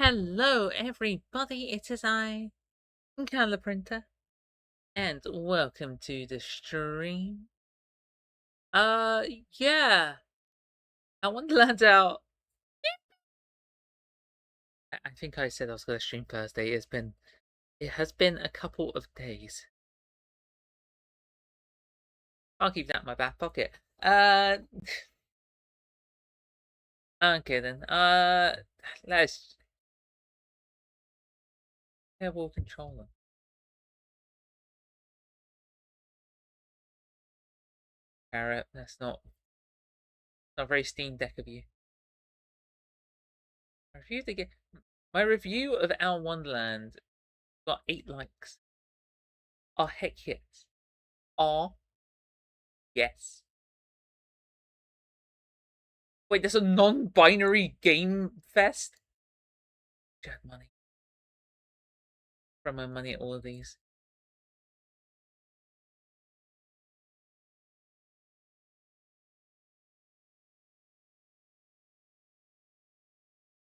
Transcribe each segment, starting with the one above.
Hello everybody, it is I, Color Printer, and welcome to the stream. Yeah, I Wonderland out. I think I said I was going to stream Thursday. It has been a couple of days. I'll keep that in my back pocket. Okay then. Let's We'll control them. Barrett, that's not very Steam Deck of you. My review of Our Wonderland got 8 likes. Oh heck yes. Oh yes. Wait, there's a non-binary game fest? I had money. Throw my money at all of these.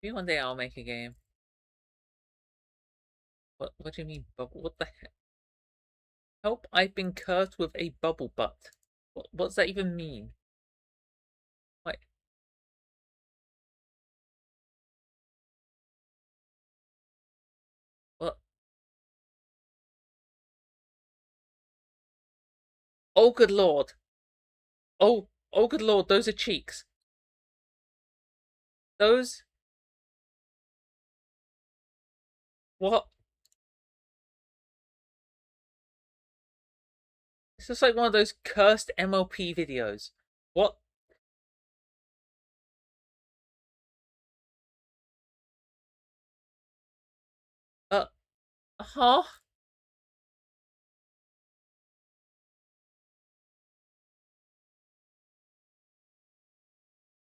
Maybe one day I'll make a game. What do you mean bubble? What the heck? Help, I've been cursed with a bubble butt. What's that even mean? Wait. What? Oh good lord. Oh good lord, those are cheeks. Those? What? It's just like one of those cursed MLP videos. What? Huh?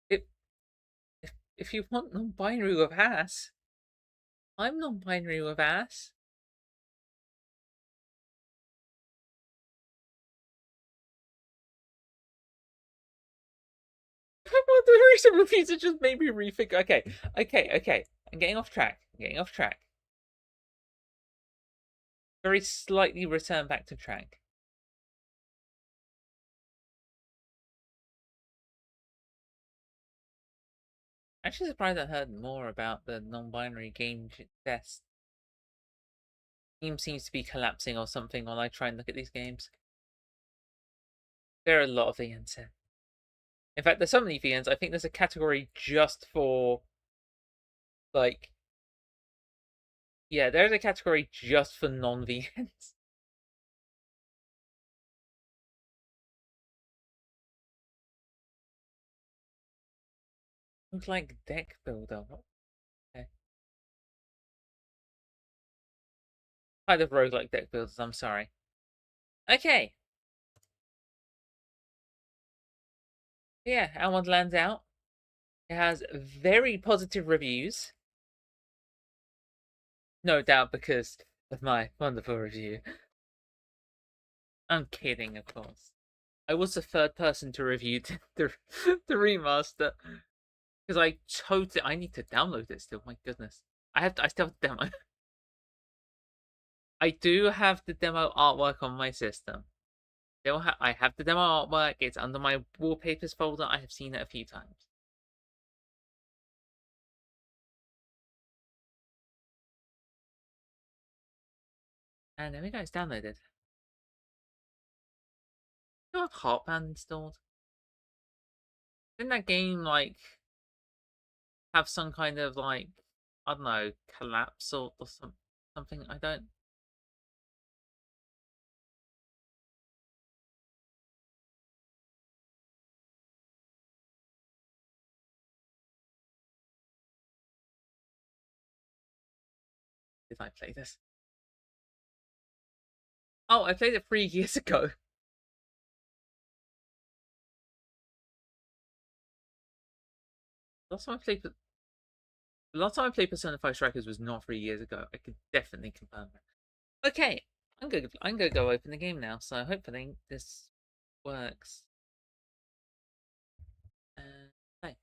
If, if you want non-binary with ass, I'm non-binary with ass. Well, the recent reviews have just made me rethink. Okay. I'm getting off track. Very slightly return back to track. Actually surprised I heard more about the non-binary game test. Game seems to be collapsing or something while I try and look at these games. There are a lot of VNs here. In fact, there's so many VNs, I think there's a category just for, like... Yeah, there's a category just for non-VNs. Looks like deck builder. Okay. Kind of roguelike deck builders, I'm sorry. Okay. Yeah, Wonderland's out. It has very positive reviews. No doubt because of my wonderful review. I'm kidding, of course. I was the third person to review the remaster because I need to download it still. My goodness, I still have the demo. I do have the demo artwork on my system. I have the demo artwork. It's under my wallpapers folder. I have seen it a few times. And there we go. It's downloaded. You have Heartband installed. Didn't that game have some kind of I don't know, collapse or something? I don't. Did I play this? Oh, I played it 3 years ago. Last time I played, Persona 5 Strikers was not 3 years ago. I could definitely confirm that. Okay, I'm gonna go open the game now. So hopefully this works. Play.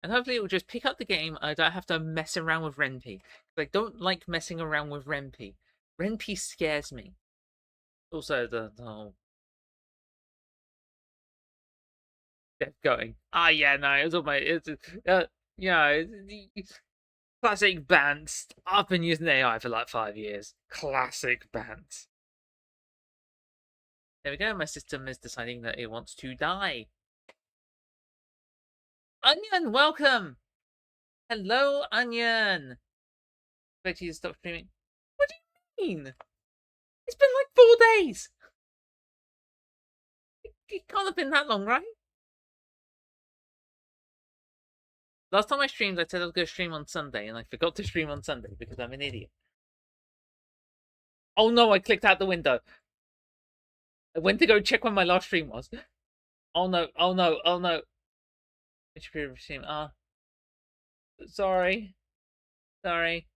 and hopefully it will just pick up the game. I don't have to mess around with Renpy. I don't like messing around with Renpy. Renpy scares me. Also, the whole death going. Ah, yeah, no, it was all my. It's classic bands. I've been using AI for like 5 years. Classic bands. There we go. My system is deciding that it wants to die. Onion, welcome. Hello, Onion. Expect you to stop streaming. What do you mean? It's been like 4 days. It can't have been that long, right? Last time I streamed, I said I was going to stream on Sunday, and I forgot to stream on Sunday because I'm an idiot. Oh no, I clicked out the window. I went to go check when my last stream was. Oh no, oh no, oh no. Which period of stream? Sorry. Sorry.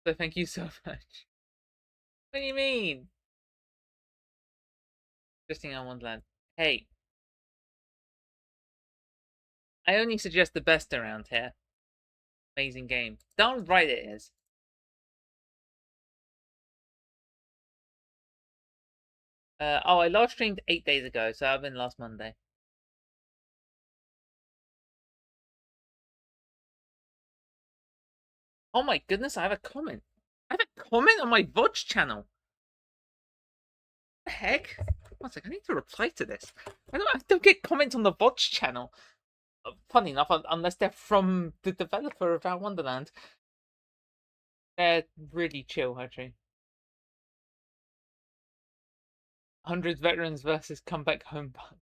So thank you so much. What do you mean? Interesting on Wonderland. Hey. I only suggest the best around here. Amazing game. Darn right it is. I last streamed 8 days ago, so I've been last Monday. Oh my goodness, I have a comment. I have a comment on my VOD channel. What the heck? One sec, I need to reply to this. I don't get comments on the VOD channel. Funny enough, unless they're from the developer of our Wonderland. They're really chill, actually. 100 veterans versus comeback home bun.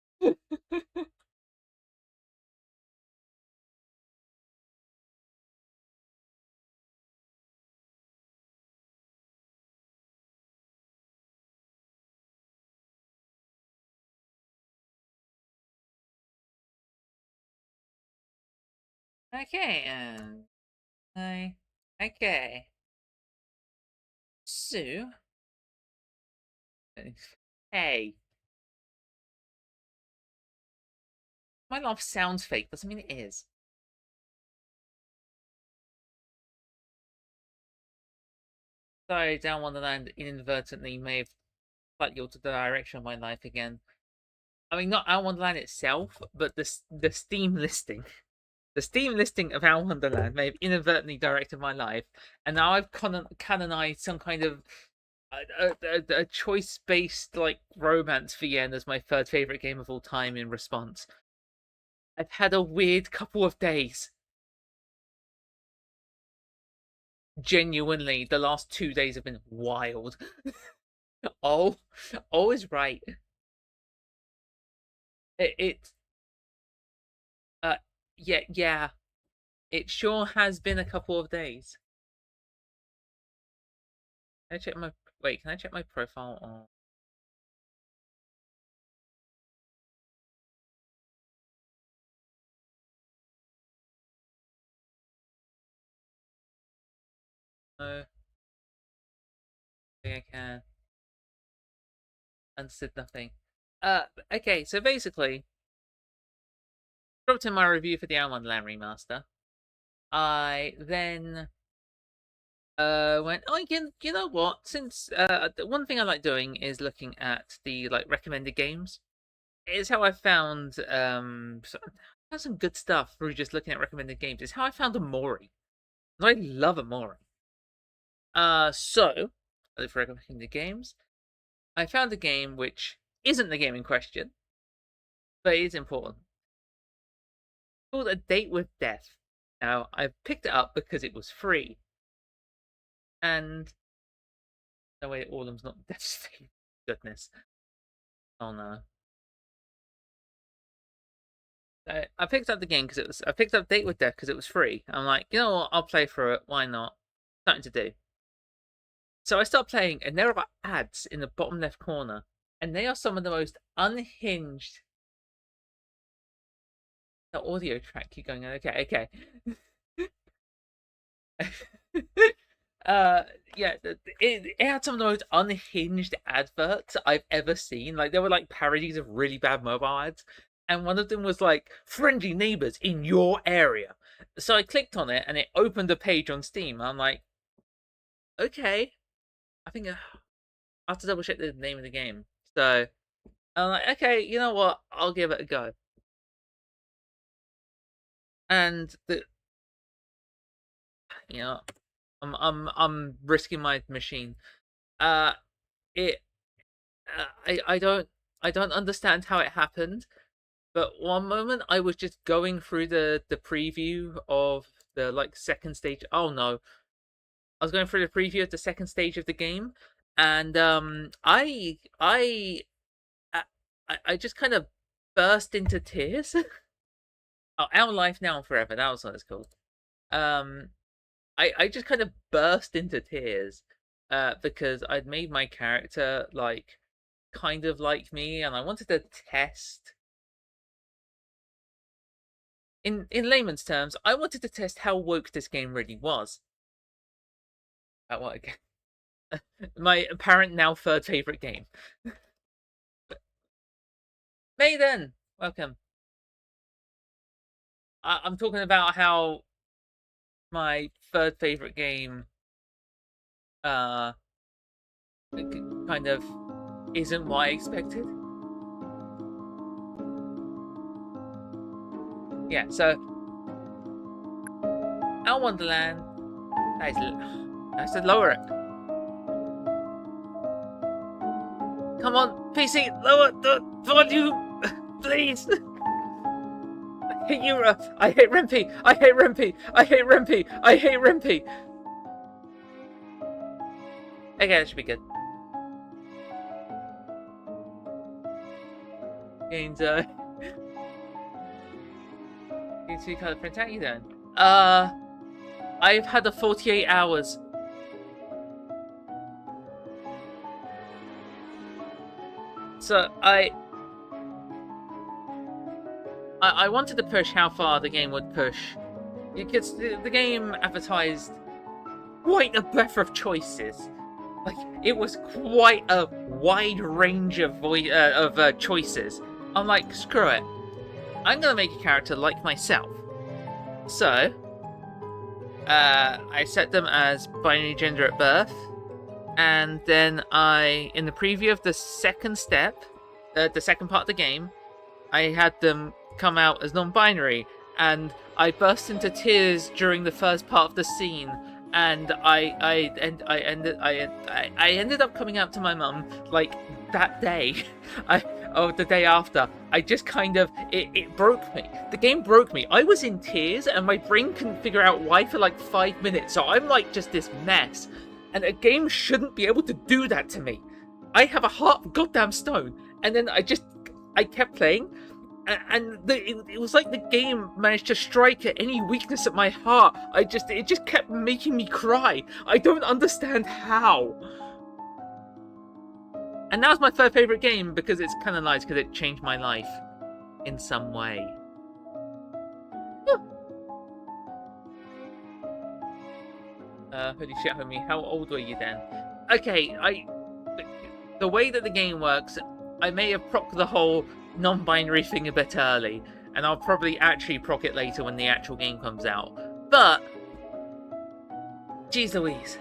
Okay, okay. So, hey. My laugh sounds fake, doesn't mean it is. Sorry, Down Wonderland inadvertently may have slightly altered the direction of my life again. I mean, not Our Wonderland itself, but the Steam listing. The Steam listing of Our Wonderland may have inadvertently directed my life, and now I've canonized some kind of a choice-based like romance for Yen as my third favorite game of all time in response. I've had a weird couple of days. Genuinely, the last 2 days have been wild. Oh, is right. It yeah. It sure has been a couple of days. Can I check my wait? Can I check my profile on? No, I think I can. Understood nothing. Okay. So basically, dropped in my review for the Wonderland Remaster. I then went, oh, you know what? Since the one thing I like doing is looking at the like recommended games. It's how I found some good stuff through just looking at recommended games. It's how I found Amori. I love Amori. So I look for recommended games. I found a game which isn't the game in question, but it is important. It's called A Date with Death. Now I picked it up because it was free, and no way, Autumn's not Death's theme. Goodness. Oh no. I picked up the game because it was. I picked up Date with Death because it was free. I'm like, you know what? I'll play through it. Why not? Something to do. So I start playing, and there are ads in the bottom left corner, and they are some of the most unhinged. The audio track keep going. Okay. Yeah, it had some of the most unhinged adverts I've ever seen. Like, there were like parodies of really bad mobile ads, and one of them was like friendly neighbors in your area. So I clicked on it, and it opened a page on Steam. I'm like, okay, I think I have to double check the name of the game. So I'm like, okay, you know what? I'll give it a go. And you know, I'm risking my machine. Uh, it I don't understand how it happened, but one moment I was just going through the preview of the like second stage. Oh no, I was going through the preview of the second stage of the game, and I just kind of burst into tears. Oh, Our Life Now and Forever. That was what it's called. Um, I just kind of burst into tears, because I'd made my character like kind of like me, and I wanted to test. In layman's terms, I wanted to test how woke this game really was. What again? My apparent now third favorite game. Maiden, welcome. I'm talking about how my third favorite game, uh, kind of isn't what I expected. Yeah, so Our Wonderland. I said lower it. Come on, PC, lower the volume, please. I hate you, I hate Rempy. I hate Rempy. I hate Rempy. I hate Rempy. Okay, that should be good. Gains, Need to kind of print out you then. I've had a 48 hours. So I wanted to push how far the game would push, because the game advertised quite a breadth of choices. Like, it was quite a wide range of choices. I'm like, screw it. I'm gonna make a character like myself. So, I set them as binary gender at birth, and then in the preview of the second step, the second part of the game, I had them come out as non-binary, and I burst into tears during the first part of the scene, and I ended up coming out to my mum like that day. The day after. I just kind of it broke me. The game broke me. I was in tears, and my brain couldn't figure out why for like 5 minutes. So I'm like just this mess, and a game shouldn't be able to do that to me. I have a heart of goddamn stone, and then I kept playing. And it was like the game managed to strike at any weakness at my heart. It just kept making me cry. I don't understand how. And that was my third favorite game, because it's kind of nice, because it changed my life in some way. Holy shit, homie, how old were you then? Okay, the way that the game works, I may have procced the whole non-binary thing a bit early, and I'll probably actually proc it later when the actual game comes out. But, jeez Louise.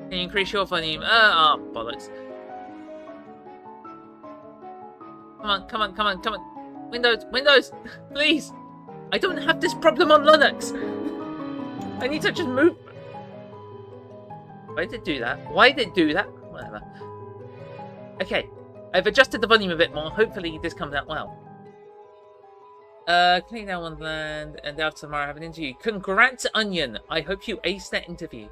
Can you increase your volume? Bollocks. Come on. Windows, please. I don't have this problem on Linux. I need to just move. Why did it do that? Whatever. Okay, I've adjusted the volume a bit more. Hopefully this comes out well. Clean down Wonderland, and after tomorrow I have an interview. Congrats, Onion. I hope you ace that interview.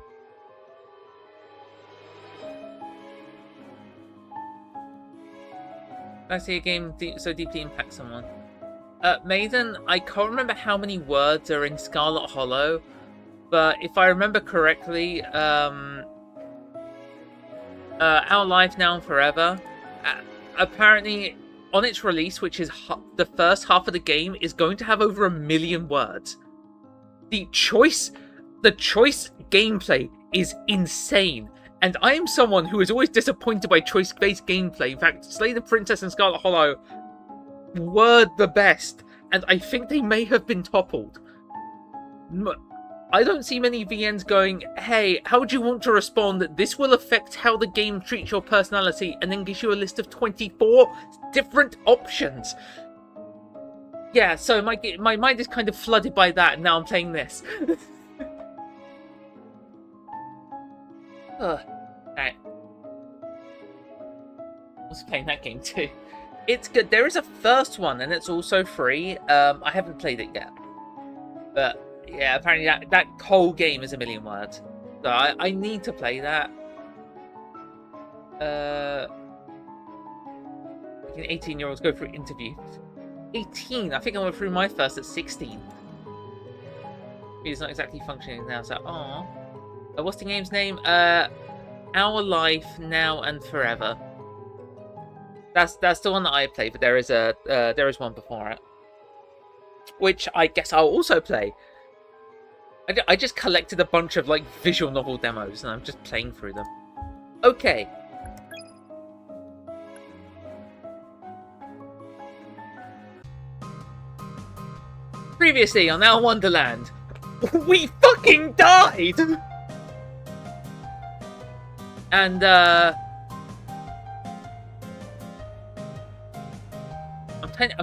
I see a game so deeply impact someone. Maiden, I can't remember how many words are in Scarlet Hollow, but if I remember correctly, Our Life Now and Forever, apparently on its release, which is the first half of the game, is going to have over 1 million words. The choice gameplay is insane. And I am someone who is always disappointed by choice-based gameplay. In fact, Slay the Princess and Scarlet Hollow were the best, and I think they may have been toppled. I don't see many VNs going, hey, how would you want to respond? This will affect how the game treats your personality, and then gives you a list of 24 different options. Yeah, so my mind is kind of flooded by that, and now I'm playing this. Alright. I was playing that game too. It's good. There is a first one, and it's also free. I haven't played it yet. But, yeah, apparently that whole game is 1 million words. So I need to play that. 18-year-olds go through interviews. 18? I think I went through my first at 16. It's not exactly functioning now, so aww. What's the game's name? Our Life Now and Forever. That's the one that I played, but there is one before it, which I guess I'll also play. I just collected a bunch of like visual novel demos, and I'm just playing through them. Okay. Previously on Our Wonderland, we fucking died! And, I'm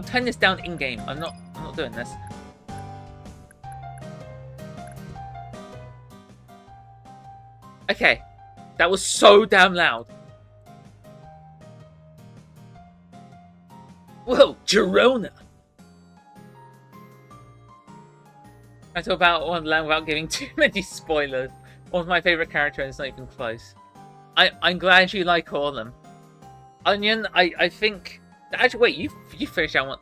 turning this down in-game. I'm not doing this. Okay. That was so damn loud. Whoa, Girona! I talk about Wonderland without giving too many spoilers. One of my favourite characters, and it's not even close. I'm glad you like all of them. Onion, I think... Actually, wait, you finished that one.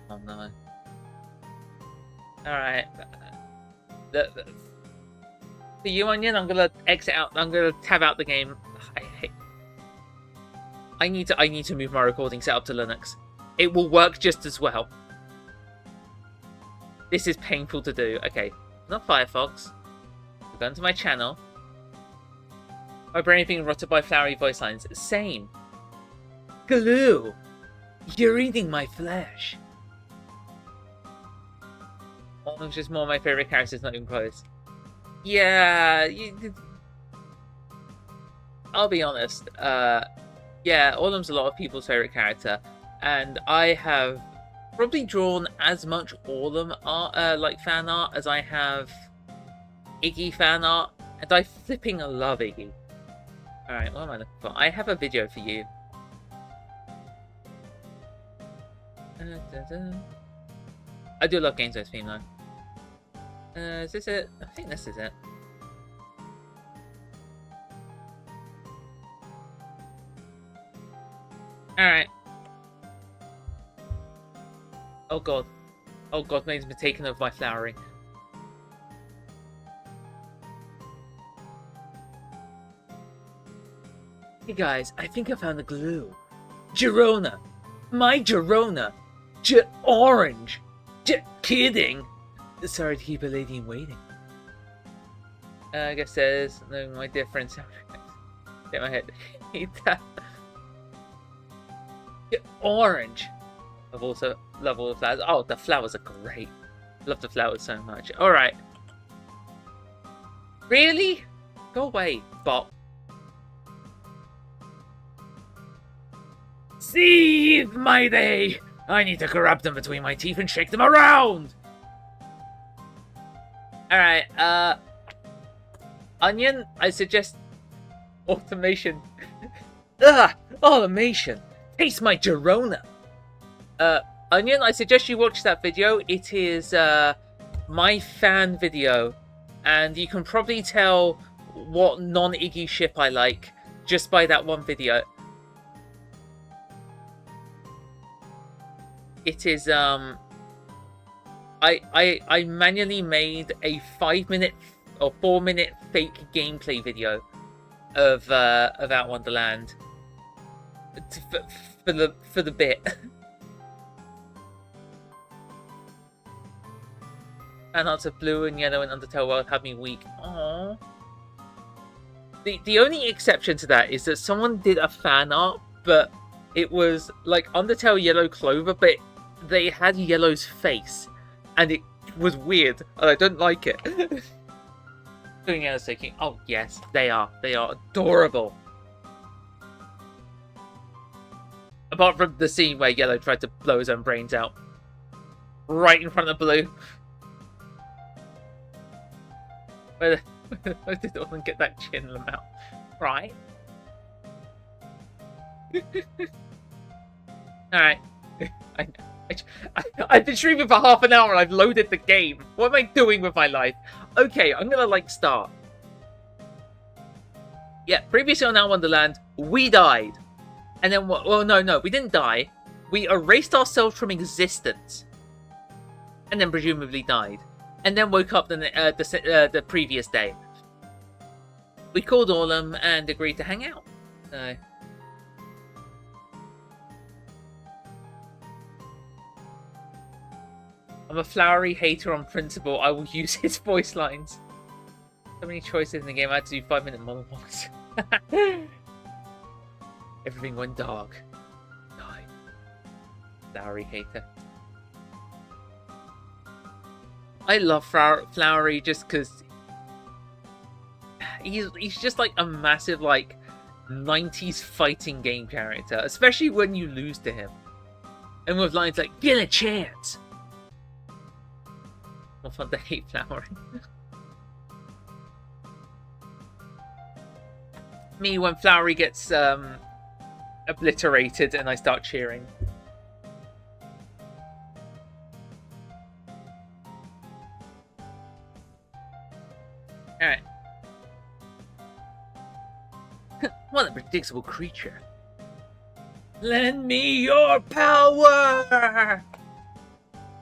Oh, no. Alright. For you, Onion, I'm gonna exit out. I'm gonna tab out the game. I need to move my recording setup to Linux. It will work just as well. This is painful to do. Okay, not Firefox. We're going to my channel. My brain being rotted by flowery voice lines. Same. Glue. You're eating my flesh. Autumn's just more of my favourite characters, not even close. Yeah, I'll be honest. Yeah, Autumn's a lot of people's favourite character, and I have probably drawn as much Autumn art, like fan art, as I have Iggy fan art, and I flipping love Iggy. Alright, what am I looking for? I have a video for you. I do love Games theme though. Is this it? I think this is it. Alright. Oh god. Oh god, name's been taken over by flowering. Hey guys, I think I found the glue. Girona! My Girona! Orange! Kidding! Sorry to keep a lady waiting. I guess there's no my difference. Get my head. Orange! I've also love all the flowers. Oh, the flowers are great. Love the flowers so much. Alright. Really? Go away, bot. Seethe my day! I need to grab them between my teeth and shake them around! Alright, Onion, I suggest... Automation. Ugh! Automation! Taste my Girona! Onion, I suggest you watch that video. It is, my fan video. And you can probably tell what non-Iggy ship I like just by that one video. It is, I manually made a 5-minute or 4-minute fake gameplay video of Out Wonderland for the bit. Fan arts of blue and yellow and Undertale World had me weak. Aww. The only exception to that is that someone did a fan art, but it was like Undertale Yellow Clover, but they had Yellow's face, and it was weird, and I don't like it. Doing Yellow's thinking, oh yes, they are adorable. Apart from the scene where Yellow tried to blow his own brains out, right in front of Blue. Where I did not want to get that chin in the mouth, right? Alright. I've been streaming for half an hour and I've loaded the game. What am I doing with my life? Okay, I'm gonna, like, start. Yeah, previously on Our Wonderland, we died. And then, well, no, we didn't die. We erased ourselves from existence. And then presumably died. And then woke up the previous day. We called Orlum and agreed to hang out. So... I'm a flowery hater on principle. I will use his voice lines. So many choices in the game. I had to do 5-minute monologues. Everything went dark. Die. Flowery hater. I love Flowery just because he's just like a massive like 90s fighting game character, especially when you lose to him. And with lines like, "Get a chance!" More fun to hate Flowery. Me when Flowery gets obliterated and I start cheering. Alright. What a predictable creature. Lend me your power!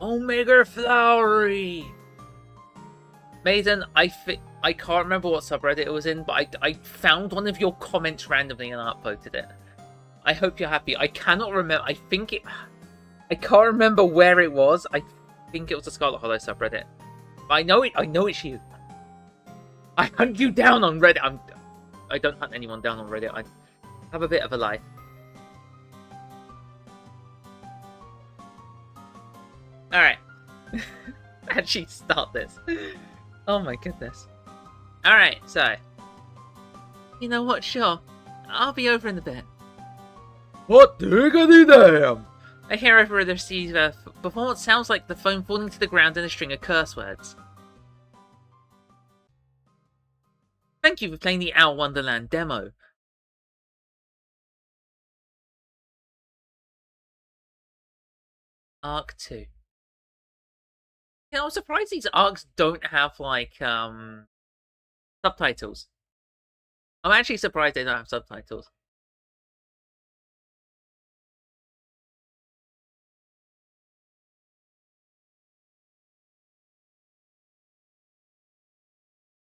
Omega Flowery! Maiden, I can't remember what subreddit it was in, but I found one of your comments randomly and I upvoted it. I hope you're happy. I cannot remember. I can't remember where it was. I think it was the Scarlet Hollow subreddit. But I know it's you. I hunt you down on Reddit. I don't hunt anyone down on Reddit. I have a bit of a life. Alright. Actually start this. Oh my goodness. Alright, so. You know what? Sure. I'll be over in a bit. What diggity damn! I hear over the receiver before what sounds like the phone falling to the ground in a string of curse words. Thank you for playing the Our Wonderland demo. Arc 2. Yeah, I'm surprised these arcs don't have, like, subtitles. I'm actually surprised they don't have subtitles.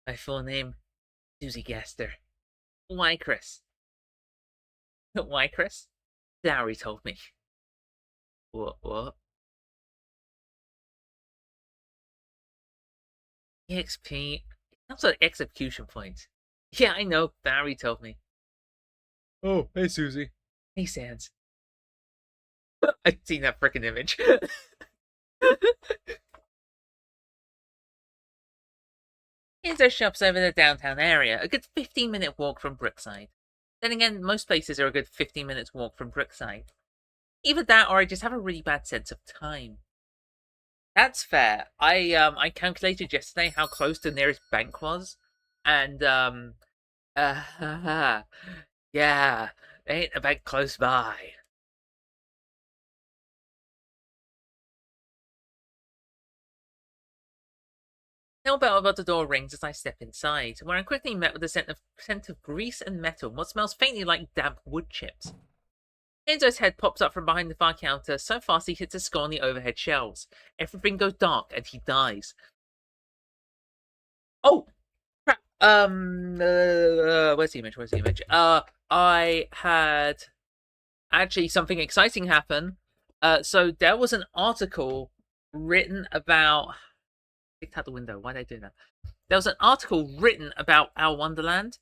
My full name, Susie Gaster. Why, Chris? Why, Chris? Dowry told me. What? EXP? Sounds like execution points. Yeah, I know. Barry told me. Oh, hey, Susie. Hey, Sans. I've seen that frickin' image. Here's our shops over the downtown area. A good 15-minute walk from Brookside. Then again, most places are a good 15 minutes walk from Brookside. Either that or I just have a really bad sense of time. That's fair. I calculated yesterday how close the nearest bank was, and yeah, ain't a bank close by. Hell bell above the door rings as I step inside, where I'm quickly met with a scent of grease and metal, what smells faintly like damp wood chips. Enzo's head pops up from behind the bar counter so fast he hits a skull on the overhead shelves. Everything goes dark and he dies. Oh! Crap. Where's the image? I had actually something exciting happened. So there was an article written about. Picked out the window. Why did I do that? There was an article written about our Wonderland.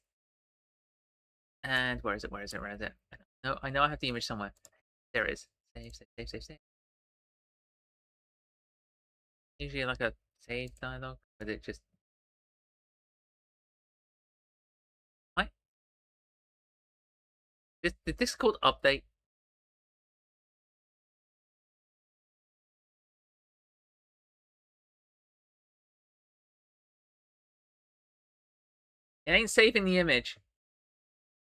And where is it? Where is it? Where is it? No, I know I have the image somewhere. There it is. Save, save, save, save, save. Usually like a save dialogue, but it just. What? Did this called update? It ain't saving the image.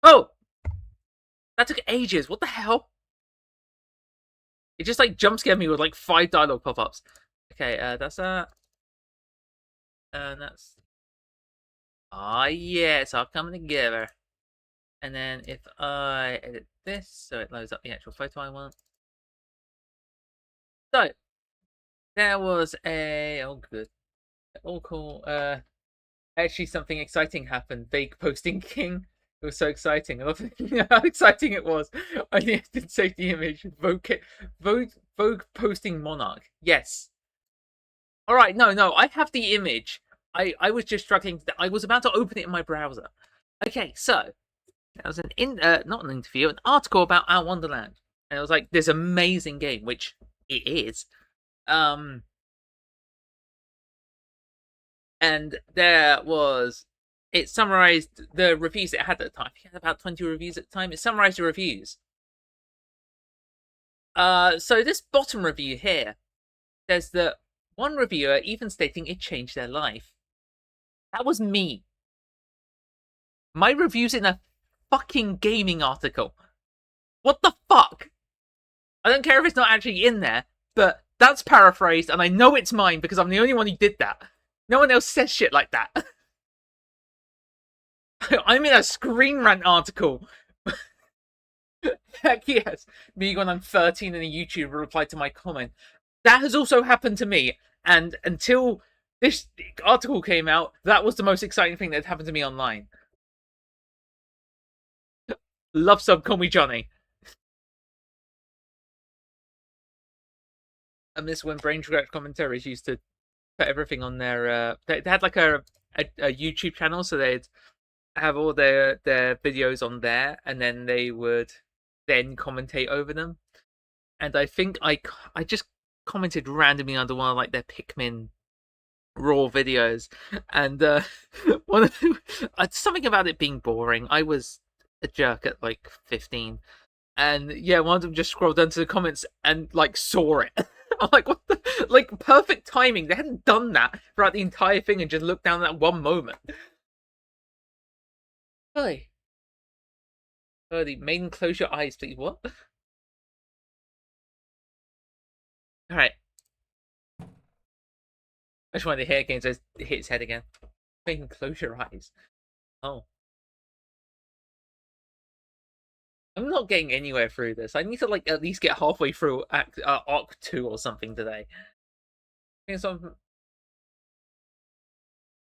Oh! That took ages. What the hell? It just like jump scared me with like 5 dialogue pop-ups. Okay, that's that. And that's. Ah, yeah, it's all coming together. And then if I edit this, so it loads up the actual photo I want. So, there was a. Oh, good. All cool. Actually, something exciting happened. Vague posting king. It was so exciting. I love how exciting it was. I didn't save the image. Vogue posting monarch. Yes. All right. No. I have the image. I was just struggling. I was about to open it in my browser. Okay, so that was not an interview, an article about our Wonderland, and it was like this amazing game, which it is. And there was it summarized the reviews it had at the time. It had about 20 reviews at the time. It summarized the reviews. So this bottom review here says that one reviewer even stating it changed their life. That was me. My review's in a fucking gaming article. What the fuck? I don't care if it's not actually in there, but that's paraphrased, and I know it's mine because I'm the only one who did that. No one else says shit like that. I'm in a Screen Rant article. Heck yes. Me when I'm 13 and a YouTuber replied to my comment. That has also happened to me, and until this article came out, that was the most exciting thing that had happened to me online. Love sub, call me Johnny. I miss when Brain Scratch commentaries used to put everything on their. They had like a YouTube channel, so they'd have all their videos on there, and then they would then commentate over them. And I think I just commented randomly under one of like their Pikmin raw videos, and one of them, something about it being boring. I was a jerk at like 15, and yeah, one of them just scrolled down to the comments and like saw it. I'm like, what the like perfect timing. They hadn't done that throughout the entire thing and just looked down at that one moment. Hey. The maiden, close your eyes, please. What? Alright. I just wanted to hear again, so it hit his head again. Maiden, close your eyes. Oh. I'm not getting anywhere through this. I need to like at least get halfway through Arc 2 or something today. The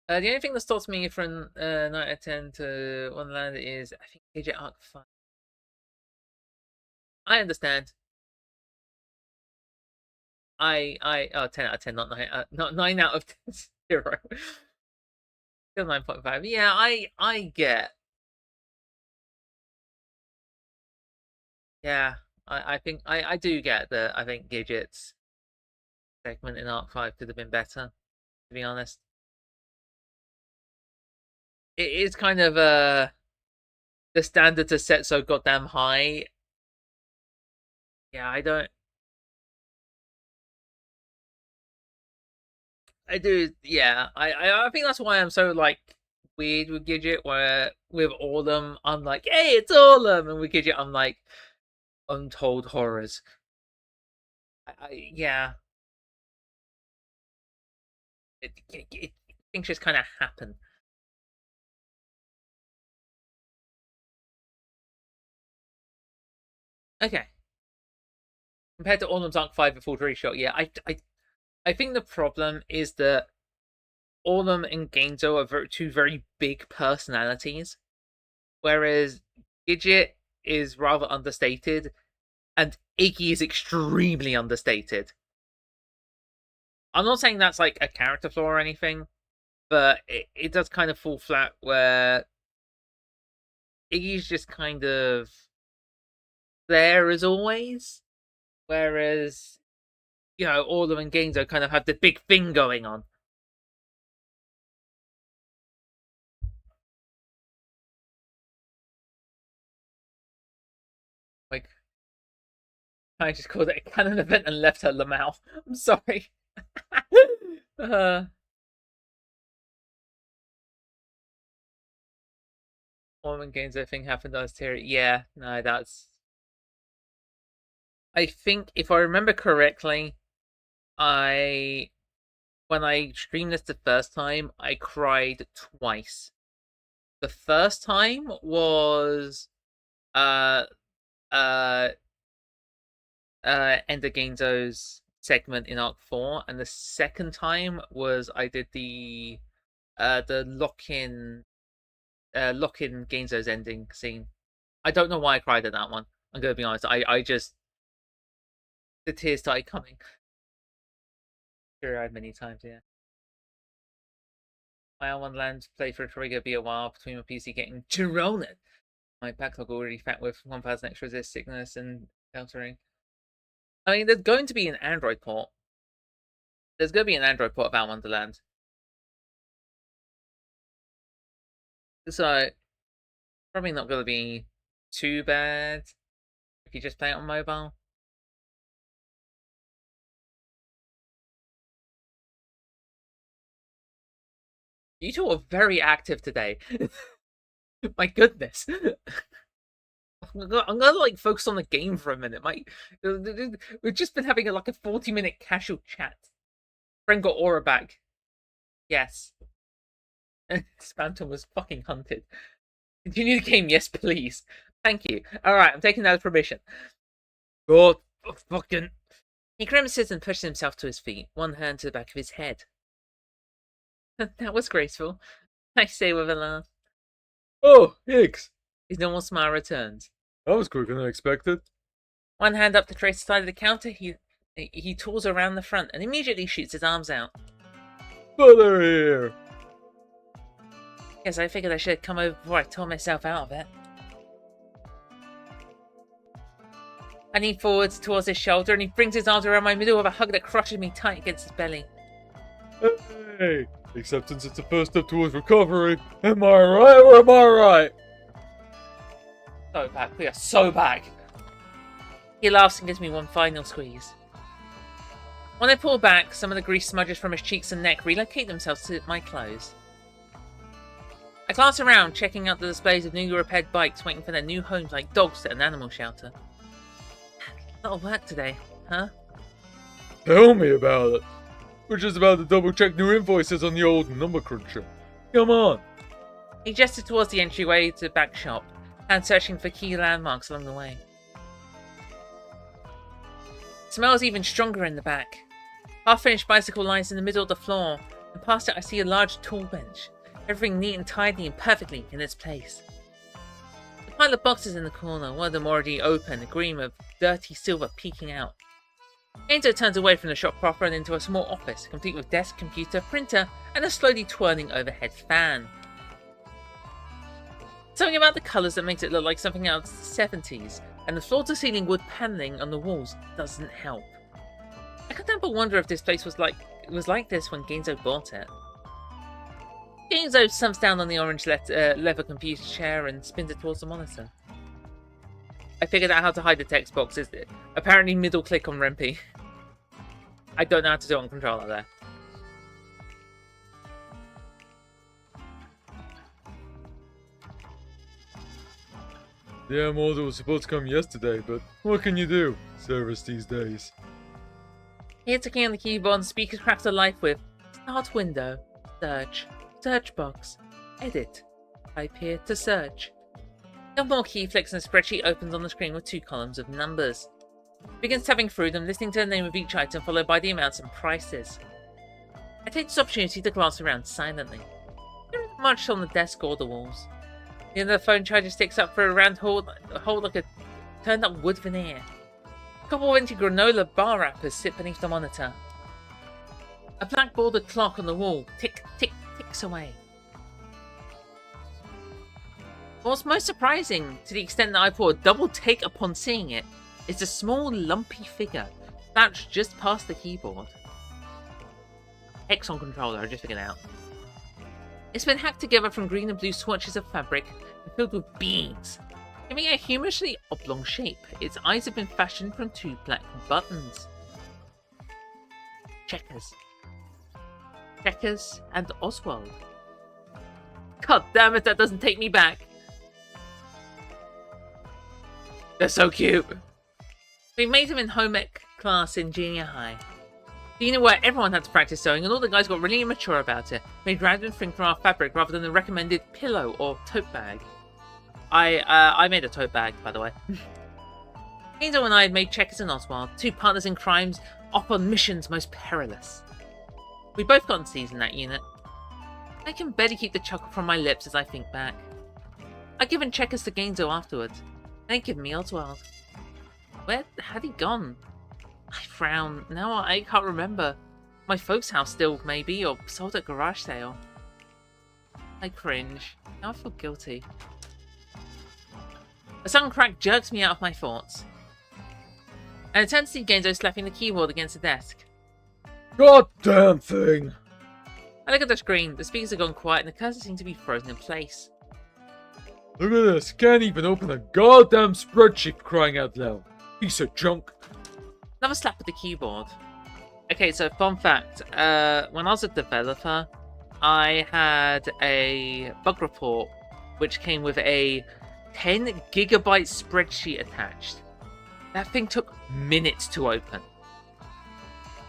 only thing that stops me from 9 out of 10 to Wonderland is I think AJ Arc 5. I understand. 10 out of 10, not 9 out of 10, 0. Still 9.5. Yeah, I get. Yeah, I think I do get that. I think Gidget's segment in Arc 5 could have been better, to be honest. It is kind of the standards are set so goddamn high. Yeah, I don't. I do. Yeah, I think that's why I'm so like weird with Gidget. Where with Autumn, I'm like, hey, it's Autumn, and with Gidget, I'm like, untold horrors. Yeah, things just kind of happen. Okay, compared to Autumn's Arc 5 before Full Shot, yeah, I think the problem is that Autumn and Genzo are two very big personalities, whereas Gidget is rather understated and Iggy is extremely understated. I'm not saying that's like a character flaw or anything, but it does kind of fall flat where Iggy's just kind of there as always, whereas, you know, Orlo and Genzo kind of have the big thing going on. Like, I just called it a canon event and left her Lamau. I'm sorry. Orlo Genzo thing happened last year. Yeah, no, that's. I think if I remember correctly, when I streamed this the first time, I cried twice. The first time was Ender Genzo's segment in Arc 4, and the second time was I did the lock-in Genzo's ending scene. I don't know why I cried at that one. I'm gonna be honest. I just the tears started coming. Sure, many times, yeah. My Wonderland playthrough probably gonna be a while between my PC getting Girona. My backlog already fat with 1,000 extra resist, sickness, and filtering. I mean, there's going to be an Android port. There's going to be an Android port of Our Wonderland. So, probably not going to be too bad if you just play it on mobile. You two are very active today. My goodness. I'm gonna like focus on the game for a minute. We've just been having like a 40-minute casual chat. Friend got Aura back. Yes. Spanton was fucking hunted. Continue the game, yes, please. Thank you. Alright, I'm taking that as permission. God, fucking. He grimaces and pushes himself to his feet, one hand to the back of his head. That was graceful, I say with a laugh. Oh, Higgs! His normal smile returns. That was quicker than expected. One hand up to trace the side of the counter, he tours around the front and immediately shoots his arms out. Brother here! Yes, I figured I should have come over before I tore myself out of it. I lean forwards towards his shoulder and he brings his arms around my middle with a hug that crushes me tight against his belly. Hey! Acceptance is the first step towards recovery. Am I right or am I right? So back, we are so back. He laughs and gives me one final squeeze. When I pull back, some of the grease smudges from his cheeks and neck relocate themselves to my clothes. I glance around, checking out the displays of newly repaired bikes waiting for their new homes like dogs at an animal shelter. A lot of work today, huh? Tell me about it. We're just about to double check new invoices on the old number cruncher. Come on. He gestured towards the entryway to the back shop, and searching for key landmarks along the way. It smells even stronger in the back. Half-finished bicycle lies in the middle of the floor, and past it I see a large tool bench, everything neat and tidy and perfectly in its place. A pile of boxes in the corner, one of them already open, a gleam of dirty silver peeking out. Enzo turns away from the shop proper and into a small office, complete with desk, computer, printer, and a slowly twirling overhead fan. Something about the colours that makes it look like something out of the 70s, and the floor-to-ceiling wood panelling on the walls doesn't help. I can't help but wonder if this place was like this when Genzo bought it. Genzo sums down on the orange leather computer chair and spins it towards the monitor. I figured out how to hide the text boxes. Apparently middle click on Rempy. I don't know how to do it on controller there. The M order was supposed to come yesterday, but what can you do? Service these days. Here taking on the keyboard and speakers craft a life with Start window, search, search box, edit, type here to search. No more key flicks and a spreadsheet opens on the screen with 2 columns of numbers. Begins tapping through them, listening to the name of each item followed by the amounts and prices. I take this opportunity to glance around silently. There isn't much on the desk or the walls. The end of the phone charger sticks up for a round hole like a turned up wood veneer. couple of empty granola bar wrappers sit beneath the monitor. A black bordered clock on the wall tick, tick, ticks away. What's most surprising, to the extent that I put a double take upon seeing it, is a small lumpy figure crouched just past the keyboard. Hexon controller, I just figured out. It's been hacked together from green and blue swatches of fabric and filled with beads, giving it a humorously oblong shape. Its eyes have been fashioned from 2 black buttons. Checkers. Checkers and Oswald. God damn it, that doesn't take me back. They're so cute. We made them in home ec class in junior high. Do you know where everyone had to practice sewing and all the guys got really immature about it? Made random thing from our fabric rather than the recommended pillow or tote bag. I made a tote bag, by the way. Hazel and I had made Checkers and Oswald, 2 partners in crimes, off on missions most perilous. We both got C's in that unit. I can barely keep the chuckle from my lips as I think back. I'd given Checkers to Gainesville afterwards. They'd given me Oswald. Where had he gone? I frown. Now I can't remember. My folks' house still, maybe, or sold at garage sale. I cringe. Now I feel guilty. A sudden crack jerks me out of my thoughts. And I turn to see Genzo slapping the keyboard against the desk. Goddamn thing! I look at the screen. The speakers have gone quiet and the cursor seems to be frozen in place. Look at this, can't even open a goddamn spreadsheet for crying out loud. Piece of junk. Another slap at the keyboard. Okay, so fun fact. When I was a developer, I had a bug report which came with a 10 gigabyte spreadsheet attached. That thing took minutes to open.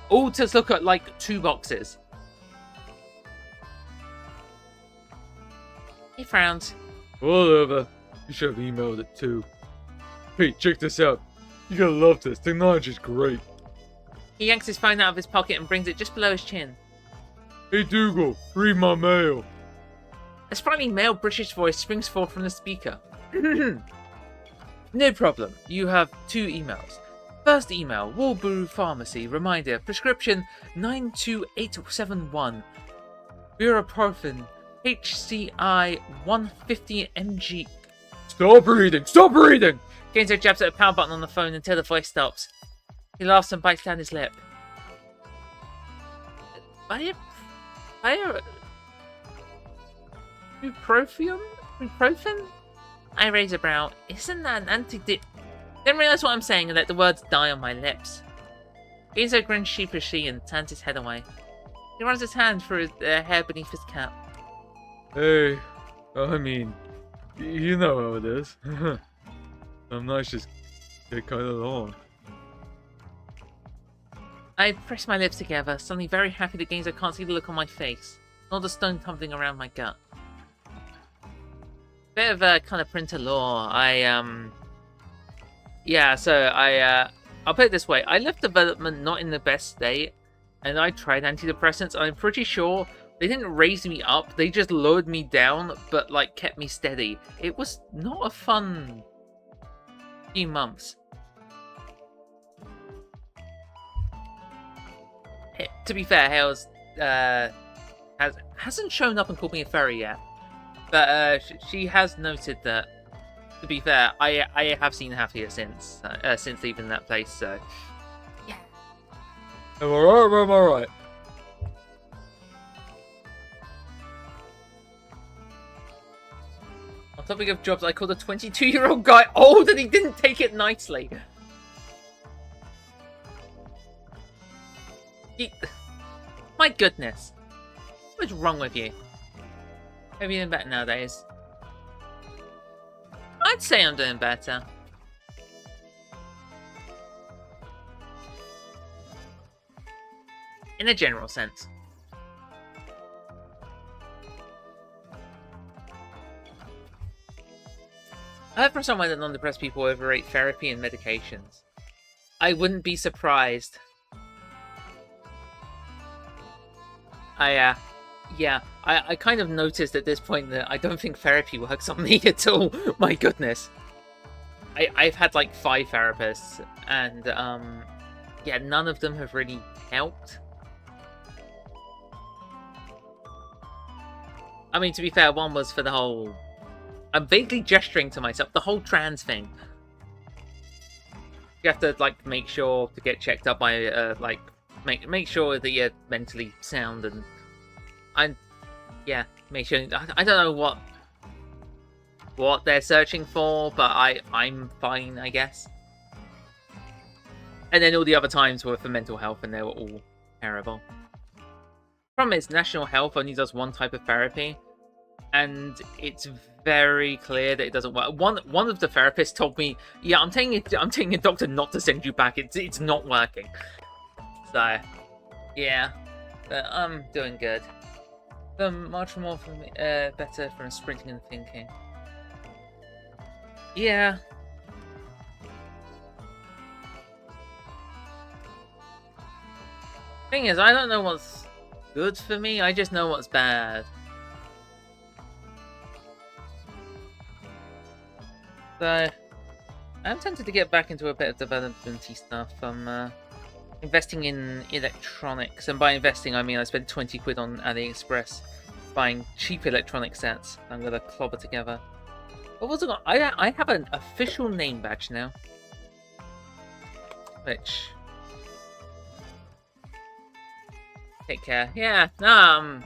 All to look at like 2 boxes. He frowns. Whatever. You should have emailed it too. Hey, check this out. You're gonna love this. Technology's great. He yanks his phone out of his pocket and brings it just below his chin. Hey Dougal, read my mail. A sprightly male British voice springs forth from the speaker. No problem. You have 2 emails. First email, Walburu Pharmacy. Reminder, prescription 92871. Buprofen, HCI 150 mg. Stop reading! Stop reading! Genzo jabs at a power button on the phone until the voice stops. He laughs and bites down his lip. Buprofen? I raise a brow. Isn't that an anti-dip? Didn't realise what I'm saying and let the words die on my lips. Genzo grins sheepishly and turns his head away. He runs his hand through his hair beneath his cap. Hey, I mean, you know how it is. Some nights just get kind of long. I press my lips together, suddenly very happy that Genzo can't see the look on my face, nor the stone tumbling around my gut. Bit of a kind of printer lore. I'll put it this way. I left development not in the best state, and I tried antidepressants, and I'm pretty sure they didn't raise me up, they just lowered me down, but like kept me steady. It was not a fun few months. To be fair, Hales hasn't shown up and called me a furry yet, but she has noted that. To be fair, I have seen Hafia since leaving that place, so yeah. Am I right or am I right? On topic of jobs, I called a 22-year-old guy old and he didn't take it nicely. My goodness. What's wrong with you? Have you doing better nowadays? I'd say I'm doing better. In a general sense. I heard from someone that non-depressed people overrate therapy and medications. I wouldn't be surprised. I kind of noticed at this point that I don't think therapy works on me at all. My goodness. I've had like 5 therapists, and yeah, none of them have really helped. I mean, to be fair, one was for the whole... I'm vaguely gesturing to myself, the whole trans thing. You have to, like, make sure to get checked up by, like, make sure that you're mentally sound, and yeah, make sure... I don't know what they're searching for, but I'm fine, I guess. And then all the other times were for mental health, and they were all terrible. Problem is, National Health only does one type of therapy, and it's very clear that it doesn't work. One of the therapists told me, "Yeah, I'm telling a doctor not to send you back. It's not working." So, yeah, but I'm doing good. Much more for me, better from sprinting and thinking. Yeah. Thing is, I don't know what's good for me. I just know what's bad. So, I'm tempted to get back into a bit of development-y stuff. I'm investing in electronics, and by investing I mean I spent 20 quid on AliExpress buying cheap electronic sets I'm gonna clobber together. I've also got... I have an official name badge now, which... Take care. Yeah, no,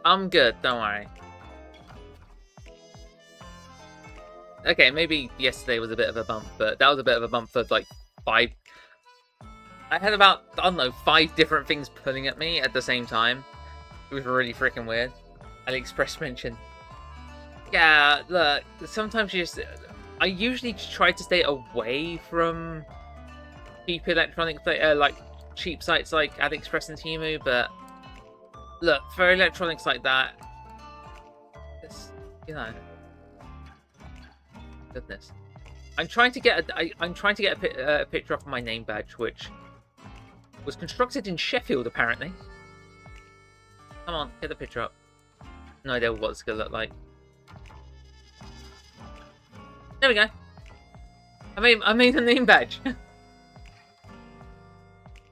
I'm good, don't worry. Okay, maybe yesterday was a bit of a bump, but that was a bit of a bump for like 5... I had about, I don't know, 5 different things pulling at me at the same time. It was really freaking weird. AliExpress mentioned. Yeah, look, sometimes you just... I usually try to stay away from cheap electronic, like, cheap sites like AliExpress and Temu, but look, for electronics like that, it's, you know, goodness. I'm trying to get a picture of my name badge, which was constructed in Sheffield, apparently. Come on, get the picture up. No idea what it's gonna look like. There we go. I made a name badge.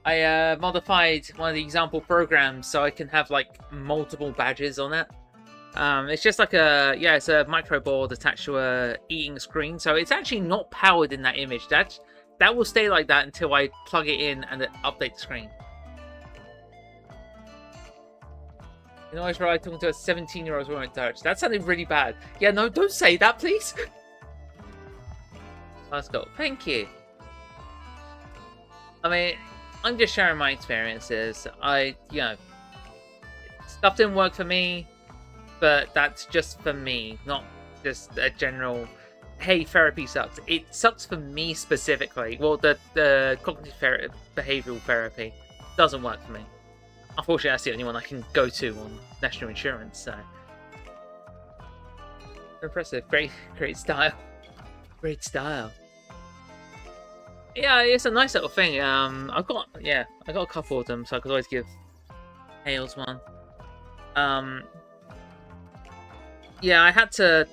I modified one of the example programs so I can have like multiple badges on it. It's just like it's a micro board attached to a eating screen, so it's actually not powered in that image. That will stay like that until I plug it in and update the screen. You know, I was right talking to a 17-year-old woman at church. That sounded really bad. Yeah, no, don't say that, please. Let's go. Thank you. I mean, I'm just sharing my experiences. You know, stuff didn't work for me, but that's just for me, not just a general, hey, therapy sucks. It sucks for me specifically. Well, the cognitive behavioral therapy doesn't work for me. Unfortunately, that's the only one I can go to on national insurance, so. Impressive. Great style. Great style. Yeah, it's a nice little thing. I got a couple of them, so I could always give Hales one. Yeah, I had to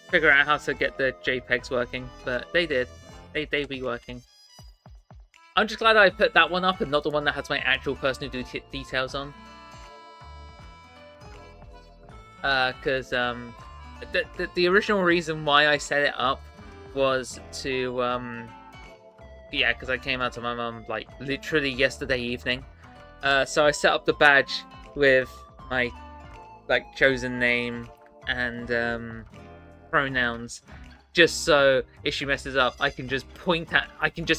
figure out how to get the JPEGs working, but they did. They be working. I'm just glad I put that one up and not the one that has my actual personal details on. Because the original reason why I set it up was to yeah, because I came out to my mum like literally yesterday evening. So I set up the badge with my like chosen name and pronouns, just so if she messes up, I can just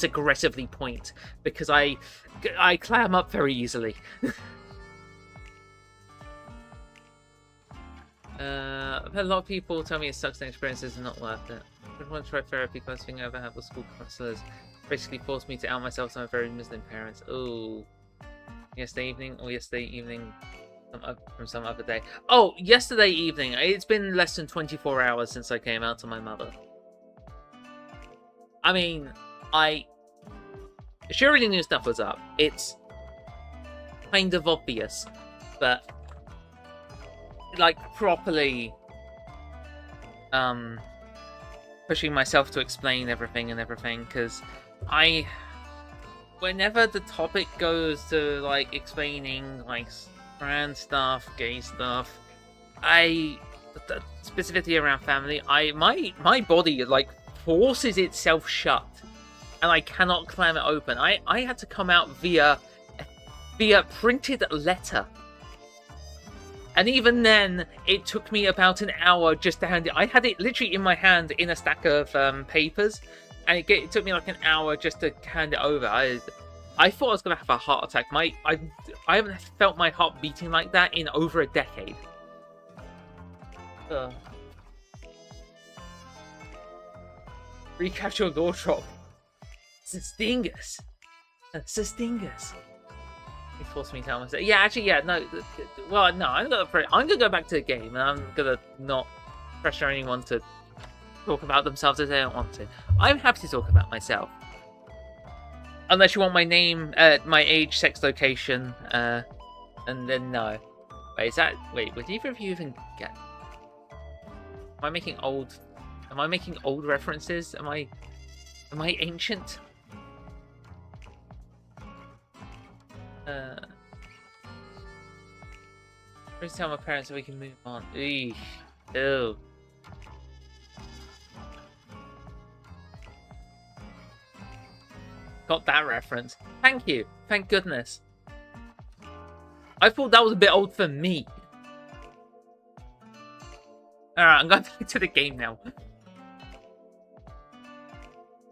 aggressively point, because I clam up very easily. I've had a lot of people tell me it sucks and experiences are not worth it. I want to try therapy. First thing I ever had was school counselors. Basically forced me to out myself to my very Muslim parents. Oh, yesterday evening from some other day. Oh, yesterday evening. It's been less than 24 hours since I came out to my mother. I mean, she already knew stuff was up. It's kind of obvious, but like properly pushing myself to explain everything, because whenever the topic goes to like explaining like trans stuff, gay stuff, specifically around family, my body like forces itself shut, and I cannot clam it open. I had to come out via printed letter. And even then, it took me about an hour just to hand it. I had it literally in my hand in a stack of papers, and it took me like an hour just to hand it over. I thought I was gonna have a heart attack. I haven't felt my heart beating like that in over a decade. Recapture door drop. Stingus. He forced me to tell myself. Yeah, actually, yeah, no. Well, no, I'm gonna go back to the game, and I'm gonna not pressure anyone to talk about themselves if they don't want to. I'm happy to talk about myself, unless you want my name, my age, sex, location, and then no. Wait, would either of you even get? Am I making old references? Am I ancient? Please tell my parents so we can move on. Eesh. Ew. Got that reference. Thank you. Thank goodness. I thought that was a bit old for me. Alright, I'm going back to the game now.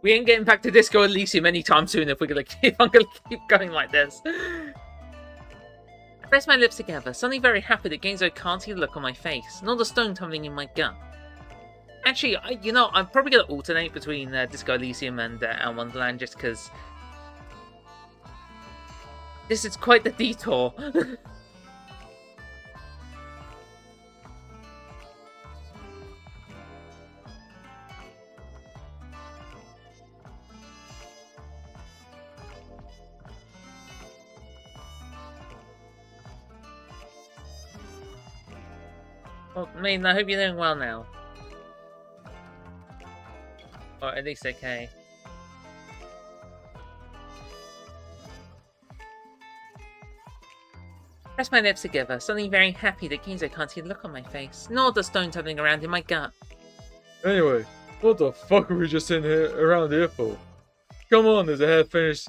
We ain't getting back to Disco Elysium anytime soon if I'm gonna keep going like this. I press my lips together, suddenly very happy that Genzo can't see the look on my face, nor the stone tumbling in my gut. Actually, I'm probably gonna alternate between Disco Elysium and Wonderland just because this is quite the detour. Well, I mean, I hope you're doing well now. Or at least okay. Press my lips together, suddenly very happy that Genzo can't see the look on my face, nor the stone tumbling around in my gut. Anyway, what the fuck are we just sitting here around here for? Come on, there's a half-finished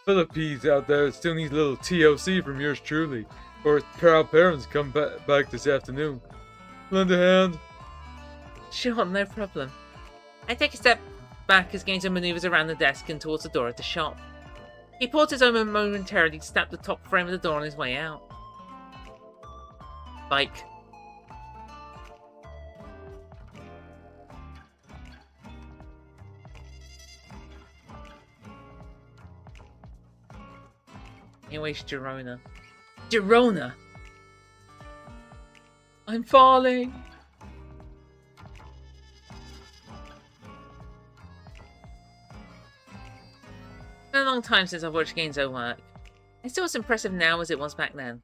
Philippines out there that still needs a little TLC from yours truly, or his proud parents come back this afternoon. Lend a hand? Sure, no problem. I take a step back as Genzo maneuvers around the desk and towards the door of the shop. He pauses momentarily to snap the top frame of the door on his way out. Bike. Anyways, Girona. Girona! I'm falling! It's been a long time since I've watched Genzo work. It's still as impressive now as it was back then.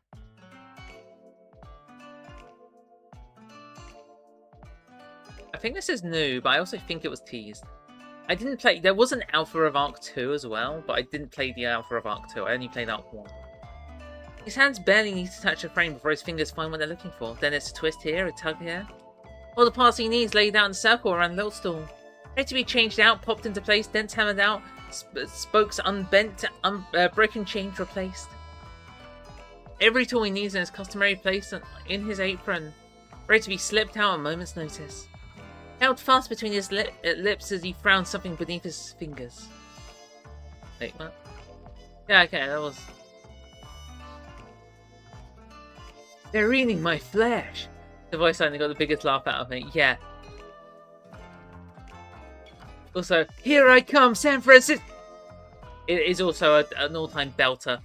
I think this is new, but I also think it was teased. I didn't play... There was an alpha of Arc 2 as well, but I didn't play the alpha of Arc 2. I only played Arc 1. His hands barely need to touch the frame before his fingers find what they're looking for. Then it's a twist here, a tug here. All the parts he needs laid out in a circle around the little stool. Ready to be changed out, popped into place, dents hammered out, spokes unbent, broken chains replaced. Every tool he needs in his customary place in his apron, ready to be slipped out at a moment's notice. Held fast between his lips as he frowned something beneath his fingers. Wait, what? Yeah, okay, that was... They're eating my flesh! The voice line got the biggest laugh out of me. Yeah. Also, here I come, San Francisco! It is also an all-time belter.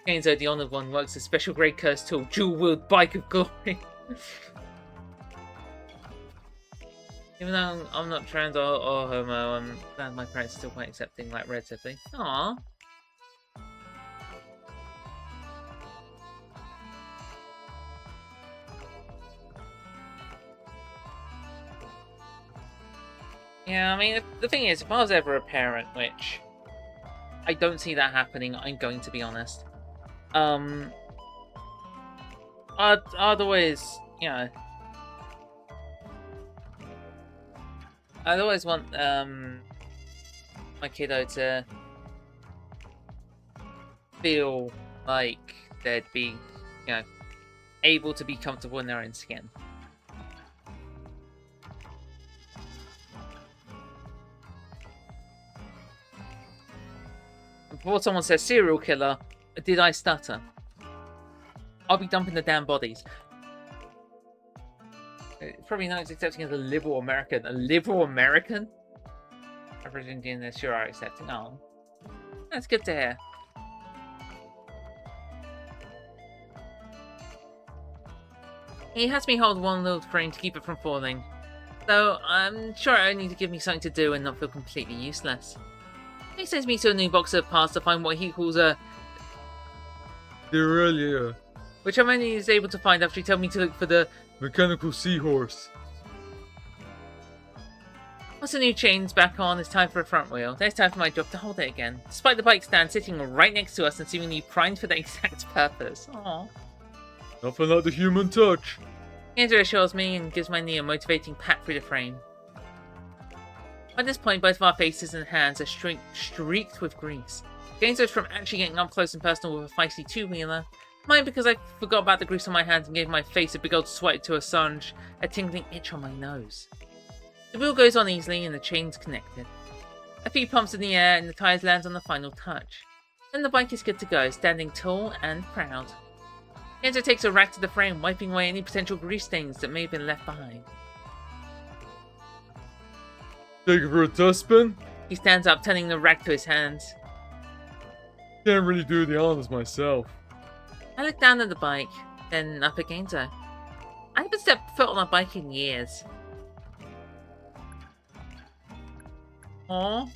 Genzo, the Honored One, works a special grade curse tool, dual-wield bike of glory. Even though I'm not trans or homo, I'm glad my parents are still quite accepting, like, relatively. Aww. Yeah, I mean, the thing is, if I was ever a parent, which I don't see that happening, I'm going to be honest. I'd always, you know, I'd always want my kiddo to feel like they'd be, you know, able to be comfortable in their own skin. Before someone says serial killer, did I stutter? I'll be dumping the damn bodies. Probably not as accepting as a liberal American. A liberal American? Average Indian sure are accepting. Oh. That's good to hear. He has me hold one little frame to keep it from falling. So I'm sure I need to give me something to do and not feel completely useless. He sends me to a new box of parts to find what he calls a Derailleur, which I'm only able to find after he told me to look for the mechanical seahorse. Once the new chain's back on, it's time for a front wheel. Then it's time for my job to hold it again. Despite the bike stand sitting right next to us and seemingly primed for that exact purpose. Aww. Nothing like the human touch. Andrew assures me and gives my knee a motivating pat through the frame. By this point, both of our faces and hands are streaked with grease. Gains us from actually getting up close and personal with a feisty two-wheeler. Mine because I forgot about the grease on my hands and gave my face a big old swipe to assuage a tingling itch on my nose. The wheel goes on easily and the chain's connected. A few pumps in the air and the tyres lands on the final touch. Then the bike is good to go, standing tall and proud. Enzo takes a rack to the frame, wiping away any potential grease stains that may have been left behind. Take it for a test spin? He stands up, turning the rack to his hands. Can't really do the honors myself. I look down at the bike, then up at Genzo. I haven't stepped foot on a bike in years. Aww.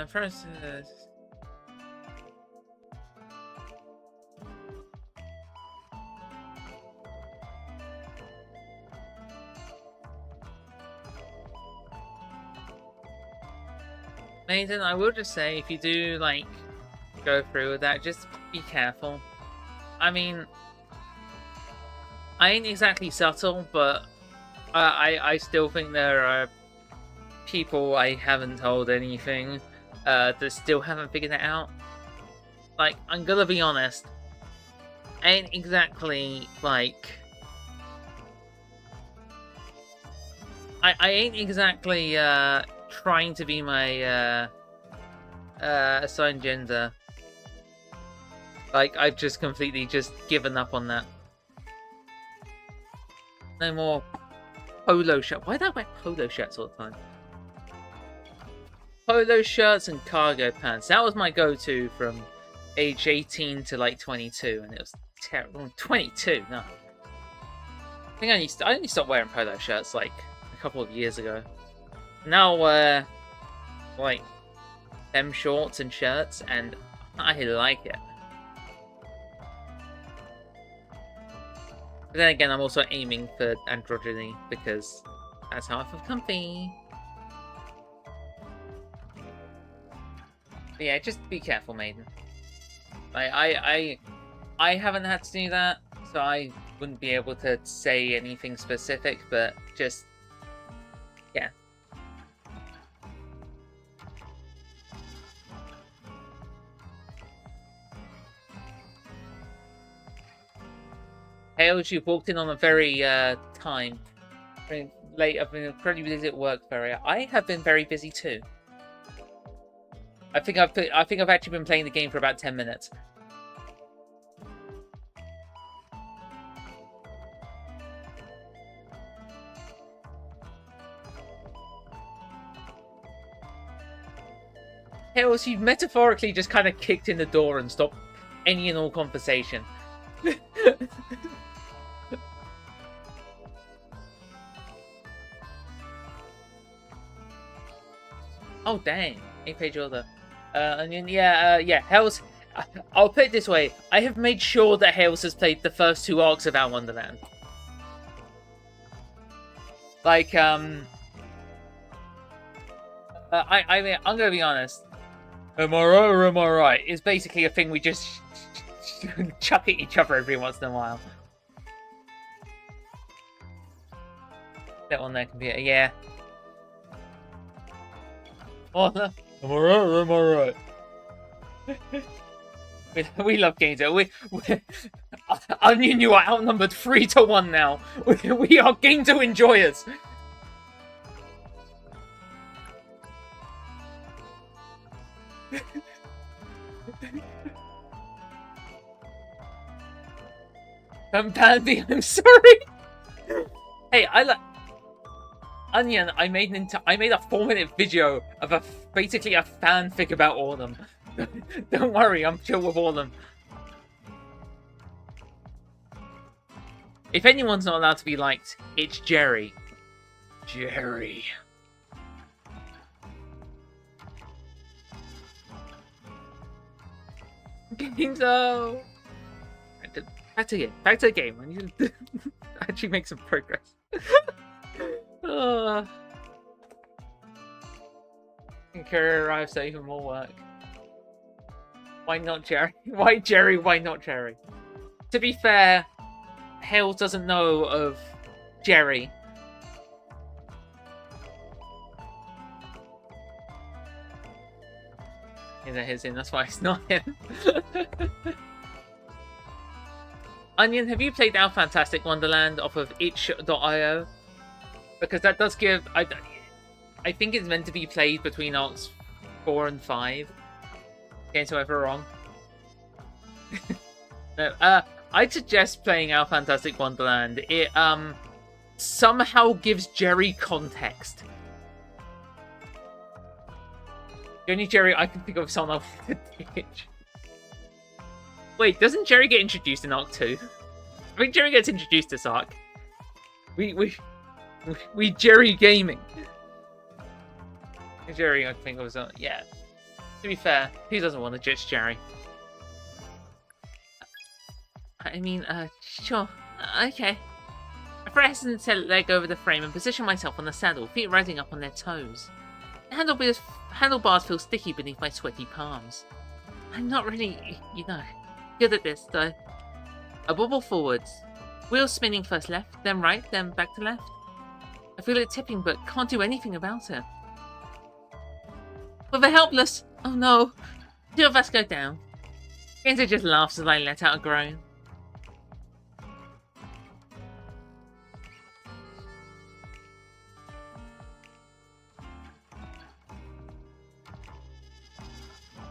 First, Maiden, I will just say, if you do, like, go through with that, just be careful. I mean, I ain't exactly subtle, but I still think there are people I haven't told anything that still haven't figured it out. Like, I'm gonna be honest, I ain't exactly, like... I ain't exactly, trying to be my, assigned gender. Like, I've just completely just given up on that. No more polo shirt. Why do I wear polo shirts all the time? Polo shirts and cargo pants. That was my go-to from age 18 to like 22, and it was terrible. 22, no. I think I only stopped wearing polo shirts like a couple of years ago. Now I wear like them shorts and shirts, and I like it. But then again, I'm also aiming for androgyny because that's how I feel comfy. But yeah, just be careful, Maiden. I haven't had to do that, so I wouldn't be able to say anything specific, but just, yeah. Hales, you've walked in on a very time. Very late. I've been incredibly busy at work, I have been very busy too. I think I've actually been playing the game for about 10 minutes. Hales, you metaphorically just kind of kicked in the door and stopped any and all conversation. Oh dang, 8-page order. Onion, yeah, Hales. I'll put it this way: I have made sure that Hales has played the first 2 arcs of our Wonderland. Like, I mean, I'm gonna be honest. Am I right or am I right? It's basically a thing we just chuck at each other every once in a while. That on their computer, yeah. Oh, no. Am I right or am I right? We love games. Onion, you are outnumbered 3-1 now. We are game to enjoyers. Bambi, I'm sorry. Hey, I like Onion. I made a 4-minute video of basically a fanfic about all of them. Don't worry, I'm chill with all of them. If anyone's not allowed to be liked, it's Jerry. Jerry. Ginzo! Back to the game. I need to actually make some progress. Career arrives, so even more work. Why not Jerry? Why Jerry? Why not Jerry? To be fair, Hales doesn't know of Jerry. Is that his in? That's why it's not him. Onion, have you played Our Fantastic Wonderland off of itch.io? Because that does give... I think it's meant to be played between arcs 4 and 5. Getting so ever wrong. No, I'd suggest playing Our Fantastic Wonderland. It somehow gives Jerry context. The only Jerry I can think of is someone else with a ditch. Wait, doesn't Jerry get introduced in Arc 2? I think Jerry gets introduced this arc. We Jerry gaming. Jerry, I think was yeah. To be fair, who doesn't want to judge Jerry? I mean, sure, okay. I press and leg over the frame and position myself on the saddle, feet rising up on their toes. The handlebars feel sticky beneath my sweaty palms. I'm not really, good at this, though. I wobble forwards, wheels spinning first left, then right, then back to left. I feel it tipping, but can't do anything about it. We're helpless! Oh no! 2 of us go down. Genzo just laughs as I let out a groan.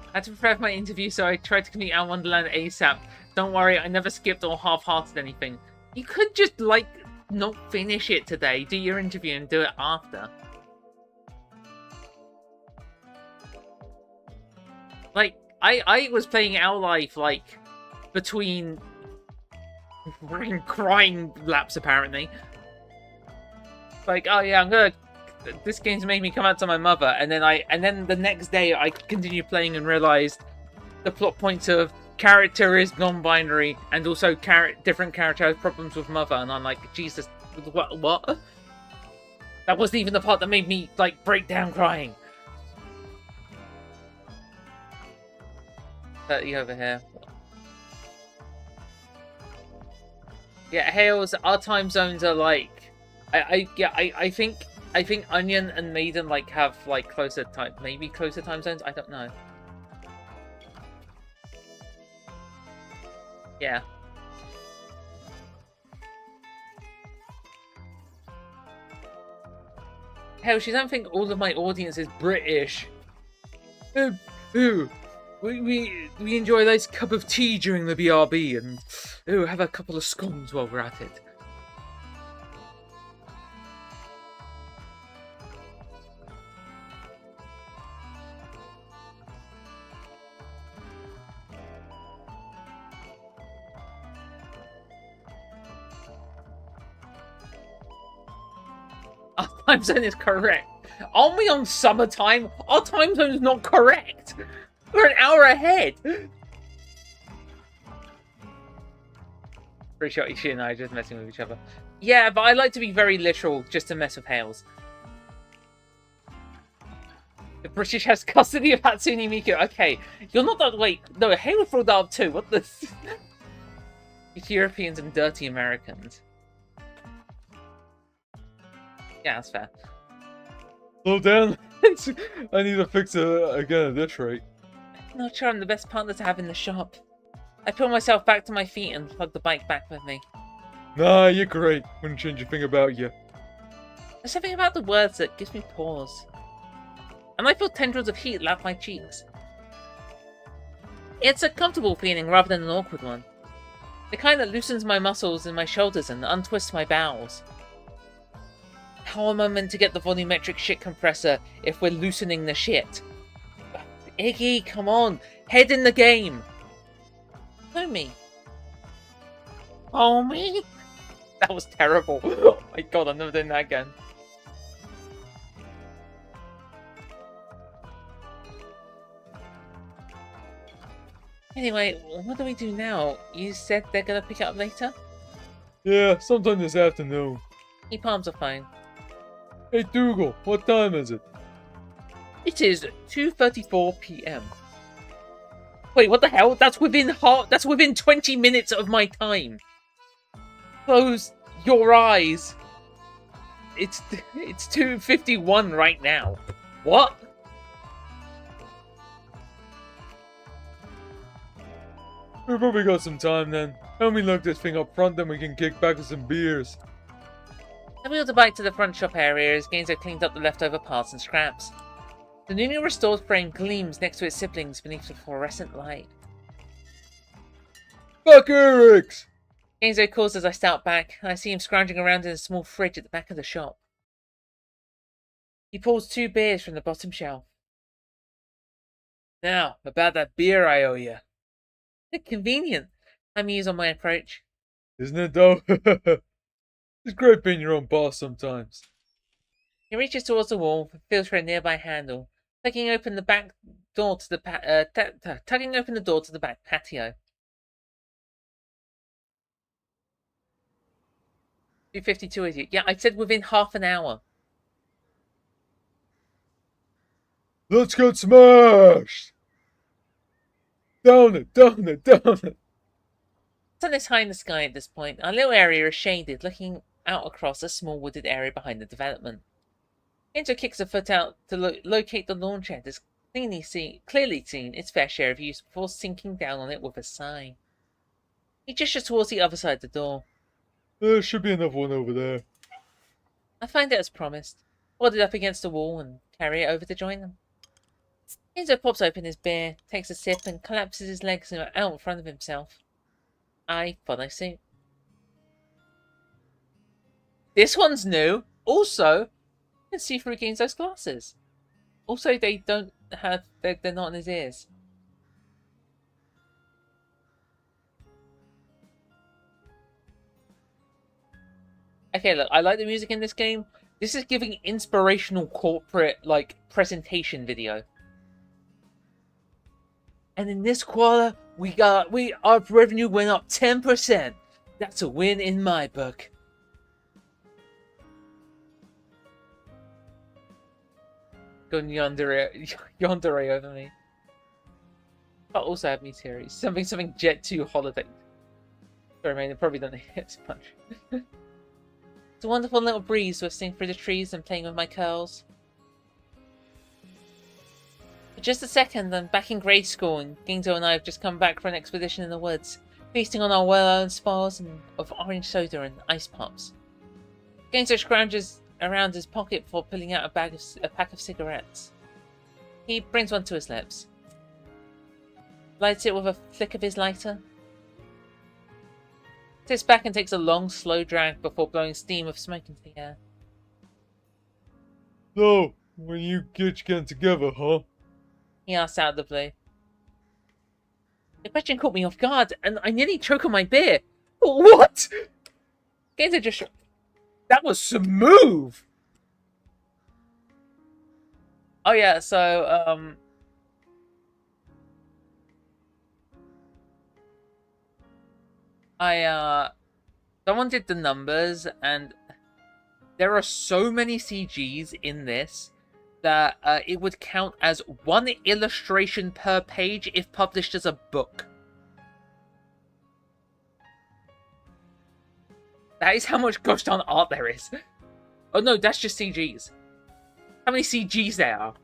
I had to prepare for my interview, so I tried to complete Our Wonderland ASAP. Don't worry, I never skipped or half-hearted anything. You could just, not finish it today, do your interview and do it after. I was playing Our Life, between crying laps, apparently. Oh yeah, this game's made me come out to my mother, and then the next day I continued playing and realized the plot points of character is non-binary, and also different character has problems with mother, and I'm like, Jesus, what? That wasn't even the part that made me break down crying. You over here. Yeah, Hales, our time zones are I think Onion and Maiden have closer time, maybe closer time zones. I don't know. Yeah. Hell, she don't think all of my audience is British. We enjoy a nice cup of tea during the BRB and have a couple of scones while we're at it. Our time zone is correct. Aren't we on summertime? Our time zone's not correct. We're an hour ahead. Pretty sure Ishii and I are just messing with each other. Yeah, but I like to be very literal just to mess with Hales. The British has custody of Hatsune Miku. Okay, you're not that. Wait, no, Hale would throw that up too. What the? It's Europeans and dirty Americans. Yeah, that's fair. Slow down. I need to fix it again at this rate. Not sure I'm the best partner to have in the shop. I pull myself back to my feet and plug the bike back with me. Nah, you're great. Wouldn't change a thing about you. There's something about the words that gives me pause. And I feel tendrils of heat lap my cheeks. It's a comfortable feeling rather than an awkward one. The kind that loosens my muscles in my shoulders and untwists my bowels. How am I meant to get the volumetric shit compressor if we're loosening the shit? Iggy, come on! Head in the game! Homie. Homie? That was terrible. Oh my god, I'm never doing that again. Anyway, what do we do now? You said they're gonna pick it up later? Yeah, sometime this afternoon. He palms a phone. Hey Dougal, what time is it? It is 2:34 p.m. Wait, what the hell? That's within 20 minutes of my time. Close your eyes. It's 2:51 right now. What? We've probably got some time then. Help me look this thing up front, then we can kick back with some beers. I wheeled the bike to the front shop area as Gaines had cleaned up the leftover parts and scraps. The newly restored frame gleams next to its siblings beneath the fluorescent light. Fuck Eric's! Gaines calls as I start back, and I see him scrounging around in a small fridge at the back of the shop. He pulls 2 beers from the bottom shelf. Now, about that beer I owe you. Convenient, I muse on my approach. Isn't it though? It's great being your own boss sometimes. He reaches towards the wall, feels for a nearby handle, tugging open the back door to the back patio. 2:52 is you? Yeah, I said within half an hour. Let's get smashed! Down it, down it, down it! The sun is high in the sky at this point. Our little area is shaded, looking out across a small wooded area behind the development. Enzo kicks a foot out to locate the lawn shed as clearly seen its fair share of use before sinking down on it with a sigh. He gestures towards the other side of the door. There should be another one over there. I find it as promised, hold it up against the wall and carry it over to join them. Enzo pops open his beer, takes a sip and collapses his legs out in front of himself. I follow suit. This one's new. Also, you can see through Ginzo's glasses. Also, they're not in his ears. Okay, look, I like the music in this game. This is giving inspirational corporate, presentation video. And in this quarter, our revenue went up 10%. That's a win in my book. Going yandere over me. But also have me series. Something Jet 2 holiday. Sorry, man, it probably doesn't hit so much. It's a wonderful little breeze whistling through the trees and playing with my curls. For just a second, I'm back in grade school, and Ginzo and I have just come back from an expedition in the woods, feasting on our well-earned spoils of orange soda and ice pops. Ginzo scrounges around his pocket before pulling out a pack of cigarettes. He brings one to his lips, lights it with a flick of his lighter, sits back and takes a long, slow drag before blowing steam of smoke into the air. So, when you getting together, huh? He asks out of the blue. The question caught me off guard, and I nearly choke on my beer. What? Ginzo just... That was smooth! Oh yeah, so someone did the numbers, and there are so many CGs in this that it would count as one illustration per page if published as a book. That is how much gosh darn art there is. Oh no, that's just CGs. How many CGs there are?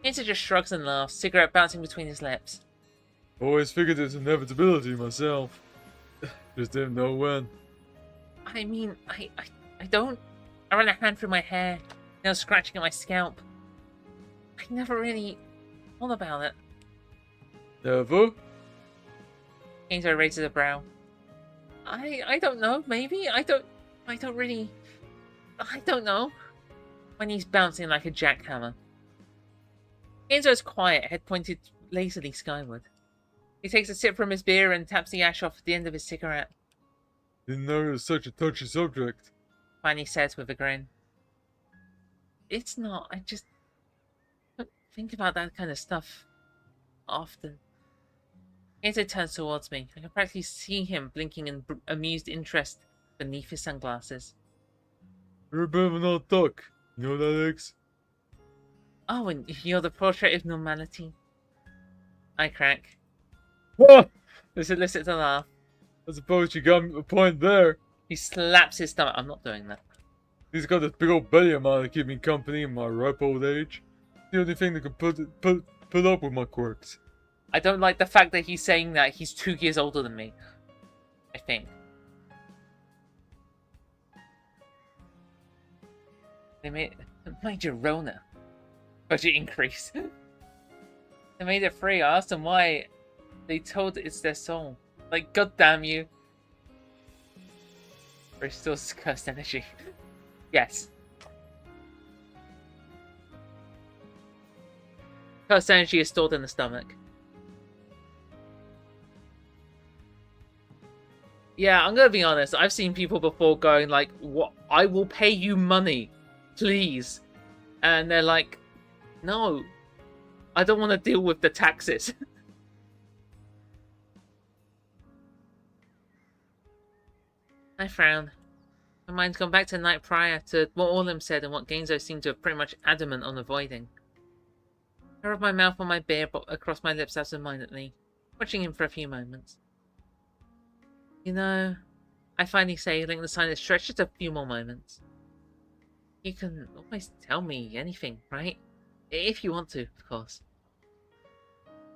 Inter just shrugs and laughs, cigarette bouncing between his lips. Always figured it's inevitability myself. Just didn't know when. I mean, I don't. I run a hand through my hair, nails scratching at my scalp. I never really thought about it. Never? Kenzo raises a brow. I don't know, maybe? I don't really... I don't know. When he's bouncing like a jackhammer. Kenzo's quiet, head pointed lazily skyward. He takes a sip from his beer and taps the ash off at the end of his cigarette. Didn't know it was such a touchy subject. Finally says with a grin. It's not, I just don't think about that kind of stuff often. Kenzo turns towards me. I can practically see him blinking in amused interest beneath his sunglasses. You're a bit of an old duck. You know that, Alex? Oh, and you're the portrait of normality. I crack. Ah! This elicits a laugh. I suppose you got a point there. He slaps his stomach. I'm not doing that. He's got this big old belly of mine to keep me company in my ripe old age. The only thing that can put up with my quirks. I don't like the fact that he's saying that he's 2 years older than me. I think. They made Major Rona. Budget increase. They made it free. I asked them why. They told it's their soul. Like, god damn you. Restores cursed energy. Yes. Cursed energy is stored in the stomach. Yeah, I'm gonna be honest. I've seen people before going like, "What? I will pay you money, please," and they're like, "No, I don't want to deal with the taxes." I frown. My mind's gone back to the night prior, to what Orlim said and what Genzo seemed to have pretty much adamant on avoiding. I rub my mouth on my beer across my lips absentmindedly, watching him for a few moments. You know, I finally say, letting the silence stretch just a few more moments. You can always tell me anything, right? If you want to, of course.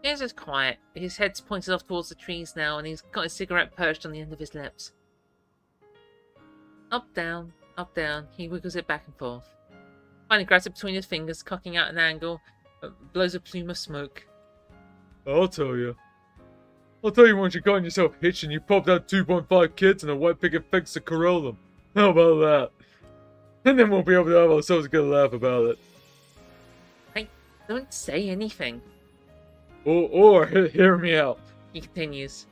Genzo's quiet. His head's pointed off towards the trees now, and he's got his cigarette perched on the end of his lips. Up, down, he wiggles it back and forth. Finally grabs it between his fingers, cocking out an angle, blows a plume of smoke. I'll tell you once you got yourself hitched and you popped out 2.5 kids and a white picket fence to corral them. How about that? And then we'll be able to have ourselves a good laugh about it. I don't say anything. Or hear me out. He continues.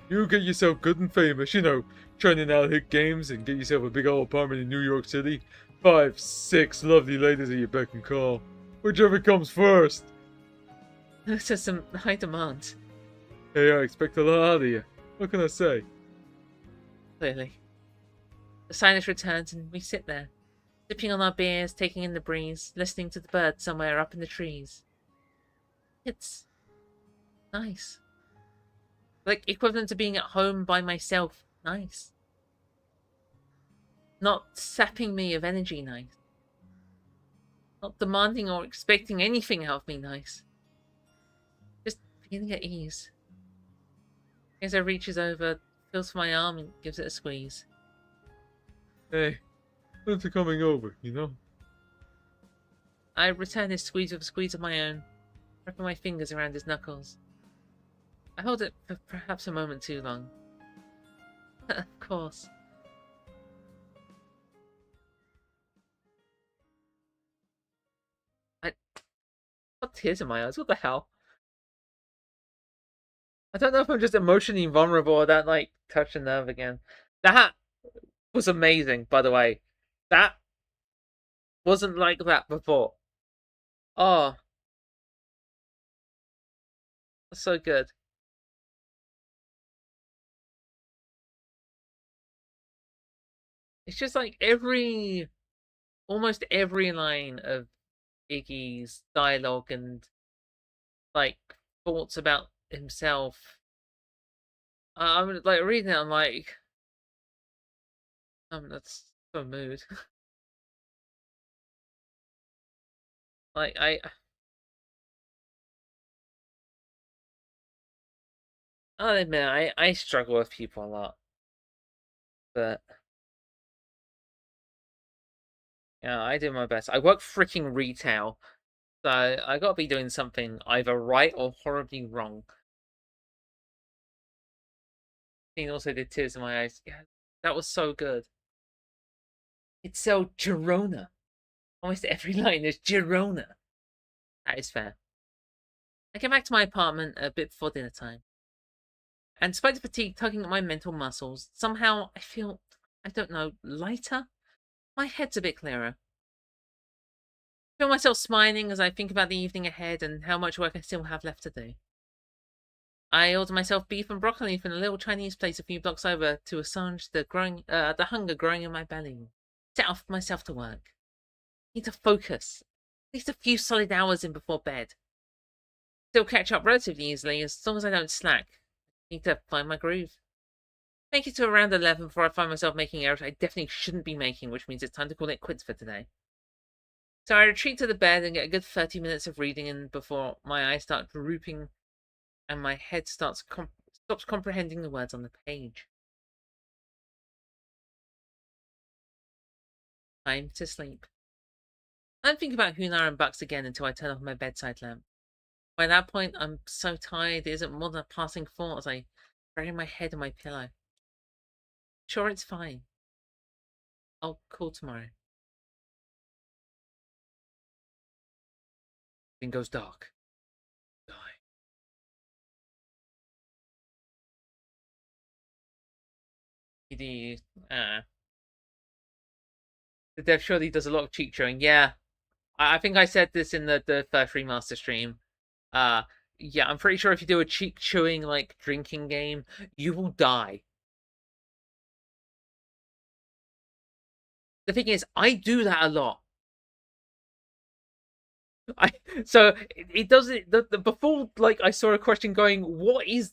You get yourself good and famous, you know, churning out hit games and get yourself a big old apartment in New York City. 5, 6 lovely ladies at your beck and call. Whichever comes first. Those are some high demands. Hey, I expect a lot out of you. What can I say? Clearly. The silence returns and we sit there, sipping on our beers, taking in the breeze, listening to the birds somewhere up in the trees. It's nice. Like, equivalent to being at home by myself. Nice. Not sapping me of energy. Nice. Not demanding or expecting anything out of me. Nice. Just feeling at ease. Genzo reaches over, feels for my arm and gives it a squeeze. Hey, thanks for coming over, you know? I return his squeeze with a squeeze of my own, wrapping my fingers around his knuckles. I hold it for perhaps a moment too long. Of course. I got tears in my eyes. What the hell? I don't know if I'm just emotionally vulnerable or that, like, touched a nerve again. That was amazing, by the way. That wasn't like that before. Oh, that's so good. It's just like almost every line of Iggy's dialogue and like thoughts about himself. I'm like reading it. I'm like, that's so mood. Like I'll admit I struggle with people a lot, but yeah, I do my best. I work freaking retail, so I gotta be doing something either right or horribly wrong. He also did tears in my eyes. Yeah, that was so good. It's so Girona. Almost every line is Girona. That is fair. I get back to my apartment a bit before dinner time. And despite the fatigue tugging at my mental muscles, somehow I feel, I don't know, lighter? My head's a bit clearer. I feel myself smiling as I think about the evening ahead and how much work I still have left to do. I order myself beef and broccoli from a little Chinese place a few blocks over to assuage the hunger growing in my belly. Set off myself to work. Need to focus. At least a few solid hours in before bed. Still catch up relatively easily as long as I don't slack. Need to find my groove. Make it to around 11 before I find myself making errors I definitely shouldn't be making, which means it's time to call it quits for today. So I retreat to the bed and get a good 30 minutes of reading in before my eyes start drooping and my head stops comprehending the words on the page. Time to sleep. I don't think about Hunar and Bucks again until I turn off my bedside lamp. By that point, I'm so tired it isn't more than a passing thought as I bury my head in my pillow. Sure, it's fine. I'll call tomorrow. Then goes dark. Die. The dev surely does a lot of cheek showing. Yeah, I think I said this in the first remaster stream. Uh, yeah, I'm pretty sure if you do a cheek chewing like drinking game, you will die. The thing is, I do that a lot. I so it doesn't before like I saw a question going, what is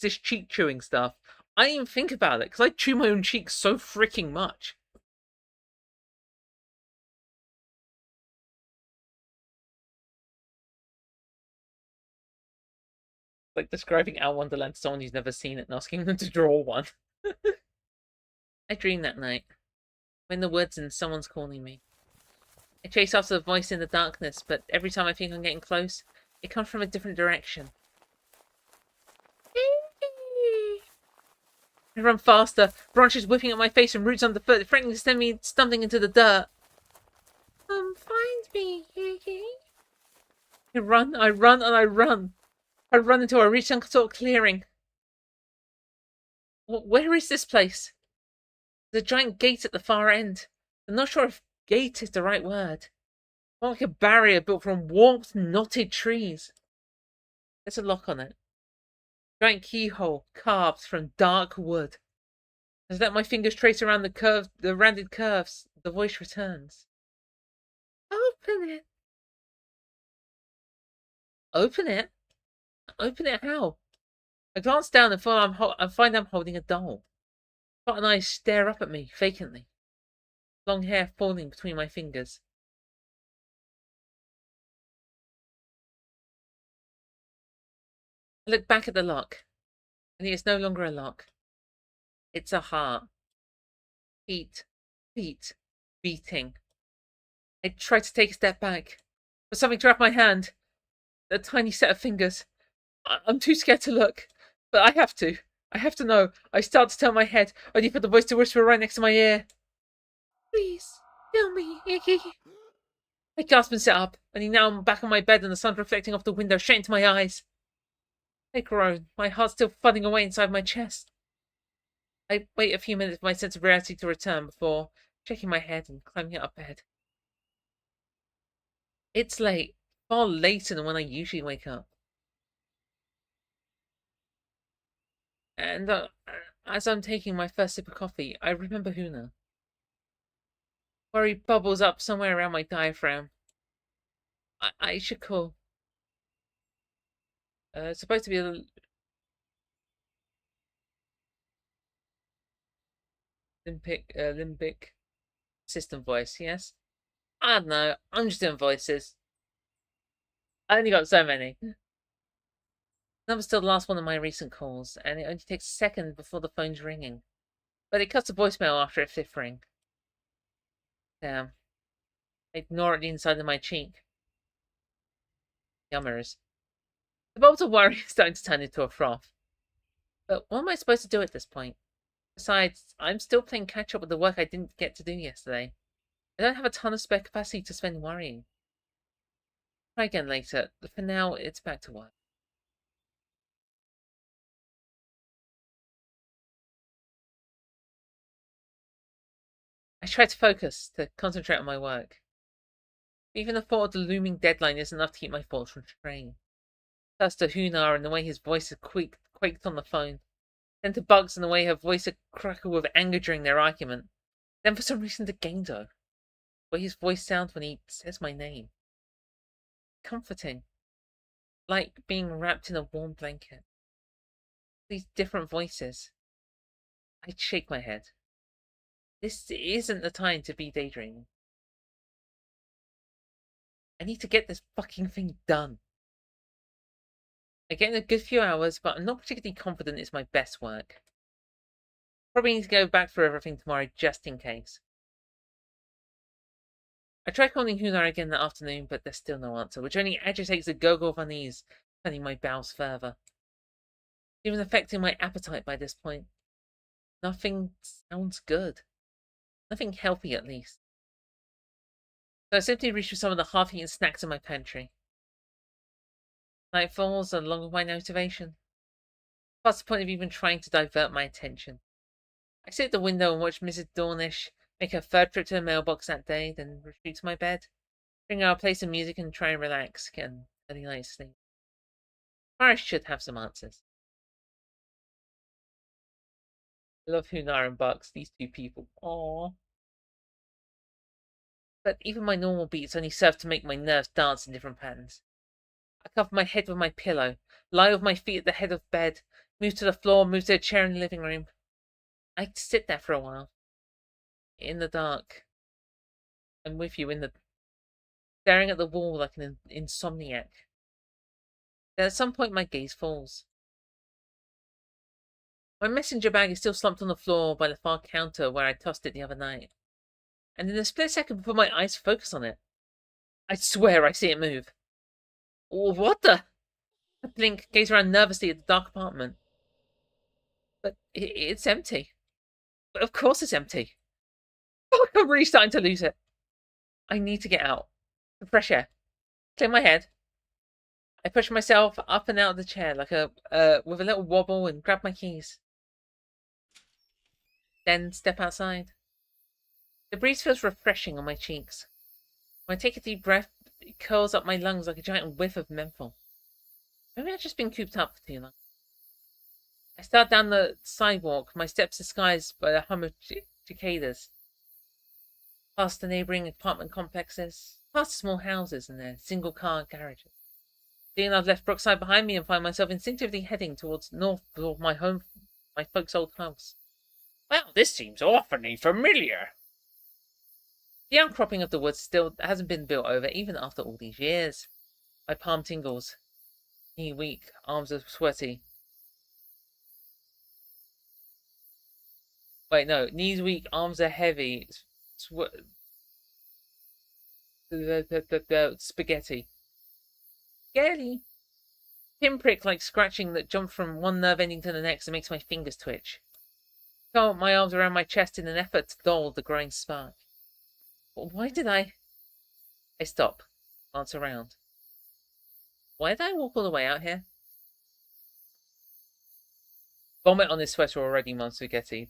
this cheek chewing stuff? I didn't even think about it because I chew my own cheeks so freaking much. Like describing Our Wonderland to someone who's never seen it and asking them to draw one. I dreamed that night. I'm in the woods and someone's calling me. I chase after the voice in the darkness, but every time I think I'm getting close, it comes from a different direction. I run faster, branches whipping at my face and roots underfoot, threatening to send me stumbling into the dirt. Find me, Iggy. I run, and I run. I run until I reach some sort of clearing. Where is this place? There's a giant gate at the far end. I'm not sure if gate is the right word. More like a barrier built from warped, knotted trees. There's a lock on it. Giant keyhole carved from dark wood. As I let my fingers trace around the rounded curves, the voice returns. Open it. Open it? Open it how? I glance down and find I'm holding a doll. Button eyes stare up at me vacantly. Long hair falling between my fingers. I look back at the lock, and it is no longer a lock. It's a heart. Beat, beat, beating. I try to take a step back, but something grabbed my hand. A tiny set of fingers. I'm too scared to look, but I have to. I have to know. I start to turn my head, only for the voice to whisper right next to my ear. Please, kill me, Iggy. I gasp and sit up, and now I'm back on my bed and the sun's reflecting off the window straight into my eyes. I groan, my heart still thudding away inside my chest. I wait a few minutes for my sense of reality to return before checking my head and climbing out of bed. It's late. Far later than when I usually wake up. And as I'm taking my first sip of coffee, I remember Huna. Worry bubbles up somewhere around my diaphragm. I should call. It's supposed to be a limbic system voice, yes? I don't know. I'm just doing voices. I only got so many. Number's still the last one of my recent calls, and it only takes a second before the phone's ringing. But it cuts to voicemail after a fifth ring. Damn. I ignore it the inside of my cheek. Yummers. The bulbs of worry is starting to turn into a froth. But what am I supposed to do at this point? Besides, I'm still playing catch up with the work I didn't get to do yesterday. I don't have a ton of spare capacity to spend worrying. Try again later, but for now, it's back to work. I try to focus, to concentrate on my work. Even the thought of the looming deadline is enough to keep my thoughts from straying. First to Hunar and the way his voice quaked on the phone. Then to Bugs and the way her voice had crackled with anger during their argument. Then for some reason to Gaindo, the way his voice sounds when he says my name. Comforting. Like being wrapped in a warm blanket. These different voices. I'd shake my head. This isn't the time to be daydreaming. I need to get this fucking thing done. I get in a good few hours, but I'm not particularly confident it's my best work. Probably need to go back through everything tomorrow just in case. I try calling Hunar again that afternoon, but there's still no answer, which only agitates the gurgle of unease, turning my bowels further. Even affecting my appetite by this point. Nothing sounds good. Nothing healthy, at least. So I simply reach for some of the half-eaten snacks in my pantry. Night falls along with my motivation. Past the point of even trying to divert my attention. I sit at the window and watch Mrs. Dornish make her third trip to the mailbox that day, then retreat to my bed. Bring out a play some music and try and relax, get an early night's sleep. Tomorrow I should have some answers. I love Hunar and Bucks, these two people. Aww. But even my normal beats only serve to make my nerves dance in different patterns. I cover my head with my pillow, lie with my feet at the head of bed, move to the floor, move to a chair in the living room. I sit there for a while. In the dark. I'm with you, staring at the wall like an insomniac. Then at some point my gaze falls. My messenger bag is still slumped on the floor by the far counter where I tossed it the other night. And in a split second before my eyes focus on it, I swear I see it move. What the? I blink, gaze around nervously at the dark apartment. But it's empty. But of course it's empty. Fuck, I'm really starting to lose it. I need to get out. For fresh air. Clear my head. I push myself up and out of the chair like with a little wobble and grab my keys. Then step outside. The breeze feels refreshing on my cheeks. When I take a deep breath, it curls up my lungs like a giant whiff of menthol. Maybe I've just been cooped up for too long. I start down the sidewalk, my steps disguised by the hum of cicadas. Past the neighbouring apartment complexes, past small houses and their single-car garages. Seeing I've left Brookside behind me and find myself instinctively heading towards north toward my folks' old house. Well, this seems awfully familiar. The outcropping of the woods still hasn't been built over, even after all these years. My palm tingles. Knee weak, arms are sweaty. Wait, no. Knees weak, arms are heavy. Spaghetti. Scary. Pinprick like scratching that jumps from one nerve ending to the next and makes my fingers twitch. I curl my arms around my chest in an effort to dull the growing spark. But why did I stop, glance around. Why did I walk all the way out here? Vomit on this sweater already, Mom Spaghetti.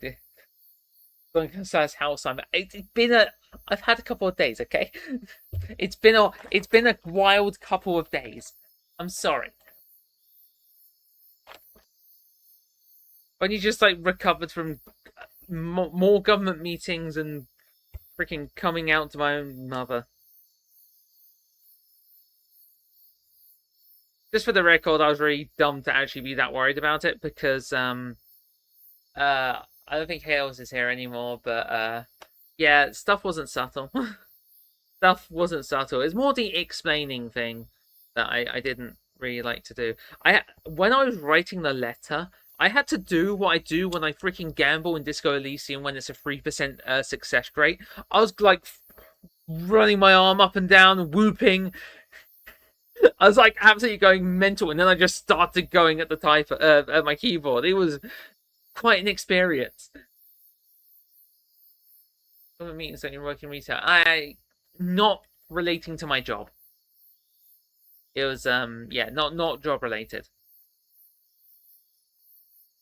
Going to Sarah's house. It's been I've had a couple of days, okay? It's been a wild couple of days. I'm sorry. When you just like recovered from more government meetings and freaking coming out to my own mother. Just for the record, I was really dumb to actually be that worried about it because I don't think Hales is here anymore, but yeah, stuff wasn't subtle. Stuff wasn't subtle. It's more the explaining thing that I didn't really like to do. When I was writing the letter, I had to do what I do when I freaking gamble in Disco Elysium when it's a 3% success rate. I was like running my arm up and down, whooping. I was like absolutely going mental, and then I just started going at the type at my keyboard. It was quite an experience. What means that you're working retail? Not relating to my job. It was yeah, not job related,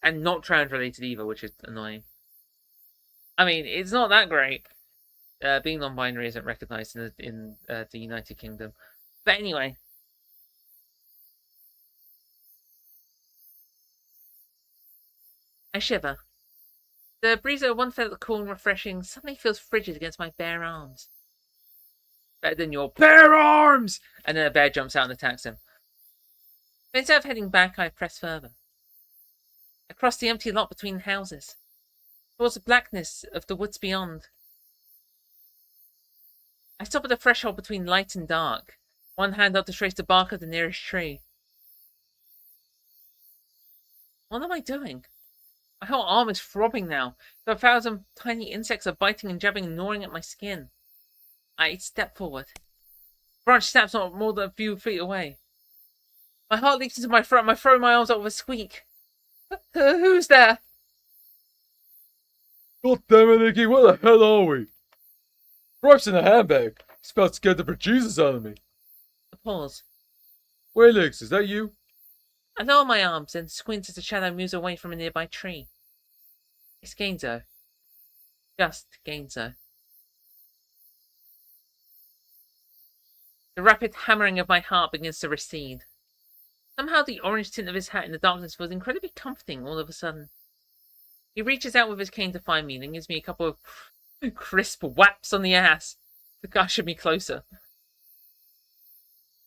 and not trans related either, which is annoying. I mean, it's not that great. Being non-binary isn't recognized in the United Kingdom, but anyway. I shiver. The breeze I once felt cool and refreshing suddenly feels frigid against my bare arms. Better than your bare arms! And then a bear jumps out and attacks him. But instead of heading back, I press further. Across the empty lot between houses. Towards the blackness of the woods beyond. I stop at the threshold between light and dark, one hand out to trace the bark of the nearest tree. What am I doing? My whole arm is throbbing now. 1,000 tiny insects are biting and jabbing and gnawing at my skin. I step forward. Branch snaps not more than a few feet away. My heart leaps into my throat. I throw my arms up with a squeak. Who's there? God damn it, Nicky, where the hell are we? Rife's in a handbag. He's about to scare the bejesus out of me. A pause. Waylix, is that you? I lower my arms and squint as the shadow moves away from a nearby tree. It's Gainzo. Just Gainzo. The rapid hammering of my heart begins to recede. Somehow the orange tint of his hat in the darkness feels incredibly comforting all of a sudden. He reaches out with his cane to find me and gives me a couple of crisp whaps on the ass to usher me closer.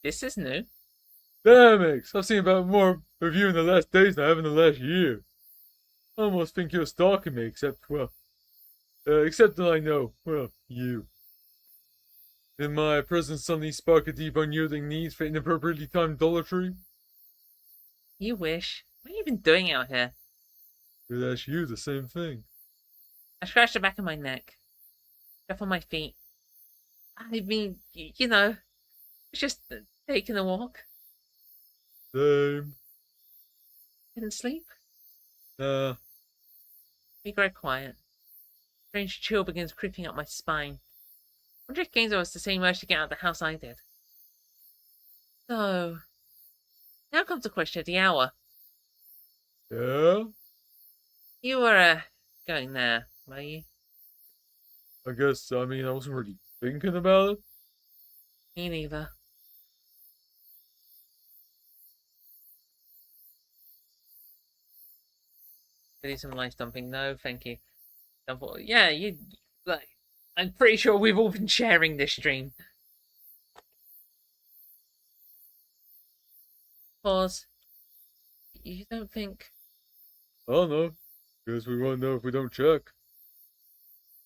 This is new. Damn, X, I've seen about more of you in the last days than I have in the last year. I almost think you're stalking me, except that I know, well, you. Did my presence suddenly spark a deep unyielding need for inappropriately timed idolatry? You wish. What have you been doing out here? Could ask you the same thing. I scratch the back of my neck. Up on my feet. I mean, you know, just taking a walk. Same. Didn't sleep? Nah. We grow quiet. Strange chill begins creeping up my spine. I wonder if Gainzo has the same urge to get out of the house I did. So, now comes the question of the hour. Yeah? You were, going there, were you? I guess, I wasn't really thinking about it. Me neither. Do some life dumping? No, thank you. Yeah, I'm pretty sure we've all been sharing this stream. Pause. You don't think? I don't know. Guess we won't know if we don't check.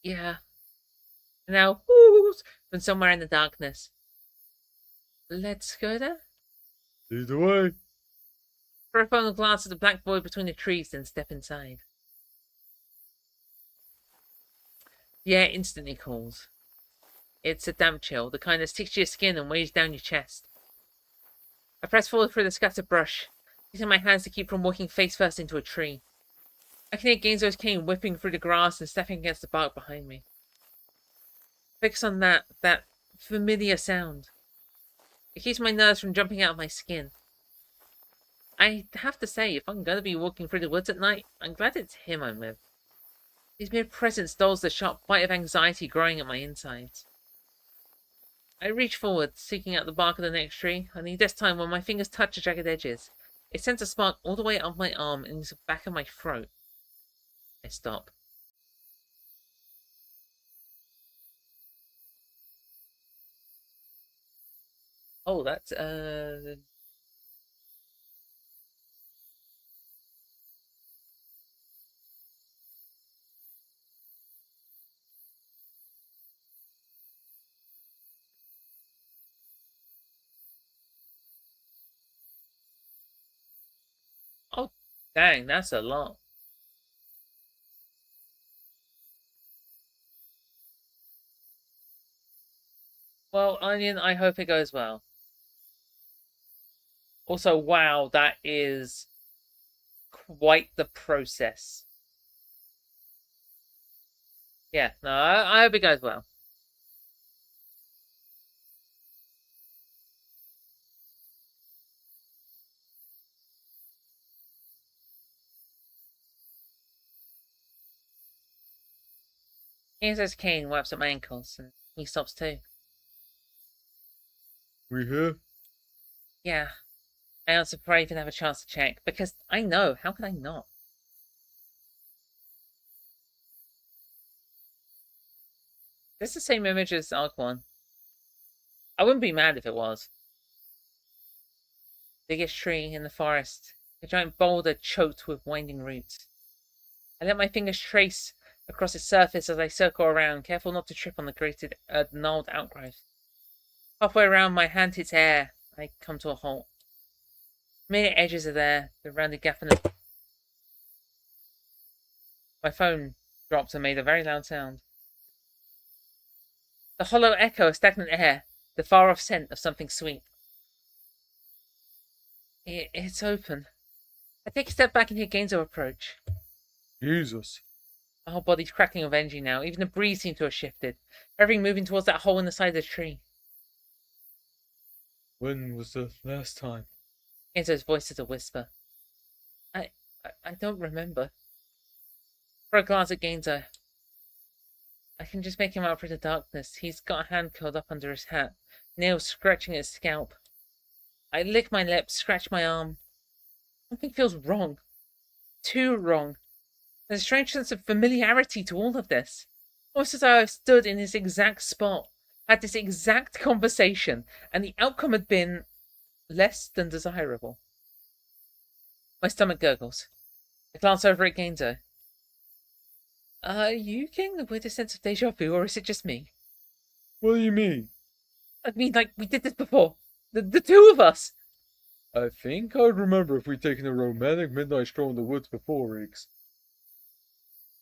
Yeah. Now, whoos from somewhere in the darkness. Let's go there? Either way. For a final glance at the black void between the trees, then step inside. The air instantly cools. It's a damp chill, the kind that sticks to your skin and weighs down your chest. I press forward through the scattered brush, using my hands to keep from walking face first into a tree. I can hear Gainzo's cane whipping through the grass and stepping against the bark behind me. Fix on that familiar sound. It keeps my nerves from jumping out of my skin. I have to say, if I'm gonna be walking through the woods at night, I'm glad it's him I'm with. His mere presence dulls the sharp bite of anxiety growing at my insides. I reach forward, seeking out the bark of the next tree, only this time when my fingers touch the jagged edges, it sends a spark all the way up my arm and into the back of my throat. I stop. Oh, that's, oh, dang, that's a lot. Well, Onion, I hope it goes well. Also, wow, that is quite the process. Yeah, no, I hope it goes well. Here's as Kane wipes up my ankles, and he stops too. We here? Yeah, I answer before I even have a chance to check, because I know, how could I not? This is the same image as Arc 1. I wouldn't be mad if it was. Biggest tree in the forest, a giant boulder choked with winding roots. I let my fingers trace across its surface as I circle around, careful not to trip on the grated, gnarled outgrowth. Halfway around, my hand hits air. I come to a halt. Mere edges are there, the rounded gap in the... My phone dropped and made a very loud sound. The hollow echo of stagnant air, the far-off scent of something sweet. It's open. I take a step back and hear Gainzo approach. Jesus. My whole body's crackling with energy now. Even the breeze seemed to have shifted. Everything moving towards that hole in the side of the tree. When was the last time? Gainzo's voice is a whisper. I don't remember. For a glance at Gainzo, I can just make him out through the darkness. He's got a hand curled up under his hat, nails scratching at his scalp. I lick my lips, scratch my arm. Something feels wrong. Too wrong. There's a strange sense of familiarity to all of this. Almost as though I've stood in this exact spot, had this exact conversation, and the outcome had been less than desirable. My stomach gurgles. I glance over at Gainzo. Are you getting the weirdest sense of deja vu, or is it just me? What do you mean? I mean, like, we did this before. The two of us. I think I'd remember if we'd taken a romantic midnight stroll in the woods before, Riggs.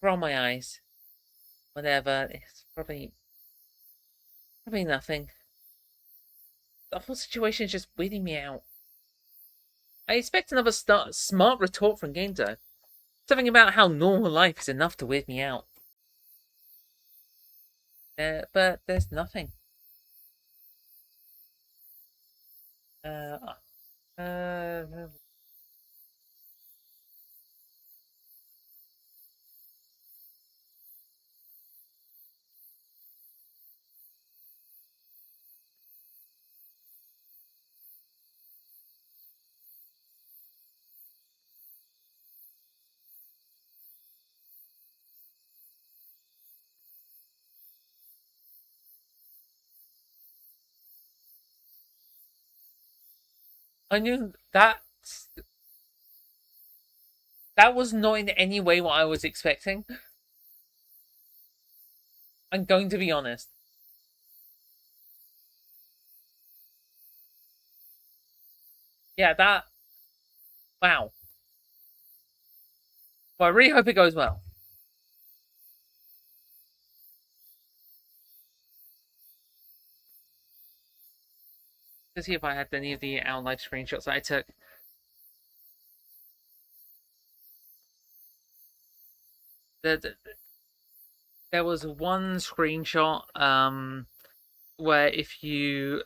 Roll my eyes. Whatever. It's probably nothing. The whole situation is just weirding me out. I expect another smart retort from Gainzo. Something about how normal life is enough to weird me out. But there's nothing. I knew that was not in any way what I was expecting. I'm going to be honest. Yeah, that... Wow. Well, I really hope it goes well. To see if I had any of the Owl Life screenshots that I took. There was one screenshot where if you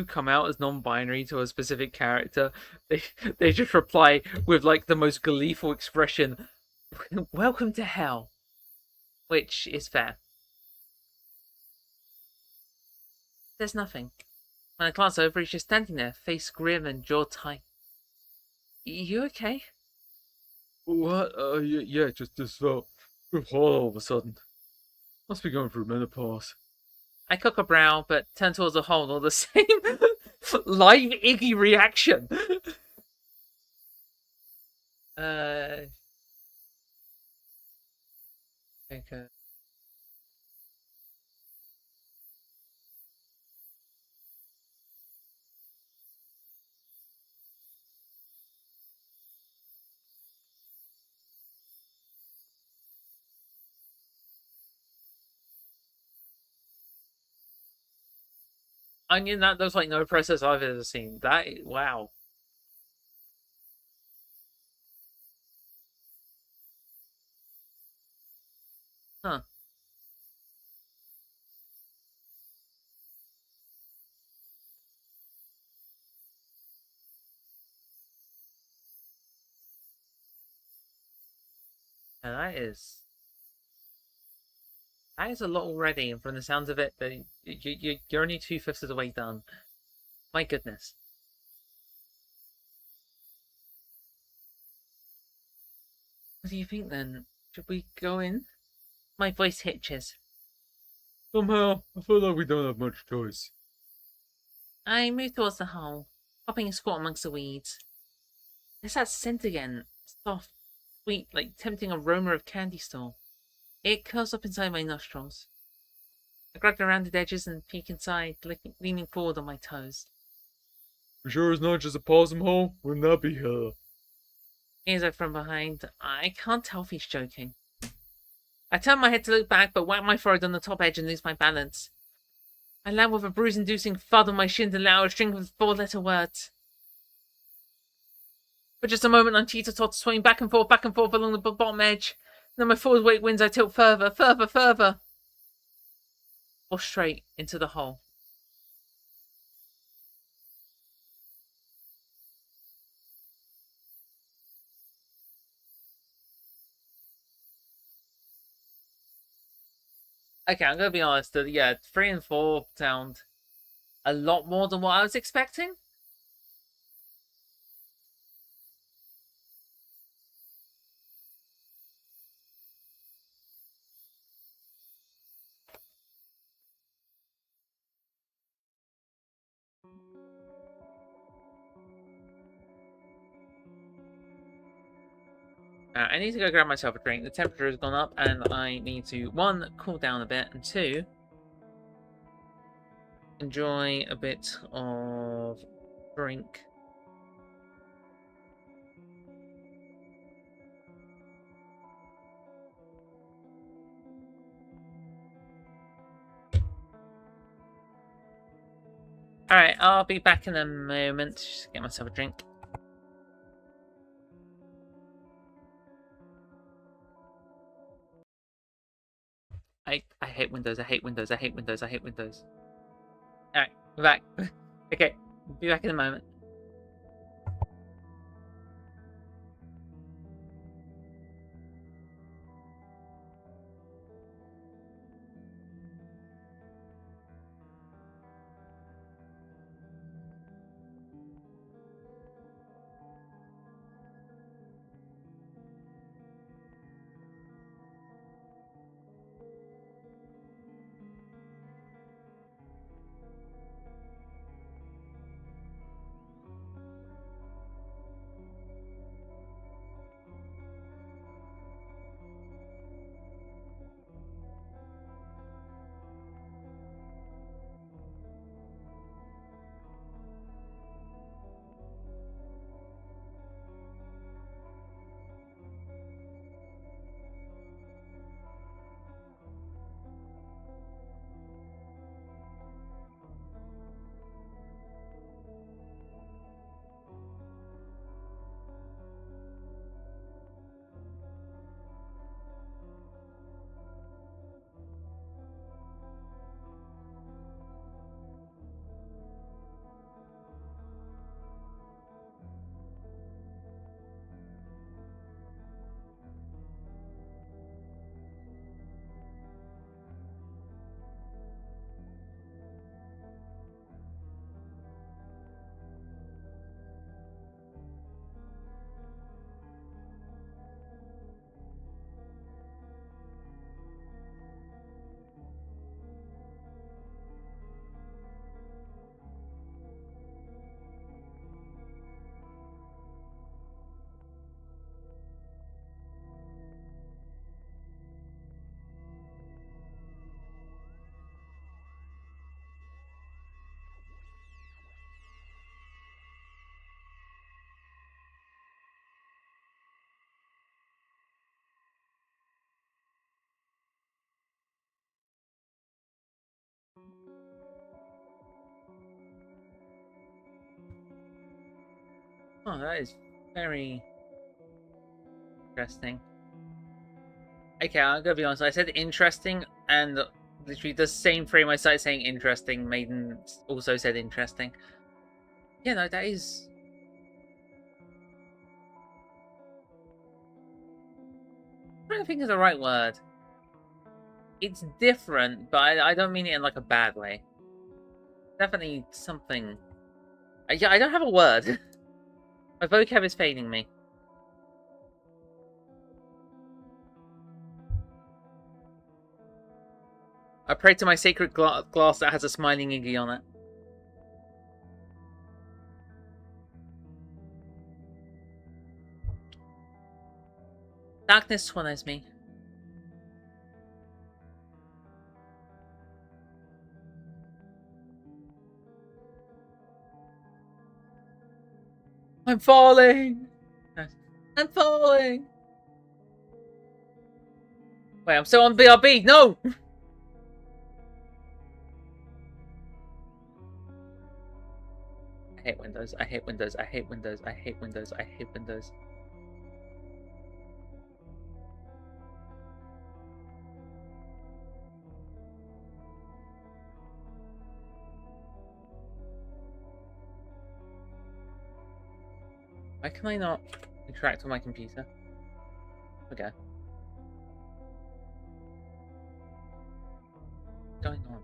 come out as non-binary to a specific character, they just reply with like the most gleeful expression. Welcome to hell. Which is fair. There's nothing. When I glance over, he's just standing there, face grim and jaw tight. You okay? What? Yeah, just felt all of a sudden. Must be going through menopause. I cock a brow, but turn towards the hole, all the same. Live Iggy reaction. Okay. I mean, that looks like no process I've ever seen. Wow. Huh. And that is a lot already, and from the sounds of it, you're only 2/5 of the way done. My goodness. What do you think then? Should we go in? My voice hitches. Somehow, I feel like we don't have much choice. I move towards the hole, hopping a squat amongst the weeds. There's that scent again. Soft, sweet, like tempting aroma of candy store. It curls up inside my nostrils. I grab the rounded edges and peek inside, leaning forward on my toes. For sure it's not just a possum hole? Wouldn't that be hell? Ears up from behind. I can't tell if he's joking. I turn my head to look back, but whack my forehead on the top edge and lose my balance. I land with a bruise-inducing thud on my shins and loud string of four-letter words. For just a moment, I'm teeter-totter, swaying back and forth along the bottom edge. Then my forward weight wins, I tilt further. Or straight into the hole. Okay, I'm gonna be honest. Yeah, 3 and 4 sound a lot more than what I was expecting. I need to go grab myself a drink. The temperature has gone up, and I need to 1, cool down a bit, and 2, enjoy a bit of drink. Alright, I'll be back in a moment. Just get myself a drink. I hate Windows, I hate Windows. Alright, we're back. Okay, be back in a moment. Oh, that is very interesting. Okay, I'm gonna be honest. I said interesting, and literally the same frame I started saying interesting, Maiden also said interesting. Yeah, no, that is. I'm trying to think of the right word. It's different, but I don't mean it in like a bad way. Definitely something. Yeah, I don't have a word. My vocab is failing me. I pray to my sacred glass that has a smiling Iggy on it. Darkness swallows me. I'm falling! I'm falling! Wait, I'm still on BRB! No! I hate Windows, I hate Windows, I hate Windows, I hate Windows, I hate Windows. Why can I not interact with my computer? Okay. What's going on?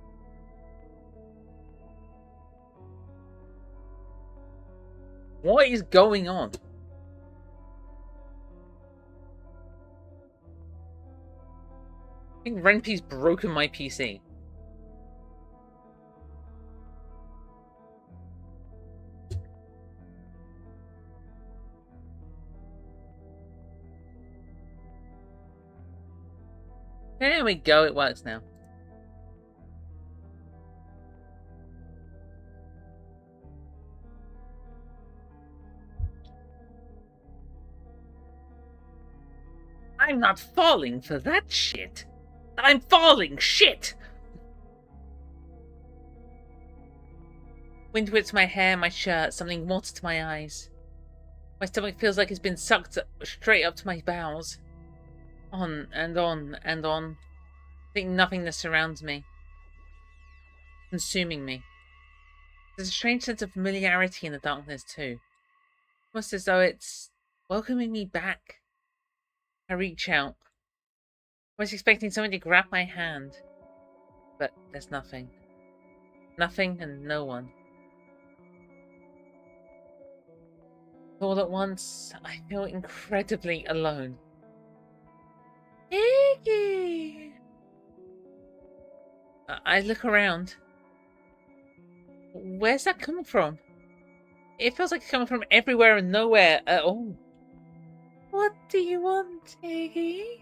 What is going on? I think Renpi's broken my PC. There we go, it works now. I'm not falling for that shit. I'm falling, shit! Wind whips my hair, my shirt, something water to my eyes. My stomach feels like it's been sucked straight up to my bowels. On and on and on. I think nothingness surrounds me. Consuming me. There's a strange sense of familiarity in the darkness too. Almost as though it's welcoming me back. I reach out. I was expecting someone to grab my hand. But there's nothing. Nothing and no one. All at once, I feel incredibly alone. Iggy! I look around. Where's that coming from? It feels like it's coming from everywhere and nowhere at all. What do you want, Iggy?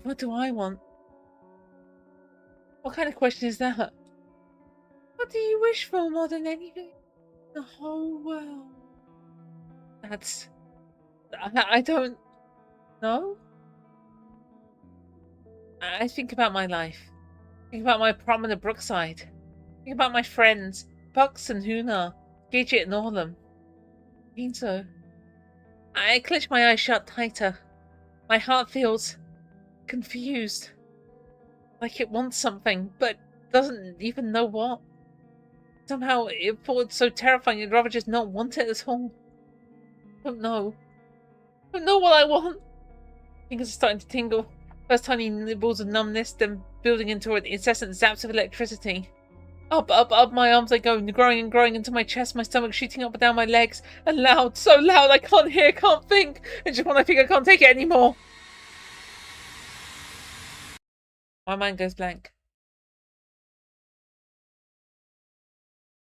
What do I want? What kind of question is that? What do you wish for more than anything in the whole world? That's... I don't know. I think about my life. Think about my prom in the Brookside. Think about my friends, Bucks and Huna, Gidget and Orlem. So. I clench my eyes shut tighter. My heart feels confused. Like it wants something, but doesn't even know what. Somehow it thought so terrifying I'd rather just not want it at all. Don't know. Don't know what I want. Fingers are starting to tingle. First tiny nibbles of numbness, then building into an incessant zaps of electricity. Up, up, up my arms I go, growing and growing into my chest, my stomach shooting up and down my legs. And loud, so loud I can't hear, can't think. And just when I think I can't take it anymore. My mind goes blank.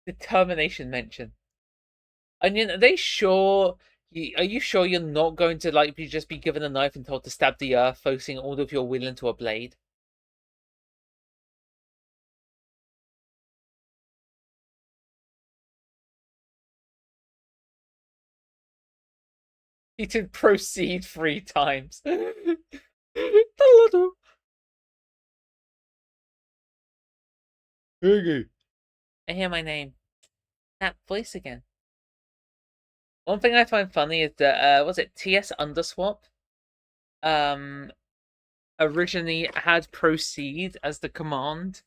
Determination mention. Onion, are they sure? Are you sure you're not going to like just be given a knife and told to stab the earth, focusing all of your will into a blade? You did proceed 3 times. Iggy. I hear my name. That voice again. One thing I find funny is that was it TS Underswap? Originally had proceed as the command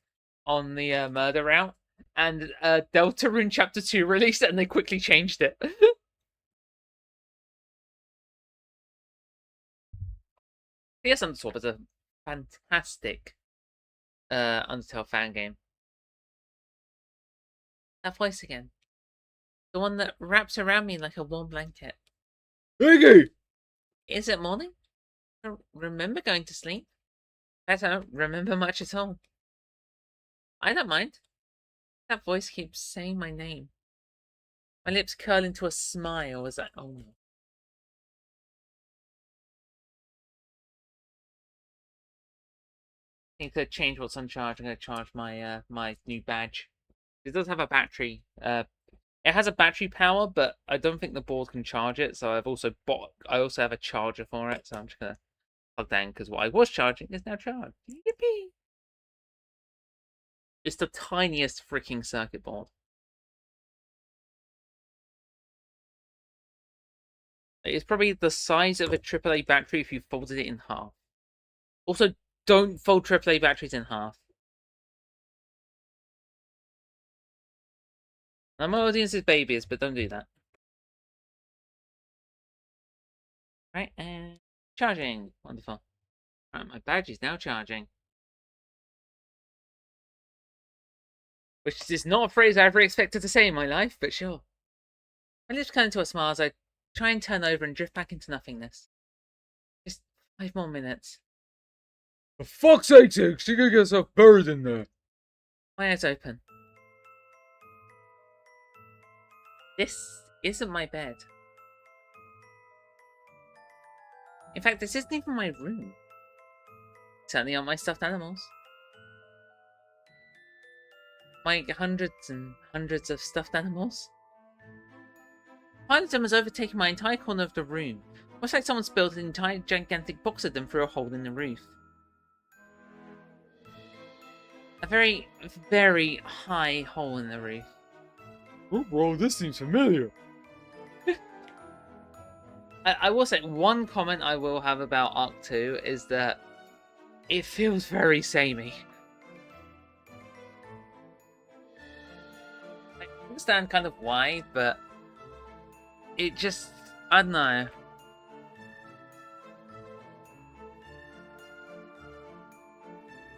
on the murder route, and Deltarune Chapter 2 released it, and they quickly changed it. TS Underswap is a fantastic Undertale fan game. That voice again. The one that wraps around me like a warm blanket. Iggy! Is it morning? I don't remember going to sleep. I don't remember much at all. I don't mind. That voice keeps saying my name. My lips curl into a smile as I... Oh no. I need to change what's on charge. I'm going to charge my my new badge. It does have a battery. It has a battery power, but I don't think the board can charge it. So I also have a charger for it. So I'm just gonna plug that in because what I was charging is now charged. Yippee! It's the tiniest freaking circuit board. It's probably the size of a AAA battery if you folded it in half. Also, don't fold AAA batteries in half. Now, my audience is babies, but don't do that. Right, and charging. Wonderful. Right, my badge is now charging. Which is not a phrase I ever expected to say in my life, but sure. My lips curl into a smile as I try and turn over and drift back into nothingness. Just 5 more minutes. For fuck's sake, she could get herself buried in there. My eyes open. This isn't my bed. In fact, this isn't even my room. Certainly aren't my stuffed animals. My hundreds and hundreds of stuffed animals. Pile of them has overtaken my entire corner of the room. Looks like someone's built an entire gigantic box of them through a hole in the roof. A very, very high hole in the roof. Oh, bro, this seems familiar. I will say, one comment I will have about Arc 2 is that it feels very samey. I understand kind of why, but it just, I don't know.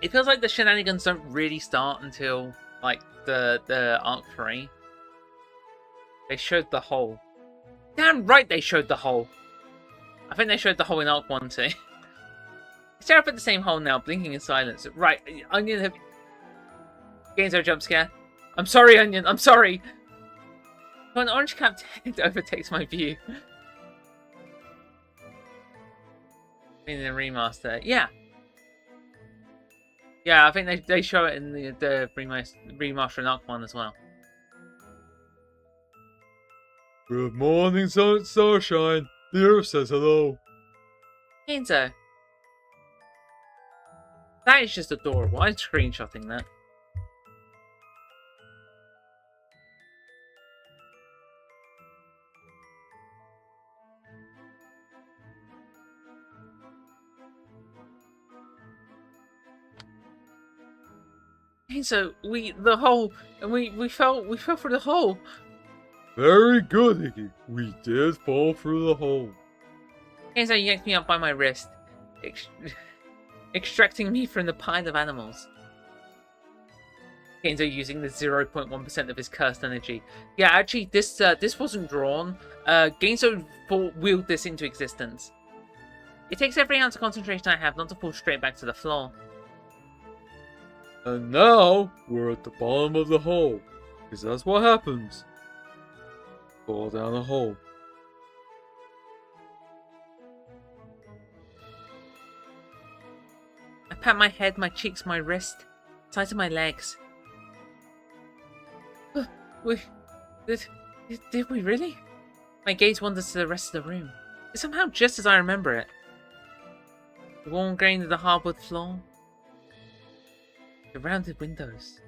It feels like the shenanigans don't really start until, like, the Arc 3. They showed the hole. Damn right they showed the hole! I think they showed the hole in Arc 1 too. Stare up at the same hole now, blinking in silence. Right, Onion have... Gainzo jump scare. I'm sorry, Onion, I'm sorry! An orange-capped head overtakes my view. In the remaster. Yeah. Yeah, I think they show it in the remaster in Arc 1 as well. Good morning, starshine. The Earth says hello. Gainzo. That is just adorable. I'm screenshotting that. So we fell through the hole. Very good, Iggy. We did fall through the hole. So you yanked me up by my wrist, extracting me from the pile of animals. Genzo using the 0.1% of his cursed energy. Yeah, actually, this wasn't drawn. Genzo willed this into existence. It takes every ounce of concentration I have not to fall straight back to the floor. And now, we're at the bottom of the hole. Because that's what happens. Fall down a hole. I pat my head, my cheeks, my wrist, sides of my legs. Did we really? My gaze wanders to the rest of the room. It's somehow just as I remember it. The warm grain of the hardwood floor. The rounded windows.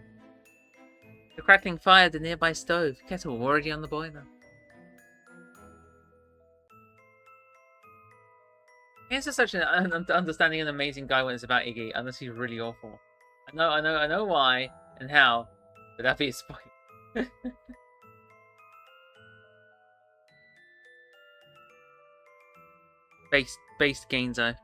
The crackling fire of the nearby stove, kettle already on the boiler. He's just such an understanding and amazing guy when it's about Iggy, unless he's really awful. I know why and how, but that'd be his point. Based Gainzo.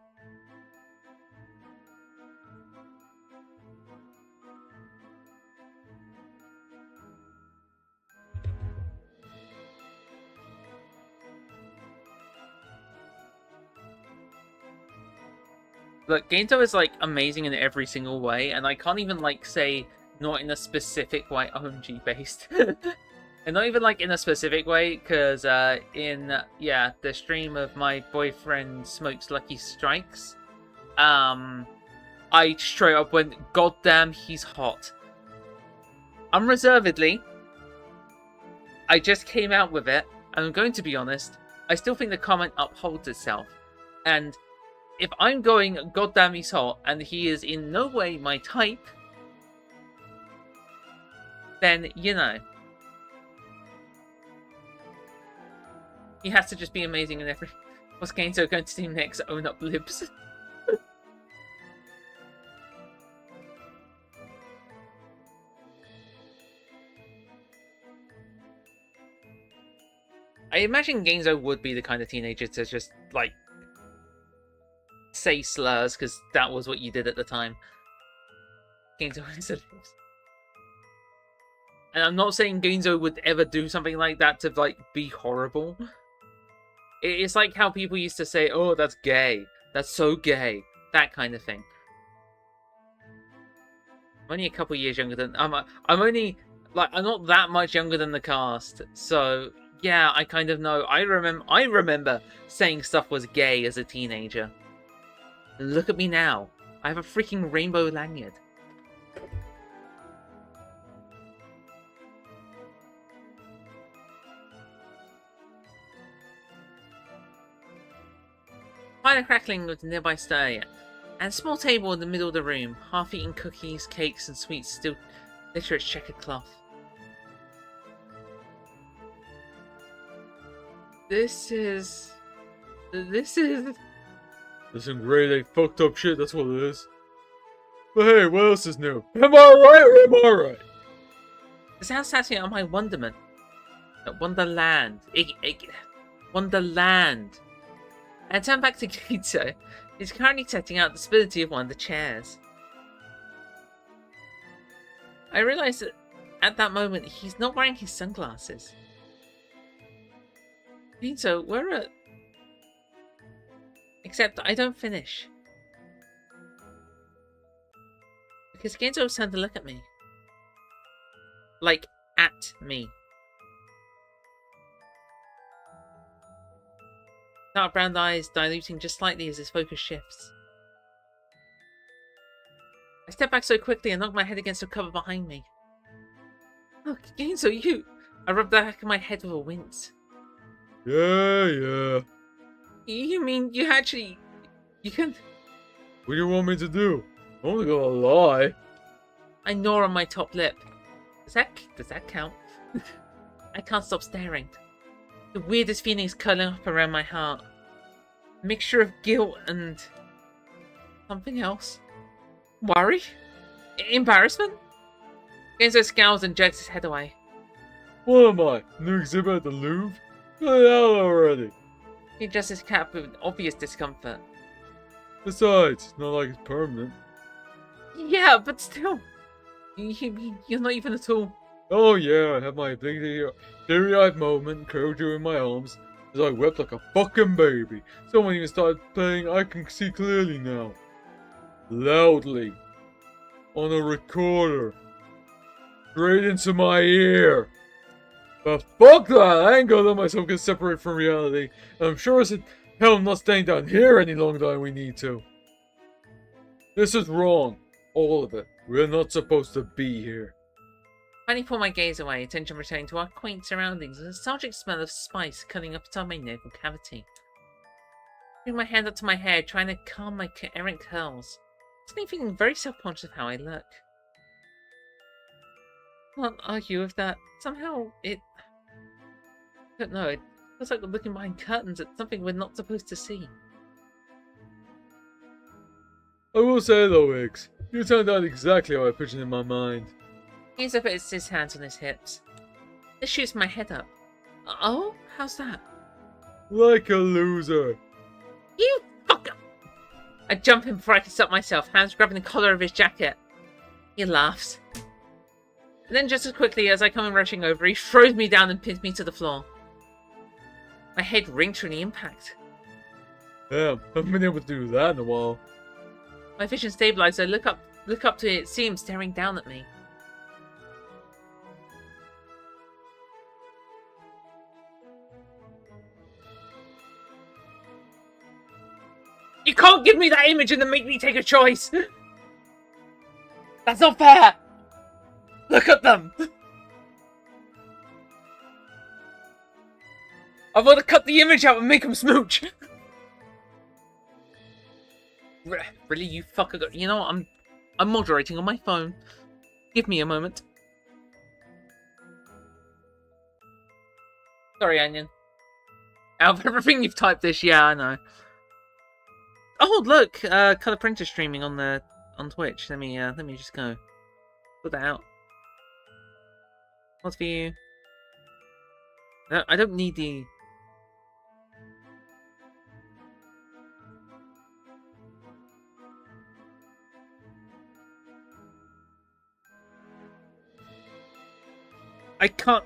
Look, Gainzo is like amazing in every single way, and I can't even like say not in a specific way OMG based. And not even like in a specific way, because in the stream of my boyfriend Smokes Lucky Strikes, I straight up went, goddamn, he's hot. Unreservedly, I just came out with it, and I'm going to be honest, I still think the comment upholds itself. And if I'm going, goddamn, he's hot, and he is in no way my type, then, you know, he has to just be amazing in every... What's Gainzo going to do next? Own up libs. I imagine Gainzo would be the kind of teenager to just, like, say slurs, because that was what you did at the time. Gainzo owns up libs. And I'm not saying Gainzo would ever do something like that to, like, be horrible. It's like how people used to say, oh, that's gay. That's so gay. That kind of thing. I'm only a couple years younger than... I'm only... Like, I'm not that much younger than the cast. So, yeah, I kind of know. I remember saying stuff was gay as a teenager. Look at me now. I have a freaking rainbow lanyard. Fire crackling with the nearby stir, and a small table in the middle of the room, half-eaten cookies, cakes, and sweets still litter its checkered cloth. This is... There's some grade A fucked up shit, that's what it is. But hey, what else is new? Am I right or am I right? The sound starting on my wonderment. Wonderland. Wonderland. And turn back to Gainzo. He's currently setting out the stability of one of the chairs. I realize that at that moment he's not wearing his sunglasses. Gainzo, where are... Except I don't finish. Because Gainzo was trying to look at me. Like, at me. Dark brown eyes diluting just slightly as his focus shifts. I step back so quickly and knock my head against the cover behind me. Oh, Gainzo, you... I rub the back of my head with a wince. Yeah. You mean you actually... You can... What do you want me to do? I'm only gonna lie. I gnaw on my top lip. Does that count? I can't stop staring. The weirdest feelings curling up around my heart. A mixture of guilt and... something else. Worry? Embarrassment? Gainzo scowls and jerks his head away. What am I? New exhibit at the Louvre? Get it out already. He adjusts his cap with obvious discomfort. Besides, it's not like it's permanent. Yeah, but still. You're not even at all... Oh yeah, I had my big teary-eyed moment, curled you in my arms, as I wept like a fucking baby. Someone even started playing I Can See Clearly Now. Loudly. On a recorder. Straight into my ear. But fuck that, I ain't gonna let myself get separated from reality. And I'm sure as hell I'm not staying down here any longer than we need to. This is wrong. All of it. We're not supposed to be here. Finally pull my gaze away, attention returning to our quaint surroundings, a nostalgic smell of spice curling up inside my nasal cavity. Bring my hand up to my hair, trying to calm my errant curls. Suddenly feeling very self-conscious of how I look. can't argue with that. Somehow it... I don't know, it feels like we're looking behind curtains at something we're not supposed to see. I will say though, Iggs, you turned out exactly how I pictured in my mind. He puts his hands on his hips. This shoots my head up. Oh? How's that? Like a loser. You fucker! I jump him before I can stop myself, hands grabbing the collar of his jacket. He laughs. And then just as quickly as I come rushing over, he throws me down and pins me to the floor. My head rings from the impact. Damn, haven't been able to do that in a while. My vision stabilizes. I look up to it, see him staring down at me. You can't give me that image and then make me take a choice! That's not fair! Look at them! I want to cut the image out and make them smooch! Really, you fucker? You know what? I'm moderating on my phone. Give me a moment. Sorry, Onion. Out of everything you've typed this, yeah, I know. Oh, look! Color printer streaming on Twitch. Let me just go. Put that out. What's view? No, I don't need the... I can't...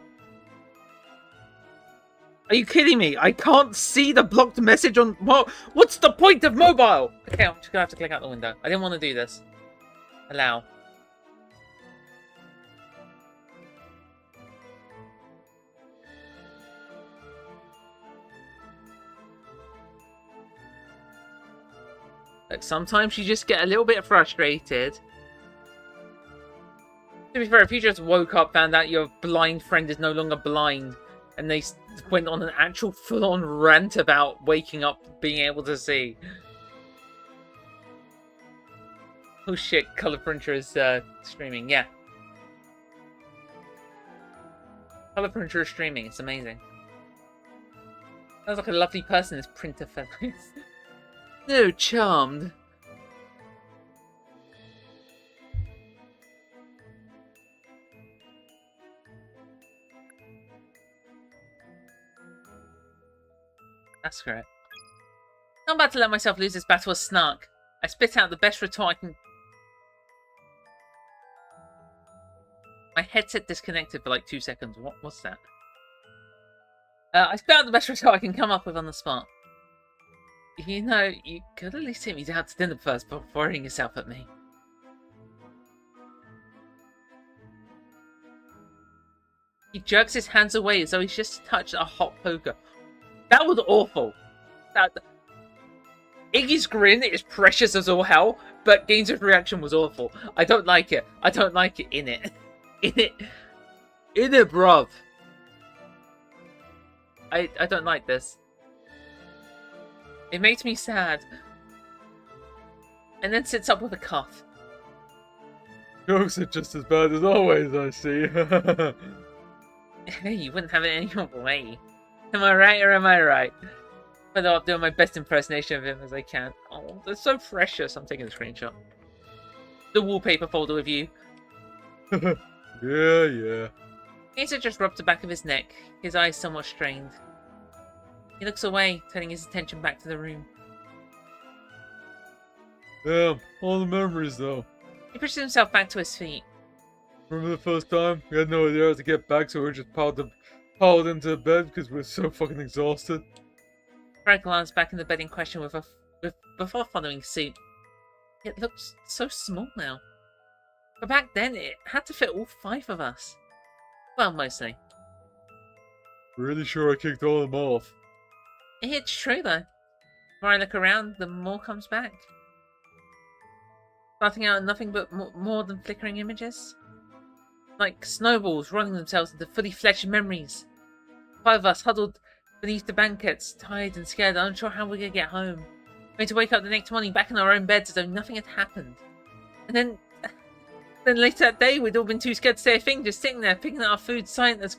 Are you kidding me? I can't see the blocked message on... What's the point of mobile? Okay, I'm just gonna have to click out the window. I didn't want to do this. Allow. Like, sometimes you just get a little bit frustrated. To be fair, if you just woke up, found out your blind friend is no longer blind, and they went on an actual full-on rant about waking up, being able to see. Oh shit, Color Printer is streaming, yeah. Color Printer is streaming, it's amazing. Sounds like a lovely person, this printer fellow. No, charmed. That's correct. I'm about to let myself lose this battle of snark. I spit out the best retort I can... My headset disconnected for like 2 seconds. What's that? I spit out the best retort I can come up with on the spot. You know, you could at least take me down to dinner first before throwing yourself at me. He jerks his hands away as though he's just touched a hot poker. That was awful. Iggy's grin is precious as all hell, but Gaines' reaction was awful. I don't like it. I don't like it in it. In it, bruv. I don't like this. It makes me sad. And then sits up with a cough. Jokes are just as bad as always, I see. Hey, you wouldn't have it any other way. Am I right or am I right? But I'm doing my best impersonation of him as I can. Oh, they're so precious. I'm taking a screenshot. The wallpaper folder with you. Yeah. Asa just rubs the back of his neck, his eyes somewhat strained. He looks away, turning his attention back to the room. Damn, all the memories though. He pushes himself back to his feet. Remember the first time? We had no idea how to get back, so we just piled into bed because we were so fucking exhausted. Fred glanced back in the bed in question before following suit. It looks so small now. But back then, it had to fit all 5 of us. Well, mostly. Really sure I kicked all of them off. It's true, though. The more I look around, the more comes back. Starting out nothing but more than flickering images. Like snowballs running themselves into fully fledged memories. 5 of us huddled beneath the blankets, tired and scared, unsure how we're gonna get home. Going to wake up the next morning back in our own beds as though nothing had happened. And then Then later that day, we'd all been too scared to say a thing, just sitting there, picking at our food, silent as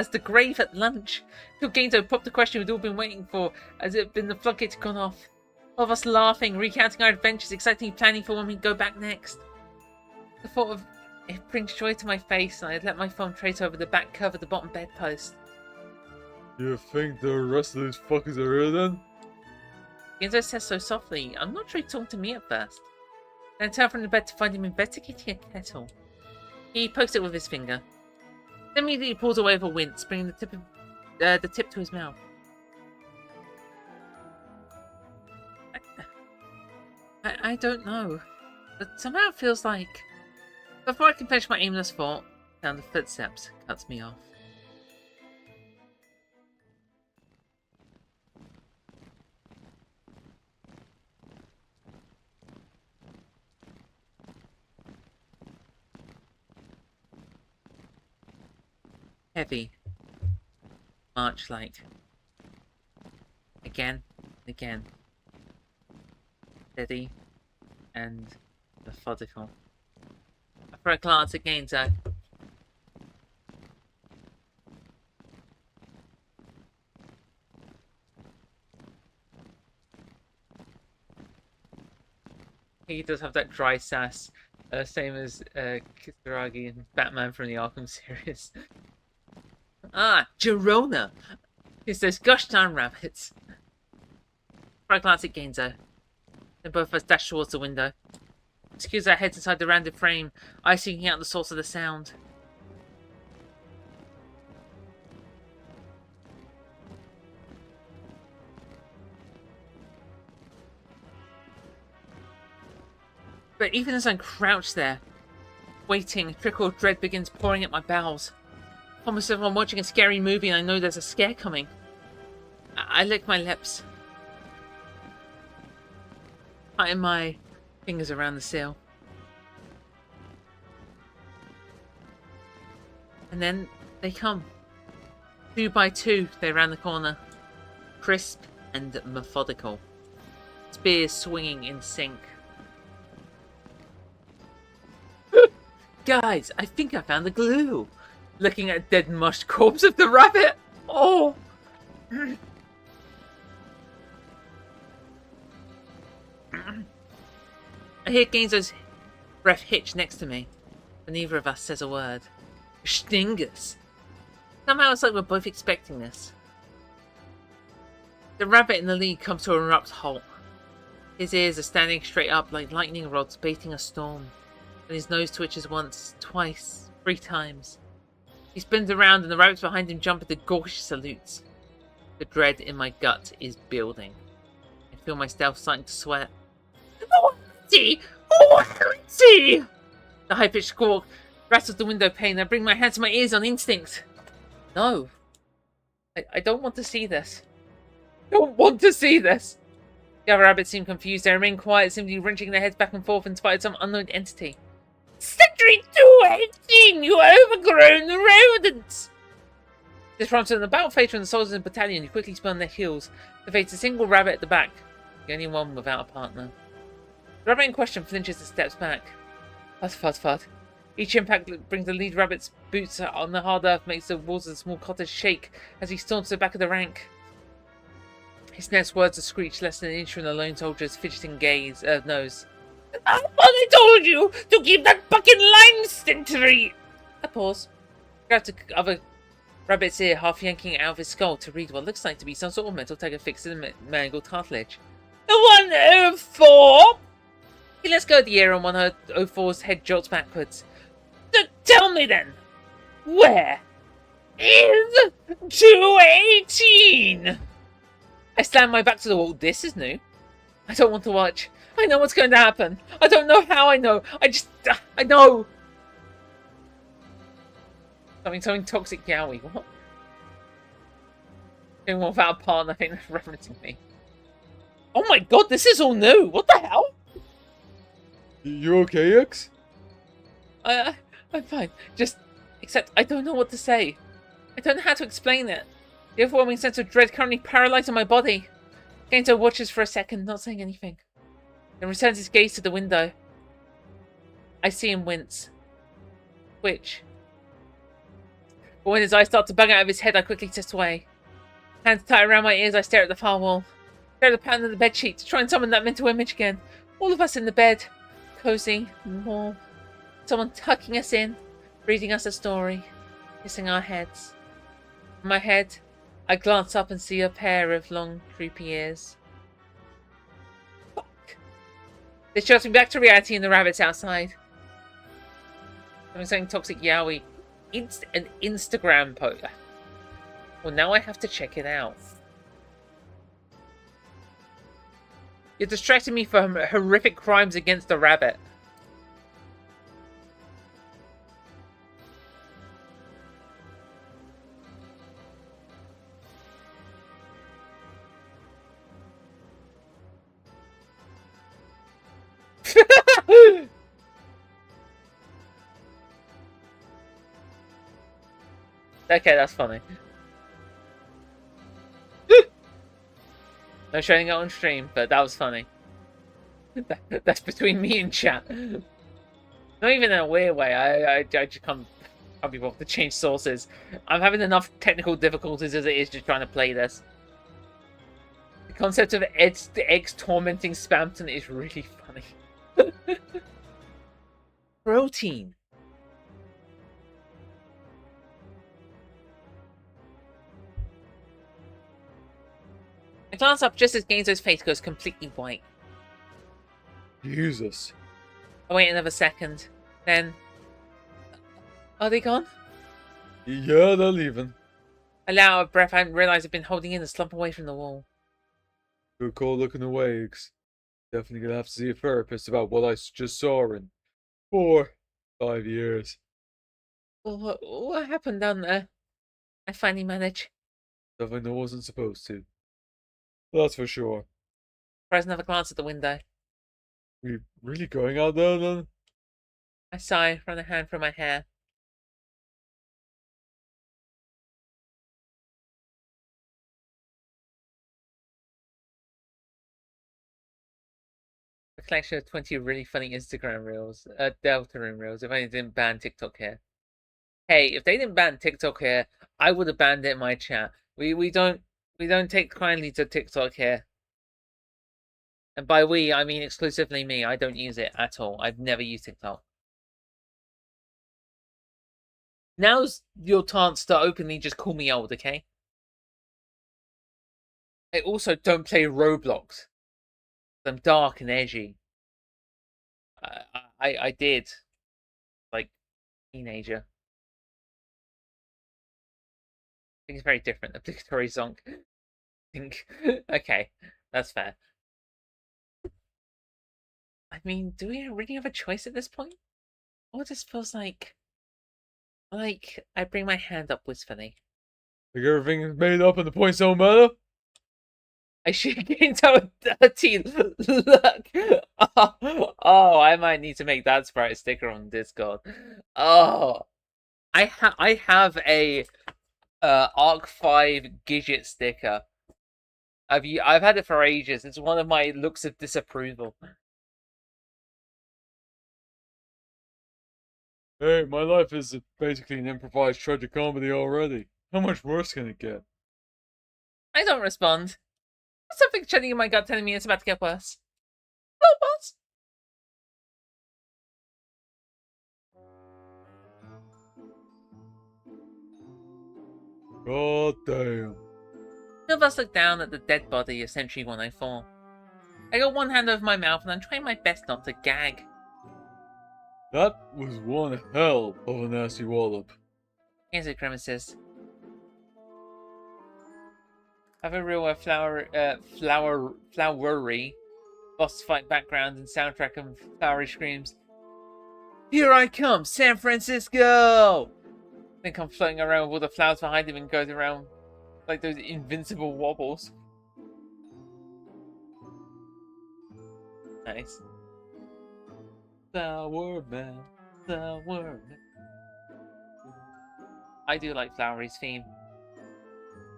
the grave at lunch. Till Gainzo popped the question we'd all been waiting for, as it had been the floodgate had gone off. All of us laughing, recounting our adventures, excitedly planning for when we'd go back next. The thought of it brings joy to my face, and I had let my phone trace over the back cover of the bottom bedpost. You think the rest of these fuckers are real then? Gainzo says so softly. I'm not sure he talked to me at first. Then I turned from the bed to find him investigating a kettle. He pokes it with his finger. Then immediately pulls away with a wince, bringing the tip to his mouth. I don't know, but somehow it feels like... Before I can finish my aimless thought, sound of footsteps cuts me off. Heavy. March-like. Again and again. Steady and methodical. For a glance at Gainzo. He does have that dry sass, same as Kisaragi and Batman from the Arkham series. Ah, Girona! It's those gosh darn rabbits. For a glance at Gainzo. Then both of us dash towards the window. Excuse our heads inside the rounded frame, eyes seeking out the source of the sound. But even as I'm crouched there, waiting, a trickle of dread begins pouring at my bowels. Almost as if I'm watching a scary movie and I know there's a scare coming. I lick my lips. Tighten my fingers around the sill. And then they come. 2 by 2, they round the corner. Crisp and methodical. Spears swinging in sync. Guys, I think I found the glue. Looking at dead mushed corpse of the rabbit. Oh. I hear Gainzo's breath hitch next to me, but neither of us says a word. Stingus. Somehow it's like we're both expecting this. The rabbit in the lead comes to an abrupt halt. His ears are standing straight up like lightning rods baiting a storm, and his nose twitches once, twice, 3 times. He spins around and the rabbits behind him jump into gauche salutes. The dread in my gut is building. I feel myself starting to sweat. Oh, see! Oh, see! The high-pitched squawk rattles the window pane. I bring my hands to my ears on instinct. No. I don't want to see this. I don't want to see this. The other rabbits seem confused. They remain quiet, simply wrenching their heads back and forth in spite of some unknown entity. Secretary 218, you overgrown rodents! This prompts an about face from the soldiers in the battalion who quickly spun their heels to face a single rabbit at the back, the only one without a partner. The rabbit in question flinches and steps back. Fud, fud, fud. Each impact brings the lead rabbit's boots on the hard earth, makes the walls of the small cottage shake as he storms to the back of the rank. His next words are screeched less than an inch from the lone soldier's fidgeting nose. I told you to keep that fucking line stintry! I pause. Grabs the other rabbit's ear, half yanking it out of his skull to read what looks like to be some sort of metal tag affixed to the mangled cartilage. 104! He lets go of the ear and 104's head jolts backwards. So tell me then, where is 218? I slam my back to the wall. This is new. I don't want to watch. I know what's going to happen. I don't know how I know. I know. Something toxic yaoi. What? Doing one without a partner. I think that's referencing me. Oh my god, this is all new. What the hell? You okay, X? I'm fine. Except I don't know what to say. I don't know how to explain it. The overwhelming sense of dread currently paralyzing my body. Gainzo watches for a second, not saying anything. Then returns his gaze to the window. I see him wince. Twitch. But when his eyes start to bug out of his head, I quickly twist away. Hands tight around my ears, I stare at the far wall. Stare at the pattern of the bedsheet to try and summon that mental image again. All of us in the bed. Cozy, warm. Someone tucking us in, reading us a story, kissing our heads. In my head, I glance up and see a pair of long, creepy ears. Fuck! They shot me back to reality and the rabbits outside. Something toxic yaoi. An Instagram post. Well, now I have to check it out. You're distracting me from horrific crimes against the rabbit. Okay, that's funny. No showing it on stream, but that was funny. That's between me and chat. Not even in a weird way. I just can't be bothered to change sources. I'm having enough technical difficulties as it is just trying to play this. The concept of eggs tormenting Spamton is really funny. Protein. I glance up just as Gainsbow's face goes completely white. Jesus. I wait another second. Then... Are they gone? Yeah, they're leaving. I let out a breath. I hadn't realised I'd been holding in and slump away from the wall. Good call looking away, Iggs. Definitely gonna have to see a therapist about what I just saw in 5 years. Well, what happened down there? I finally managed. Something I wasn't supposed to. That's for sure. Throws another glance at the window. We really going out there then? I sigh, run a hand through my hair. A collection of 20 really funny Instagram reels. Deltarune reels, if only didn't ban TikTok here. Hey, if they didn't ban TikTok here, I would have banned it in my chat. We don't take kindly to TikTok here. And by we, I mean exclusively me. I don't use it at all. I've never used TikTok. Now's your chance to openly just call me old, okay? I also don't play Roblox. I'm dark and edgy. I did. Like, teenager. I think it's very different. Obligatory zonk. I think. Okay, that's fair. I mean, do we really have a choice at this point? Or this feels like I bring my hand up wistfully. Like everything's made up and the points don't matter? I should gain out 13. Look. Oh, I might need to make that sprite sticker on Discord. Oh, I have a Arc 5 Gidget sticker. I've had it for ages. It's one of my looks of disapproval. Hey, my life is basically an improvised tragic comedy already. How much worse can it get? I don't respond. There's something chilling in my gut telling me it's about to get worse. Oh, boss. God damn. Two of us look down at the dead body of Century 104. I got one hand over my mouth and I'm trying my best not to gag. That was one hell of a nasty wallop. Here's it grimaces. Have a real flowery boss fight background and soundtrack and flowery screams. Here I come, San Francisco! Then come floating around with all the flowers behind him and goes around like those invincible wobbles. Nice. Flower man, flower man. I do like Flowery's theme.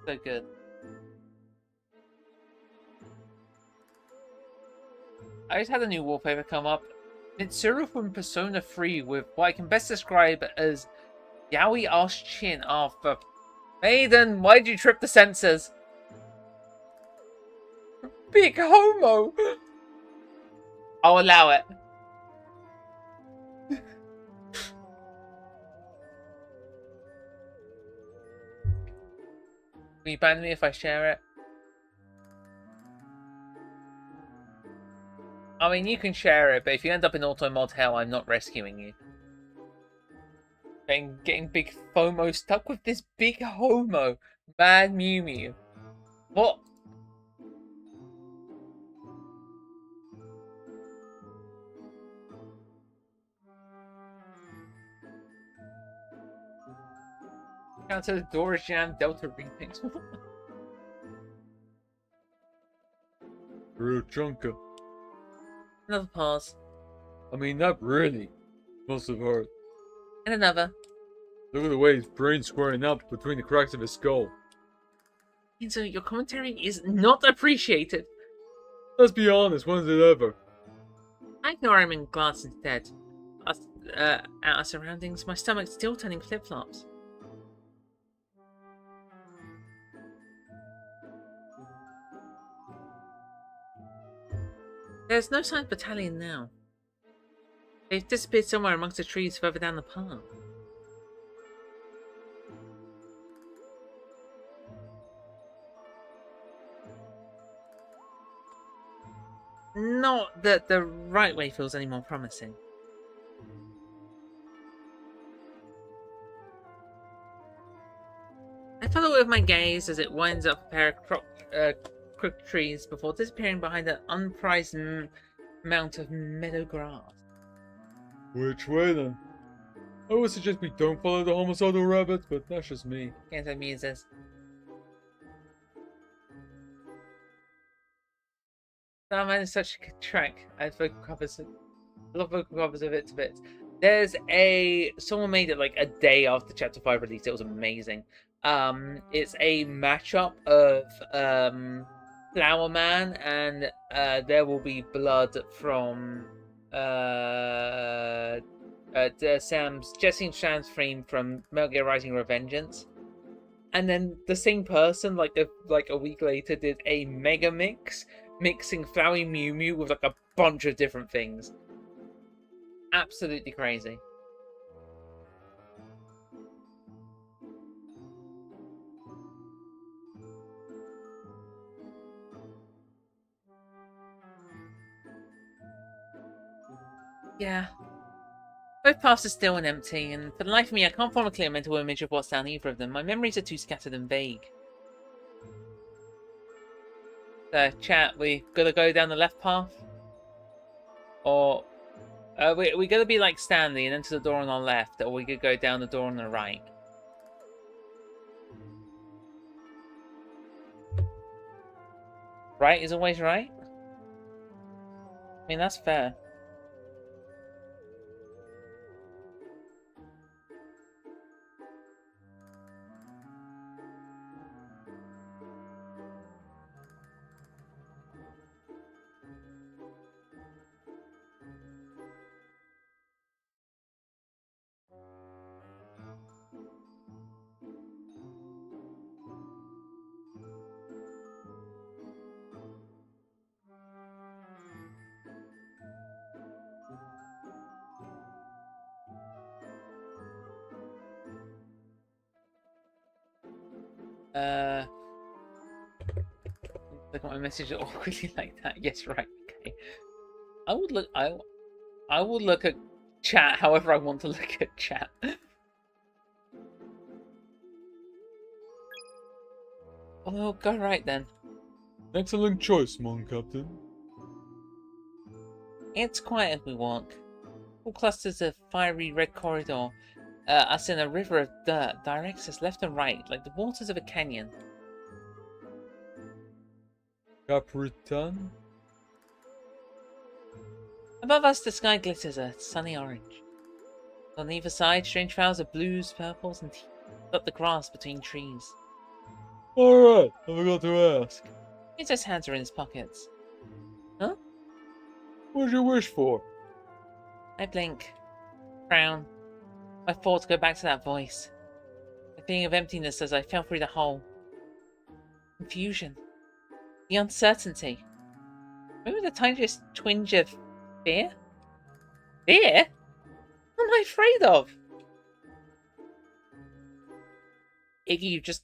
So good. I just had a new wallpaper come up. Mitsuru from Persona 3 with what I can best describe as yaoi arse chin. Oh, for Maiden, why'd you trip the sensors? Big homo! I'll allow it. Will you ban me if I share it? I mean, you can share it, but if you end up in auto mod hell, I'm not rescuing you. Getting big FOMO stuck with this big homo. Mad Mew Mew. What? Counter the Doors Jam Delta remix. Real chunker. Another pause. I mean, not really. Most of heart. And another. Look at the way his brain's squaring up between the cracks of his skull. And so your commentary is not appreciated. Let's be honest, when is it ever? I ignore him and glance instead. At our surroundings, my stomach's still turning flip-flops. There's no sign of battalion now. They've disappeared somewhere amongst the trees further down the path. Not that the right way feels any more promising. I follow it with my gaze as it winds up a pair of crooked trees before disappearing behind an unprized mount of meadow grass. Which way then? I would suggest we don't follow the homicidal rabbit, but that's just me. Can't muses. Starman is such a good track. I love vocal covers of it to bits. There's someone made it like a day after Chapter 5 release. It was amazing. It's a mashup of Flower Man and There Will Be Blood from Jesse Sam's theme from Metal Gear Rising Revengeance. And then the same person, like a week later, did a mega mix, mixing Flowey Mew Mew with like a bunch of different things. Absolutely crazy. Yeah. Both paths are still and empty, and for the life of me, I can't form a clear mental image of what's down either of them. My memories are too scattered and vague. So, chat, we gotta go down the left path? Or... we gotta be like Stanley and enter the door on our left, or we could go down the door on the right. Right is always right? I mean, that's fair. Look at my message awkwardly like that. Yes, right. Okay. I would look. I will look at chat however I want to look at chat. Oh, go right then. Excellent choice, Mon Captain. It's quiet as we walk. All clusters of fiery red corridor. Us in a river of dirt directs us left and right, like the waters of a canyon. Capritan? Above us, the sky glitters a sunny orange. On either side, strange flowers of blues, purples, and dot the grass between trees. Alright, I forgot to ask. His hands are in his pockets. Huh? What'd you wish for? I blink. Frown. My thoughts go back to that voice. The feeling of emptiness as I fell through the hole. Confusion. The uncertainty. Maybe the tiniest twinge of fear? Fear? What am I afraid of? Iggy, you just,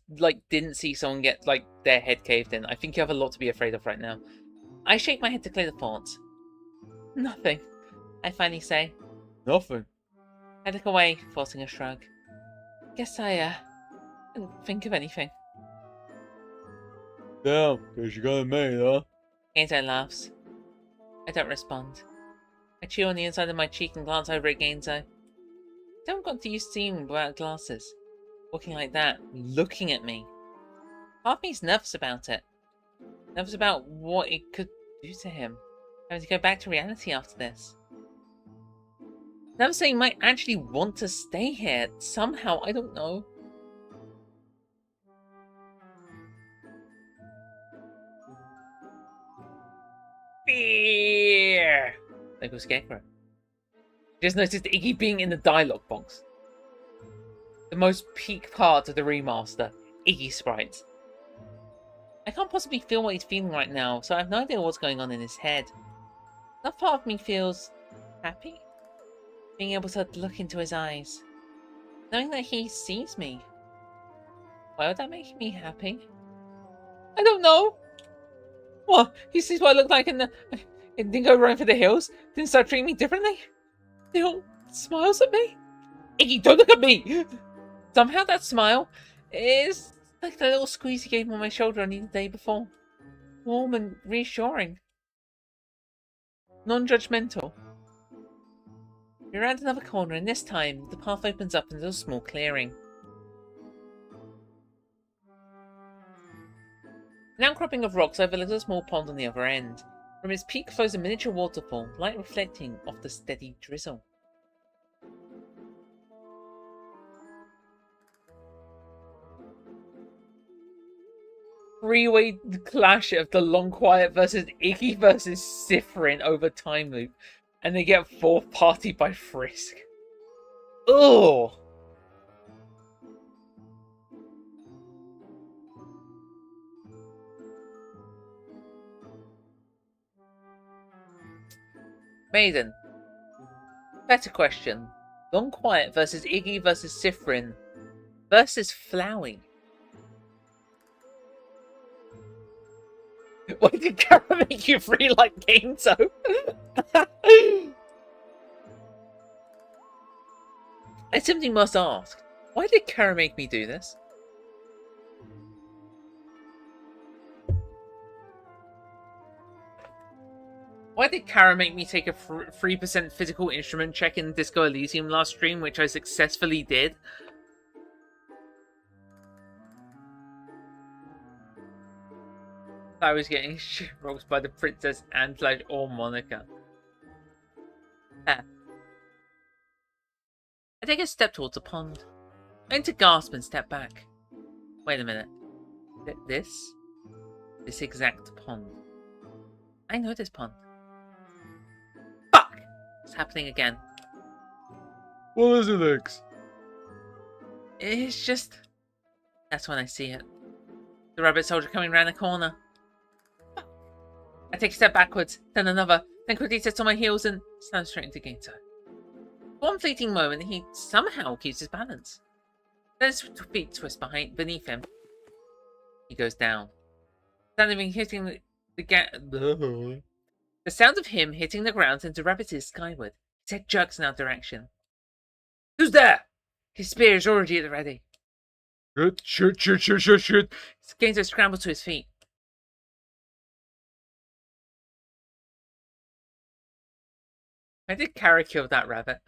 didn't see someone get, their head caved in. I think you have a lot to be afraid of right now. I shake my head to clear the thoughts. Nothing, I finally say. Nothing. I look away, forcing a shrug. Guess I, didn't think of anything. Damn, guess you got it made, huh? Gainzo laughs. I don't respond. I chew on the inside of my cheek and glance over at Gainzo. I don't got used to seeing him without glasses. Walking like that, looking at me. Half me's nervous about it. Nervous about what it could do to him. Having to go back to reality after this. Nervous that he might actually want to stay here. Somehow, I don't know. Fear! There goes Scarecrow. Just noticed Iggy being in the dialogue box. The most peak part of the remaster. Iggy sprites. I can't possibly feel what he's feeling right now, so I have no idea what's going on in his head. That part of me feels happy. Being able to look into his eyes. Knowing that he sees me. Why would that make me happy? I don't know. What? He sees what I look like and didn't go running for the hills? Didn't start treating me differently? Still smiles at me? Iggy, don't look at me! Somehow that smile is like the little squeeze he gave me on my shoulder only the day before. Warm and reassuring. Non-judgmental. We're around another corner and this time the path opens up into a small clearing. An outcropping of rocks overlooks a small pond on the other end. From its peak flows a miniature waterfall, light reflecting off the steady drizzle. Three-way clash of the Long Quiet versus Iggy versus Sifrin over time loop. And they get fourth party by Frisk. Ugh! Maiden. Better question. Long Quiet versus Iggy versus Sifrin versus Flowey. Why did Kara make you free like Gainzo? I simply must ask, why did Kara make me do this? Why did Kara make me take a 3% physical instrument check in Disco Elysium last stream, which I successfully did? I was getting shit-rocked by the princess and or Monica. I take a step towards the pond. I need to gasp and step back. Wait a minute. This exact pond. I know this pond. Fuck! It's happening again. What is it, Lex? It's just... That's when I see it. The rabbit soldier coming around the corner. I take a step backwards, then another, then quickly sits on my heels and slams straight into Gainzo. For one fleeting moment, he somehow keeps his balance. Then his feet twist beneath him. He goes down. Standing hitting the sound of him hitting the ground sends the rabbit skyward. His head jerks in our direction. Who's there? His spear is already at the ready. Shoot. Gainzo scrambles to his feet. Why did Kara kill that rabbit?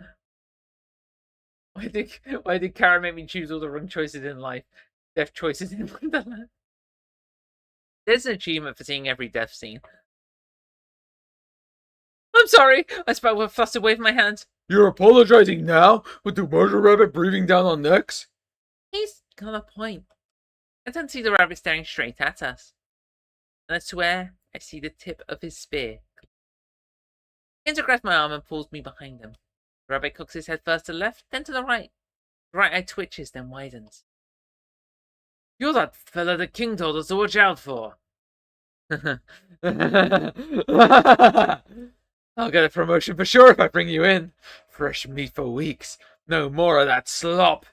Why did Kara make me choose all the wrong choices in life? Death choices in Wonderland. There's an achievement for seeing every death scene. I'm sorry! I spoke with a flustered wave of my hand. You're apologizing now? With the murder rabbit breathing down on necks? He's got a point. I don't see the rabbit staring straight at us. And I swear I see the tip of his spear. Gainzo grabs my arm and pulls me behind him. Rabbit cocks his head first to the left, then to the right. The right eye twitches, then widens. You're that fella the king told us to watch out for. I'll get a promotion for sure if I bring you in. Fresh meat for weeks. No more of that slop.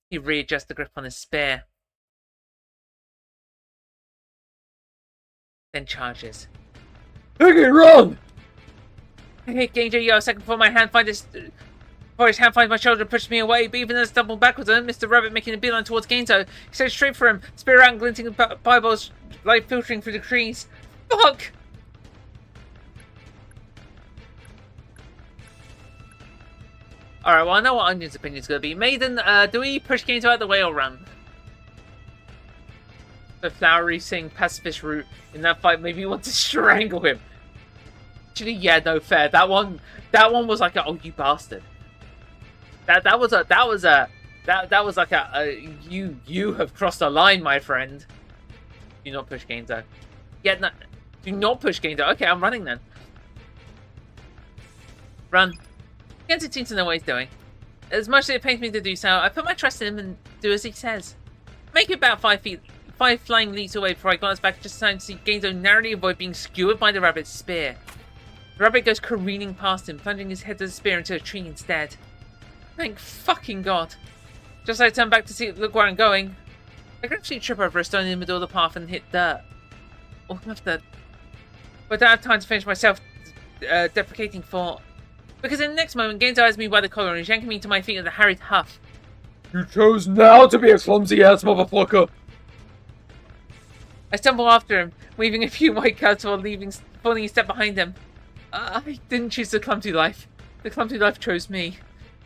He readjusts the grip on his spear. Then charges. Hey, run! I hit Genjo yell a second before my hand finds his hand finds my shoulder and pushes me away, but even as I stumble backwards, I missed the rabbit making a beeline towards Genzo. He stares straight for him, spear out and glinting fireballs, light filtering through the trees. Fuck! Alright, well I know what Onion's opinion is going to be. Maiden, do we push Genzo out of the way or run? The flowery sing pacifist route in that fight made me want to strangle him. Actually, yeah, no fair. That one was like a, oh you bastard. That was like a you have crossed a line, my friend. Do not push Genzo. Yeah, no, do not push Genzo. Okay, I'm running then. Run. Genzo seems to know what he's doing. As much as it pains me to do so, I put my trust in him and do as he says. Make it about 5 flying leaps away before I glance back just in time to see Genzo narrowly avoid being skewered by the rabbit's spear. The rabbit goes careening past him, plunging his head of the spear into a tree instead. Thank fucking God. Just as I turn back to look where I'm going, I gradually trip over a stone in the middle of the path and hit dirt. Or not dirt. But I don't have time to finish my self-deprecating thought. Because in the next moment, Genzo has me by the collar and is yanking me to my feet with a harried huff. You chose now to be a clumsy-ass motherfucker! I stumble after him, weaving a few white cuts while falling a step behind him. I didn't choose the clumsy life. The clumsy life chose me.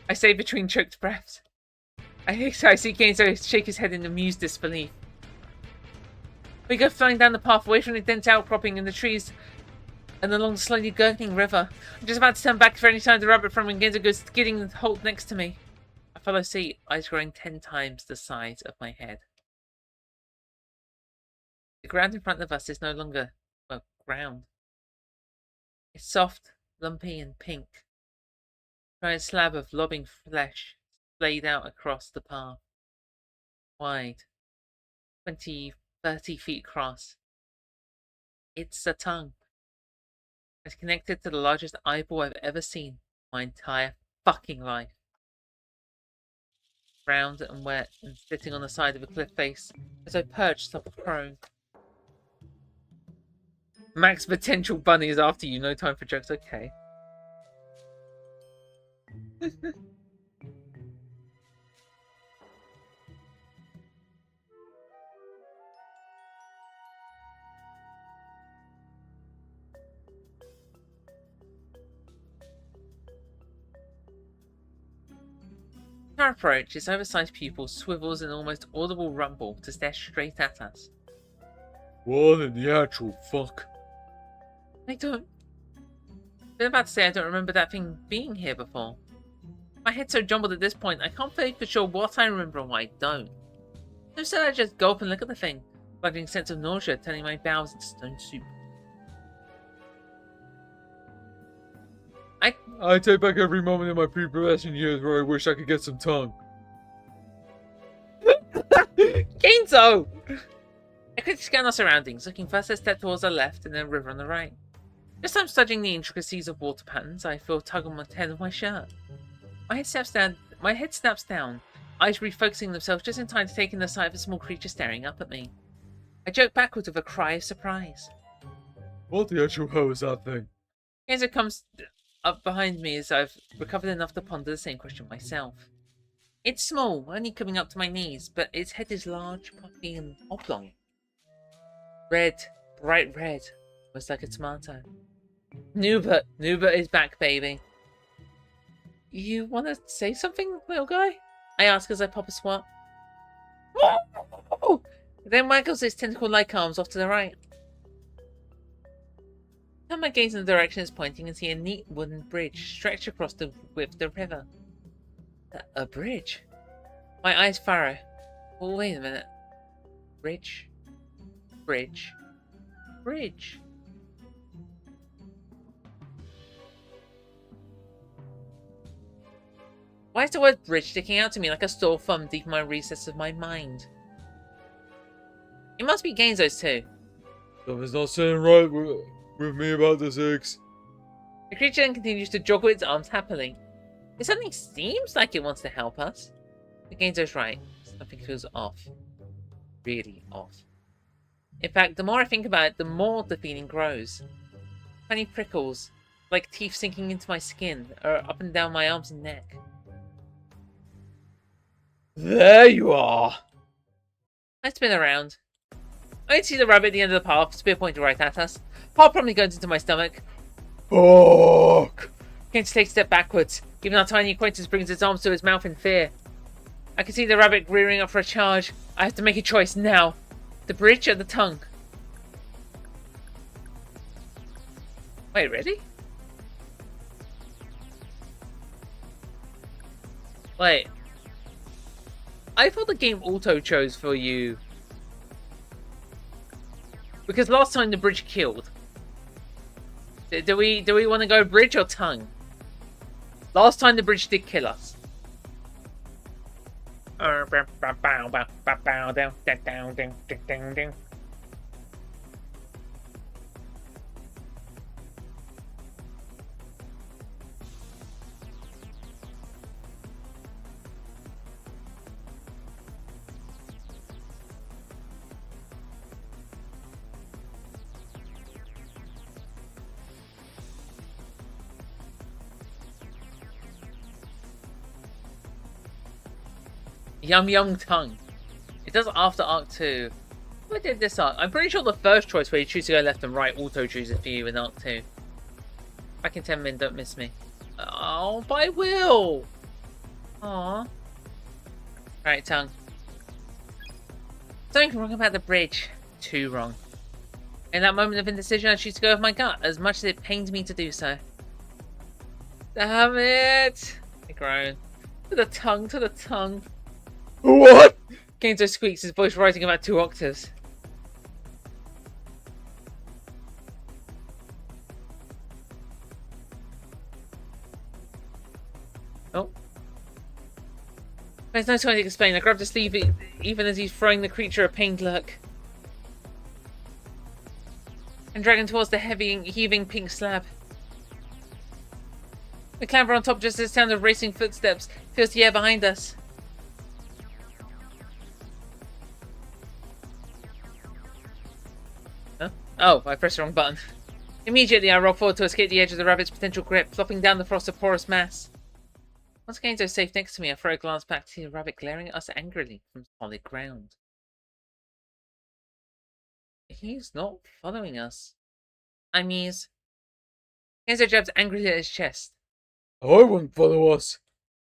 I say between choked breaths. I see Genzo shake his head in amused disbelief. We go flying down the path away from the dense outcropping in the trees and along the slowly gurgling river. I'm just about to turn back for any sign of the rabbit from when Genzo goes skidding and halt next to me. I follow suit, eyes growing 10 times the size of my head. The ground in front of us is no longer, well, ground. It's soft, lumpy, and pink. A giant slab of lobbing flesh splayed out across the path. Wide. 20, 30 feet across. It's a tongue. It's connected to the largest eyeball I've ever seen my entire fucking life. Round and wet and sitting on the side of a cliff face as I perched up a crone. Max potential bunny is after you, no time for jokes, okay. Our approach, its oversized pupil swivels in an almost audible rumble to stare straight at us. What in the actual fuck? I don't... I'm about to say I don't remember that thing being here before. My head's so jumbled at this point, I can't say for sure what I remember and what I don't. Instead I just gulp and look at the thing, bugging sense of nausea turning my bowels into stone soup. I take back every moment in my pre-pubescent years where I wish I could get some tongue. Genzo! I quickly scan our surroundings, looking first a step towards the left and then a river on the right. Just as I'm studying the intricacies of water patterns, I feel a tug on the hem of my shirt. My head snaps down, eyes refocusing themselves just in time to take in the sight of a small creature staring up at me. I jerk backwards with a cry of surprise. What the actual hell is that thing? Genzo comes up behind me as I've recovered enough to ponder the same question myself. It's small, only coming up to my knees, but its head is large, puffy, and oblong. Red, bright red, almost like a tomato. Nubert is back, baby. You want to say something, little guy? I ask as I pop a swat. Then waggles its tentacle-like arms off to the right. I turn my gaze in the direction it's pointing and see a neat wooden bridge stretched across the width of the river. A bridge? My eyes furrow. Oh, wait a minute. Bridge. Bridge. Bridge. Why is the word bridge sticking out to me like a sore thumb deep in my recesses of my mind? It must be Genzo's too. Something's not sitting right with me about this, X. The creature then continues to joggle its arms happily. It suddenly seems like it wants to help us. But Genzo's right. Something feels off. Really off. In fact, the more I think about it, the more the feeling grows. Tiny prickles, like teeth sinking into my skin, are up and down my arms and neck. There you are! I spin around. I see the rabbit at the end of the path, spear pointed right at us. Heart promptly goes into my stomach. Fuck! Genzo takes a step backwards. Even our tiny acquaintance brings its arms to his mouth in fear. I can see the rabbit rearing up for a charge. I have to make a choice now. The bridge or the tongue? Wait, really? Wait. I thought the game auto-chose for you. Because last time the bridge killed. Do we want to go bridge or tongue? Last time the bridge did kill us. Yum Yum Tongue. It does after Arc 2. What did this Arc? I'm pretty sure the first choice where you choose to go left and right auto-chooses for you in Arc 2. Back in 10 minutes, don't miss me. Oh, but I will! Aww. Right, Tongue. Something wrong about the bridge. Too wrong. In that moment of indecision, I choose to go with my gut, as much as it pains me to do so. Damn it! I groan. To the tongue, to the tongue. What? Genzo squeaks, his voice rising about 2 octaves. Oh. There's no time to explain. I grab the sleeve even as he's throwing the creature a pained look. And dragging towards the heaving pink slab. We clamber on top just as the sound of racing footsteps fills the air behind us. Oh, I pressed the wrong button. Immediately, I roll forward to escape the edge of the rabbit's potential grip, flopping down the frosted porous mass. Once Genzo's safe next to me, I throw a glance back to see the rabbit glaring at us angrily from solid ground. He's not following us. I muse. Genzo jabs angrily at his chest. I wouldn't follow us.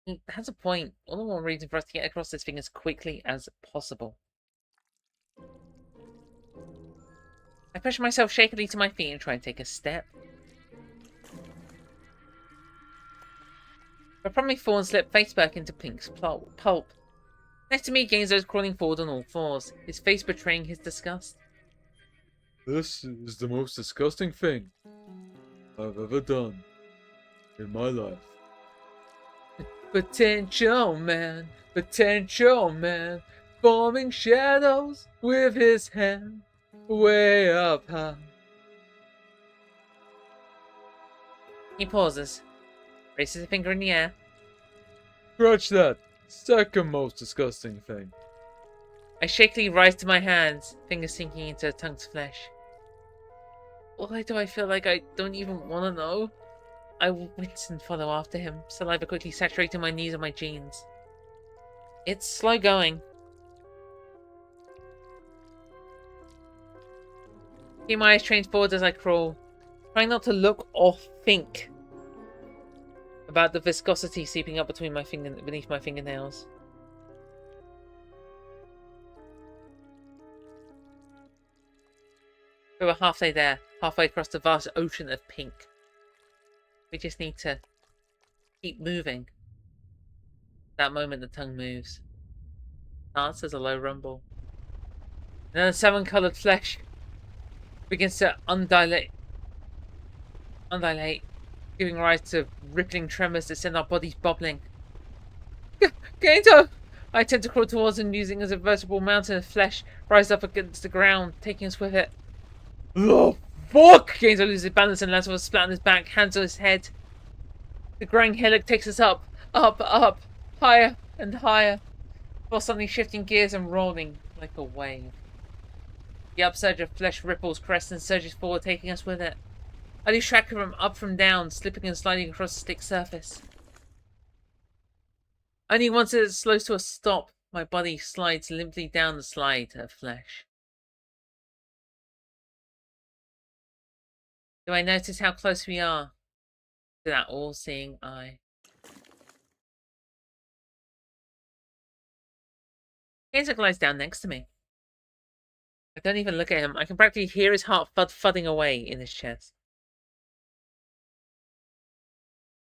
He has a point. All the more reason for us to get across this thing as quickly as possible. I push myself shakily to my feet and try and take a step. I promptly fall and slip face back into Pink's pulp. Next to me, Genzo's crawling forward on all fours, his face betraying his disgust. This is the most disgusting thing I've ever done in my life. Potential man, forming shadows with his hand way up high. He pauses, raises a finger in the air. Scratch that. Second most disgusting thing. I shakily rise to my hands, fingers sinking into the tongue's flesh. Why do I feel like I don't even want to know? I wince and follow after him, saliva quickly saturating my knees and my jeans. It's slow going. Keep my eyes trained forward as I crawl, trying not to look or think about the viscosity seeping up between beneath my fingernails. We were halfway there, halfway across the vast ocean of pink. We just need to keep moving. That moment the tongue moves. Starts as a low rumble. And then the salmon-coloured flesh begins to undilate, giving rise to rippling tremors that send our bodies bobbling. Gato! I tend to crawl towards him, using as a vertical mountain of flesh rise up against the ground, taking us with it. The fuck! Gato loses balance and lands with a splat on his back, hands on his head. The growing hillock takes us up, higher and higher, while suddenly shifting gears and rolling like a wave. The upsurge of flesh ripples, crests, and surges forward, taking us with it. I lose track of him up from down, slipping and sliding across the stick surface. Only once it slows to a stop, my body slides limply down the slide of flesh. Do I notice how close we are to that all-seeing eye? Isaac lies down next to me. I don't even look at him. I can practically hear his heart thudding away in his chest.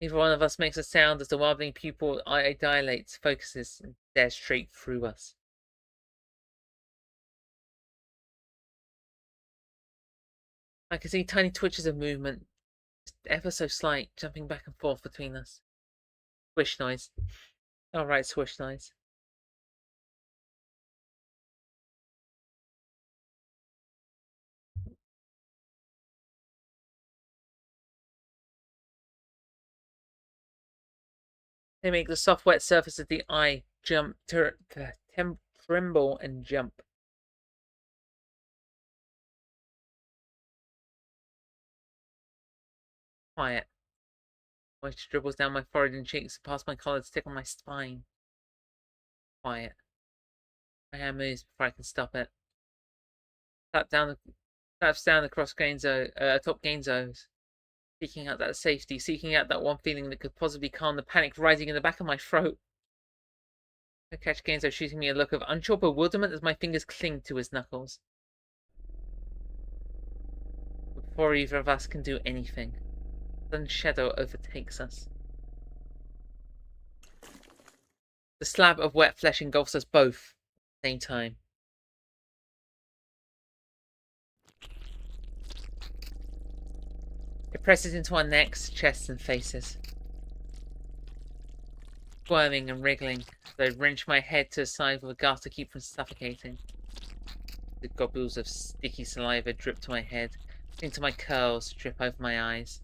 Neither one of us makes a sound as the widening pupil eye dilates, focuses, and stares straight through us. I can see tiny twitches of movement, just ever so slight, jumping back and forth between us. Swish noise. Alright, swish noise. They make the soft, wet surface of the eye tremble and jump. Quiet. Moisture dribbles down my forehead and cheeks, past my collar to stick on my spine. Quiet. My hand moves before I can stop it. Taps down across top Gainzo's. Seeking out that safety, seeking out that one feeling that could possibly calm the panic rising in the back of my throat. I catch Gainzo shooting me a look of unsure bewilderment as my fingers cling to his knuckles. Before either of us can do anything, a sudden shadow overtakes us. The slab of wet flesh engulfs us both at the same time. It presses into our necks, chests, and faces. Squirming and wriggling as I wrench my head to the side with a gasp to keep from suffocating. The globules of sticky saliva drip to my head, into my curls, drip over my eyes.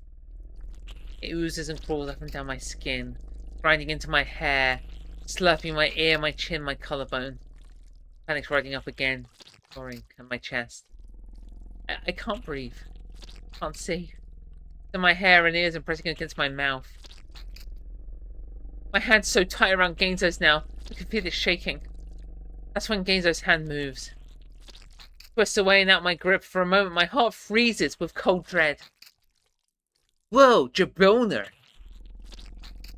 It oozes and crawls up and down my skin, grinding into my hair, slurping my ear, my chin, my collarbone. Panic's riding up again, roaring at my chest. I can't breathe. Can't see. To my hair and ears and pressing against my mouth. My hand's so tight around Gainzo's now, I can feel it shaking. That's when Gainzo's hand moves. Twists away and out my grip. For a moment, my heart freezes with cold dread. Whoa, Jaboner!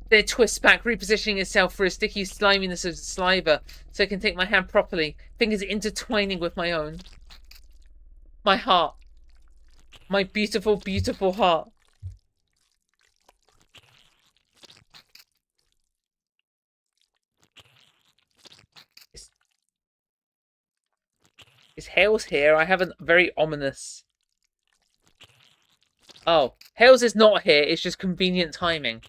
Then it twists back, repositioning itself for a sticky sliminess of saliva, so I can take my hand properly, fingers intertwining with my own. My heart. My beautiful, beautiful heart. Is Hales here? I have a very ominous... Oh, Hales is not here, it's just convenient timing.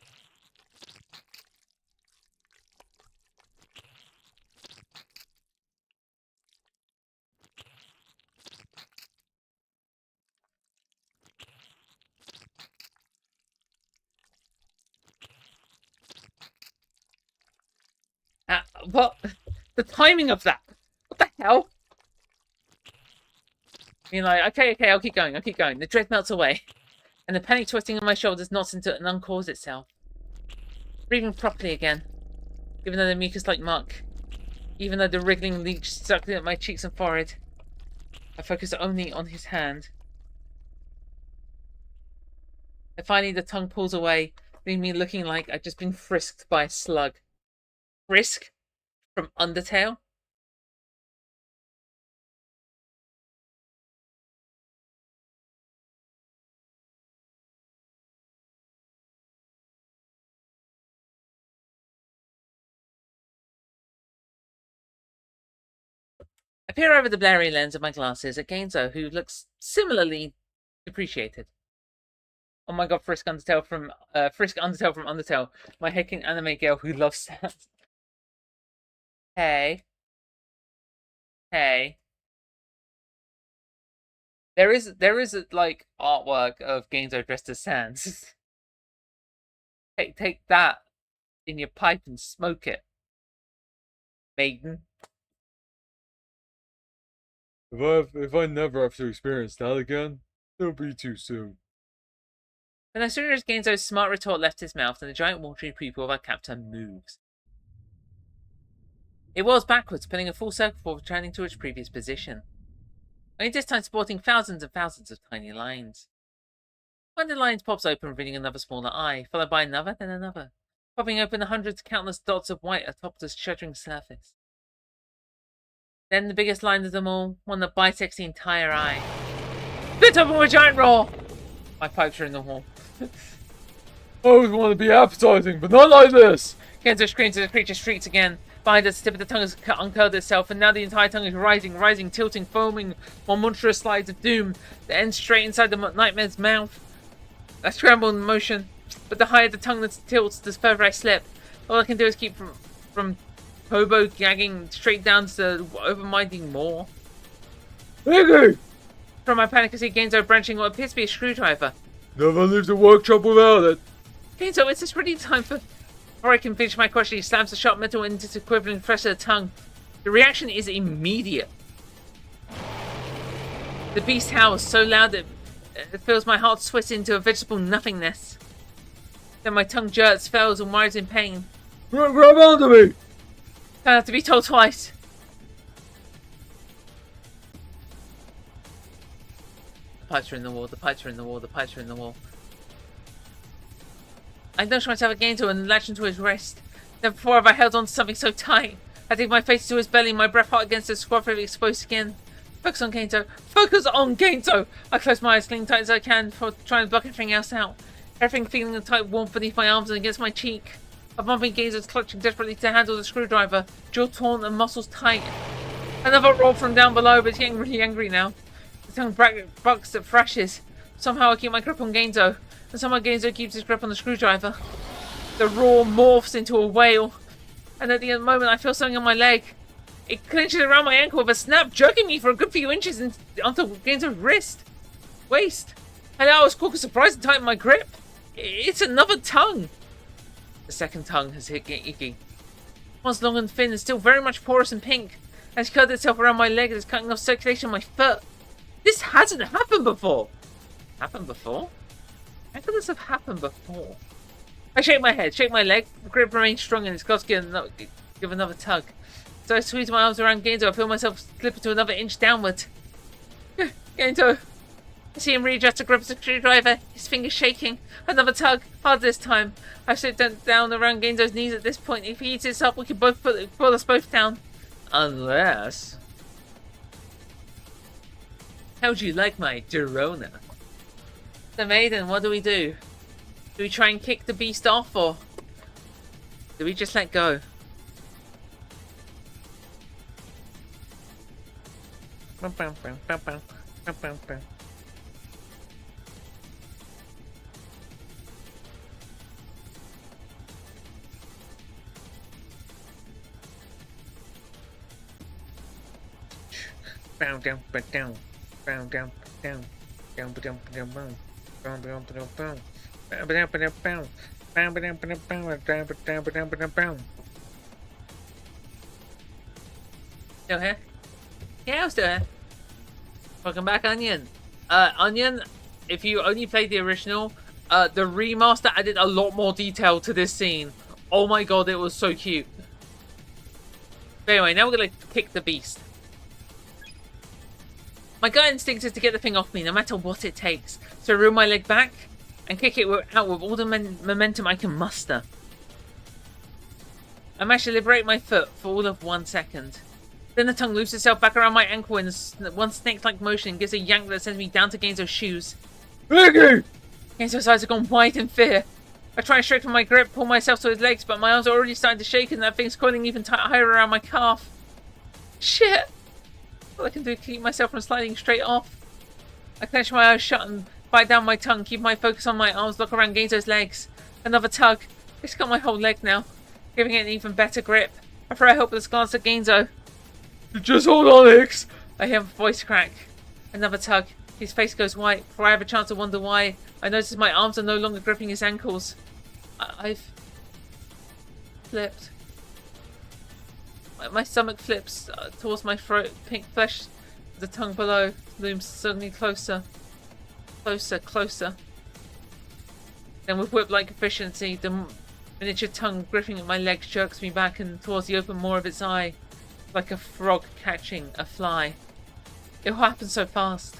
What? The timing of that? What the hell? I mean, like, okay, I'll keep going. The dread melts away, and the panic twisting on my shoulders knots into and uncores itself. Breathing properly again, even though the mucus-like muck, even though the wriggling leech stuck at my cheeks and forehead. I focus only on his hand. And finally, the tongue pulls away, leaving me looking like I'd just been frisked by a slug. Frisk? From Undertale? I peer over the blurry lens of my glasses at Gainzo, who looks similarly depreciated. Oh my god, Frisk Undertale from Undertale, my heckin' anime girl who loves that. Hey. Hey. There is like artwork of Genzo dressed as Sans. take that in your pipe and smoke it, maiden. If I never have to experience that again, it'll be too soon. But no sooner as Genzo's smart retort left his mouth than the giant watery pupil of our captain moves. It whirls backwards, pulling a full circle before returning to its previous position. Only this time sporting thousands and thousands of tiny lines. One of the lines pops open, revealing another smaller eye, followed by another, then another, popping open the hundreds of countless dots of white atop the shuddering surface. Then the biggest line of them all, one that bisects the entire eye. Split open with a giant roar! My pipes are in the wall. I always want to be appetizing, but not like this! Genzo screams as the creature shrieks again. Behind us, the tip of the tongue has uncurled itself, and now the entire tongue is rising, tilting, foaming, while monstrous slides of doom that end straight inside the nightmare's mouth. I scramble in motion, but the higher the tongue that tilts, the further I slip. All I can do is keep from hobo gagging straight down to the overminding maw. Iggy! From my panic, I see Genzo branching what appears to be a screwdriver. Never leave the workshop without it. Genzo, is this really time for... Before I can finish my question, he slams the sharp metal into its equivalent fresh to the tongue. The reaction is immediate. The beast howls so loud that it feels my heart twist into a vegetable nothingness. Then my tongue jerks, fails, and whines in pain. Grab onto me! Don't have to be told twice. The pipes are in the wall, the pipes are in the wall, the pipes are in the wall. I nudged myself again to and latched into his wrist. Never before have I held on to something so tight. I dig my face to his belly, my breath hot against his squabbly exposed skin. Focus on Genzo. Focus on Genzo! I close my eyes, clinging tight as I can, before trying to block everything else out. Everything feeling the tight warmth beneath my arms and against my cheek. A bumping Genzo's clutching desperately to handle the screwdriver, jaw torn and muscles tight. Another roar from down below, but it's getting really angry now. The tongue bucks and thrashes. Somehow I keep my grip on Genzo, and somehow Genzo keeps his grip on the screwdriver. The roar morphs into a wail, and at the moment I feel something on my leg. It clenches around my ankle with a snap, jerking me for a good few inches onto Genzo's waist. And now I was caught surprised and tightened my grip. It's another tongue. The second tongue has hit Iggy. Once long and thin and still very much porous and pink, and it's curled itself around my leg and is cutting off circulation on my foot. This hasn't happened before. Happened before? How could this have happened before? I shake my head, shake my leg. The grip remains strong and its gloves give another tug. So I squeeze my arms around Genzo. I feel myself slip into another inch downward. Genzo. I see him readjust the grip of the screwdriver, his fingers shaking. Another tug, hard this time. I've slipped down around Genzo's knees at this point. If he eats this up, we can both pull us both down. Unless... How'd you like my Dorona? The maiden, what do we do? Do we try and kick the beast off, or do we just let go? Still here? Yeah, I'm still here. Welcome back, Onion. Onion, if you only played the original, the remaster added a lot more detail to this scene. Oh my god, it was so cute. But anyway, now we're gonna kick the beast. My gut instinct is to get the thing off me, no matter what it takes. So I reel my leg back and kick it out with all the momentum I can muster. I managed to liberate my foot for all of 1 second. Then the tongue loops itself back around my ankle in one snake-like motion and gives a yank that sends me down to Genzo's shoes. Iggy! Genzo's eyes have gone wide in fear. I try and straighten my grip, pull myself to his legs, but my arms are already starting to shake and that thing's coiling even higher around my calf. Shit! All I can do is keep myself from sliding straight off. I clench my eyes shut and bite down my tongue, keep my focus on my arms, lock around Genzo's legs. Another tug. It's got my whole leg now, giving it an even better grip. I throw a helpless glance at Ginzo. Just hold on, Hicks. I hear a voice crack. Another tug. His face goes white. Before I have a chance to wonder why, I notice my arms are no longer gripping his ankles. I've flipped. My stomach flips towards my throat. Pink flesh, the tongue below, looms suddenly closer. Closer, closer. Then with whip-like efficiency, the miniature tongue gripping at my legs jerks me back and towards the open maw of its eye, like a frog catching a fly. It all happened so fast.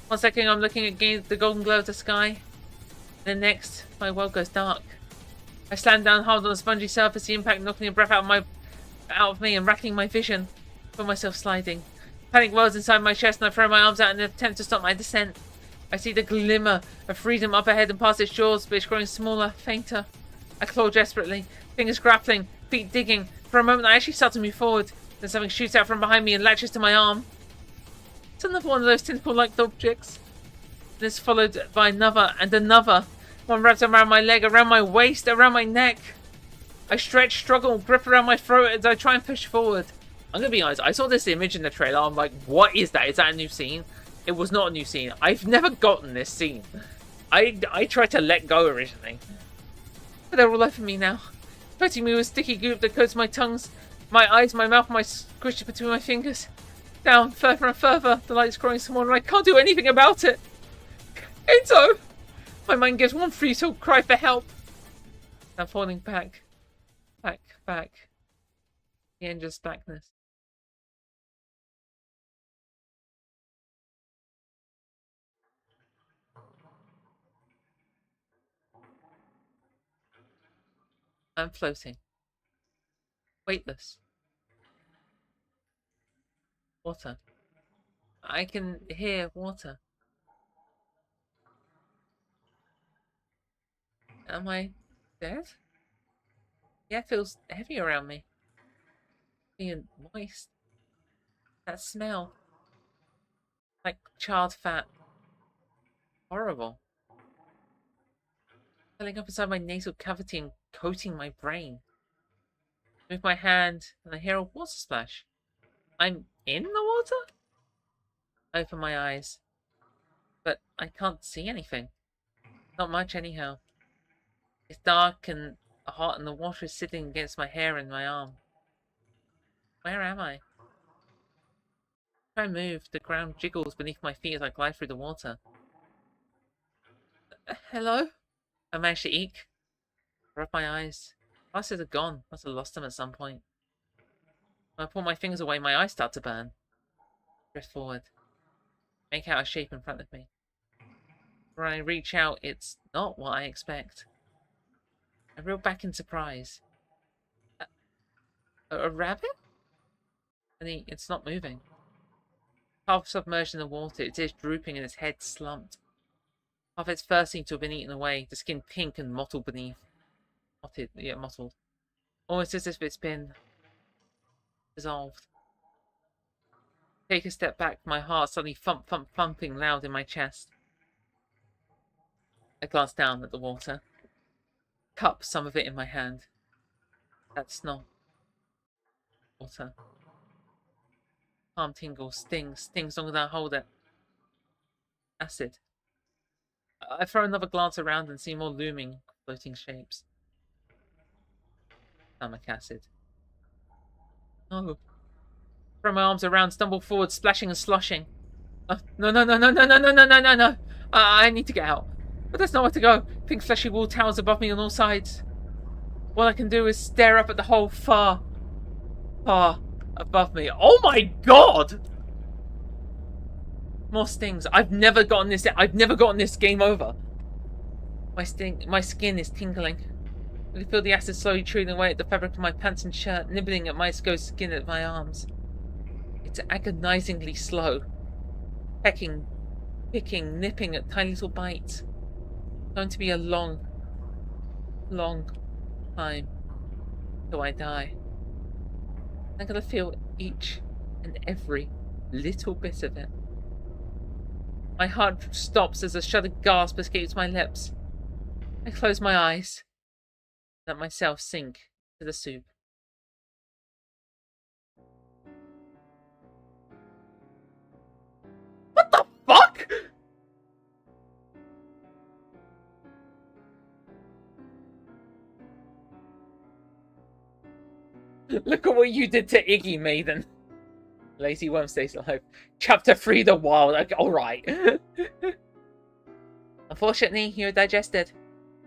1 second I'm looking at the golden glow of the sky. Then next, my world goes dark. I slam down hard on the spongy surface, the impact knocking the breath out of me and rattling my vision. I feel myself sliding. Panic wells inside my chest and I throw my arms out in an attempt to stop my descent. I see the glimmer of freedom up ahead and past its jaws, but it's growing smaller, fainter. I claw desperately, fingers grappling, feet digging. For a moment I actually start to move forward. Then something shoots out from behind me and latches to my arm. It's another one of those tentacle-like objects. This followed by another and another. One wraps around my leg, around my waist, around my neck. I stretch, struggle, grip around my throat as I try and push forward. I'm gonna be honest, I saw this image in the trailer. I'm like, what is that? Is that a new scene? It was not a new scene. I've never gotten this scene. I tried to let go originally. But they're all over me now. Coating me with sticky goop that coats my tongues, my eyes, my mouth, my squished between my fingers. Down, further and further. The light's growing smaller and I can't do anything about it. Enzo! My mind gives one futile cry for help. I'm falling back. Back. The endless blackness. I'm floating. Weightless. Water. I can hear water. Am I dead? Yeah, it feels heavy around me. Being moist. That smell. Like charred fat. Horrible. Filling up inside my nasal cavity and coating my brain. Move my hand and I hear a water splash. I'm in the water? I open my eyes. But I can't see anything. Not much anyhow. It's dark and hot and the water is sitting against my hair and my arm. Where am I? If I move, the ground jiggles beneath my feet as I glide through the water. Hello? I manage to eke. Rub my eyes. Glasses are gone. Must have lost them at some point. When I pull my fingers away, my eyes start to burn. Drift forward. Make out a shape in front of me. When I reach out, it's not what I expect. I reel back in surprise. A rabbit? And it's not moving. Half submerged in the water, its ears drooping and its head slumped. Half its fur seemed to have been eaten away, the skin pink and mottled beneath. Mottled. Almost as if it's been dissolved. Take a step back, my heart suddenly thumping loud in my chest. I glance down at the water. Cup some of it in my hand. That's not water. Palm tingles, stings longer than I hold it. Acid. I throw another glance around and see more looming, floating shapes. Stomach acid. No. Throw my arms around, stumble forward, splashing and sloshing. No. I need to get out. But there's nowhere to go. Pink fleshy wall towers above me on all sides. All I can do is stare up at the hole far above me. Oh my god! More stings. I've never gotten this game over. My skin is tingling. I can feel the acid slowly chewing away at the fabric of my pants and shirt, nibbling at my exposed skin at my arms. It's agonizingly slow. Pecking, picking, nipping at tiny little bites. It's going to be a long time till I die. I'm gonna feel each and every little bit of it. My heart stops as a shuddered gasp escapes my lips. I close my eyes. Let myself sink to the soup. Look at what you did to Iggy, Maiden. Lazy worm stays alive. Chapter 3, the wild. Okay, alright. Unfortunately, you're digested.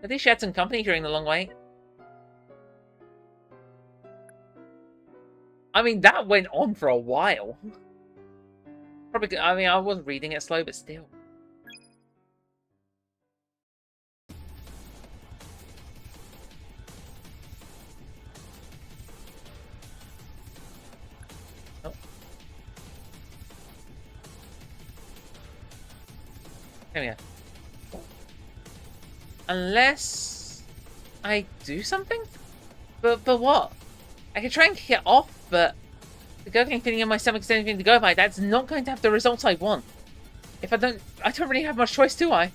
At least you had some company during the long wait. I mean, that went on for a while. Probably, I mean, I was reading it slow, but still. Oh. There we go. Unless I do something? But what? I can try and kick it off, but the gurgling feeling in my stomach is anything to go by. That's not going to have the results I want. If I don't really have much choice, do I?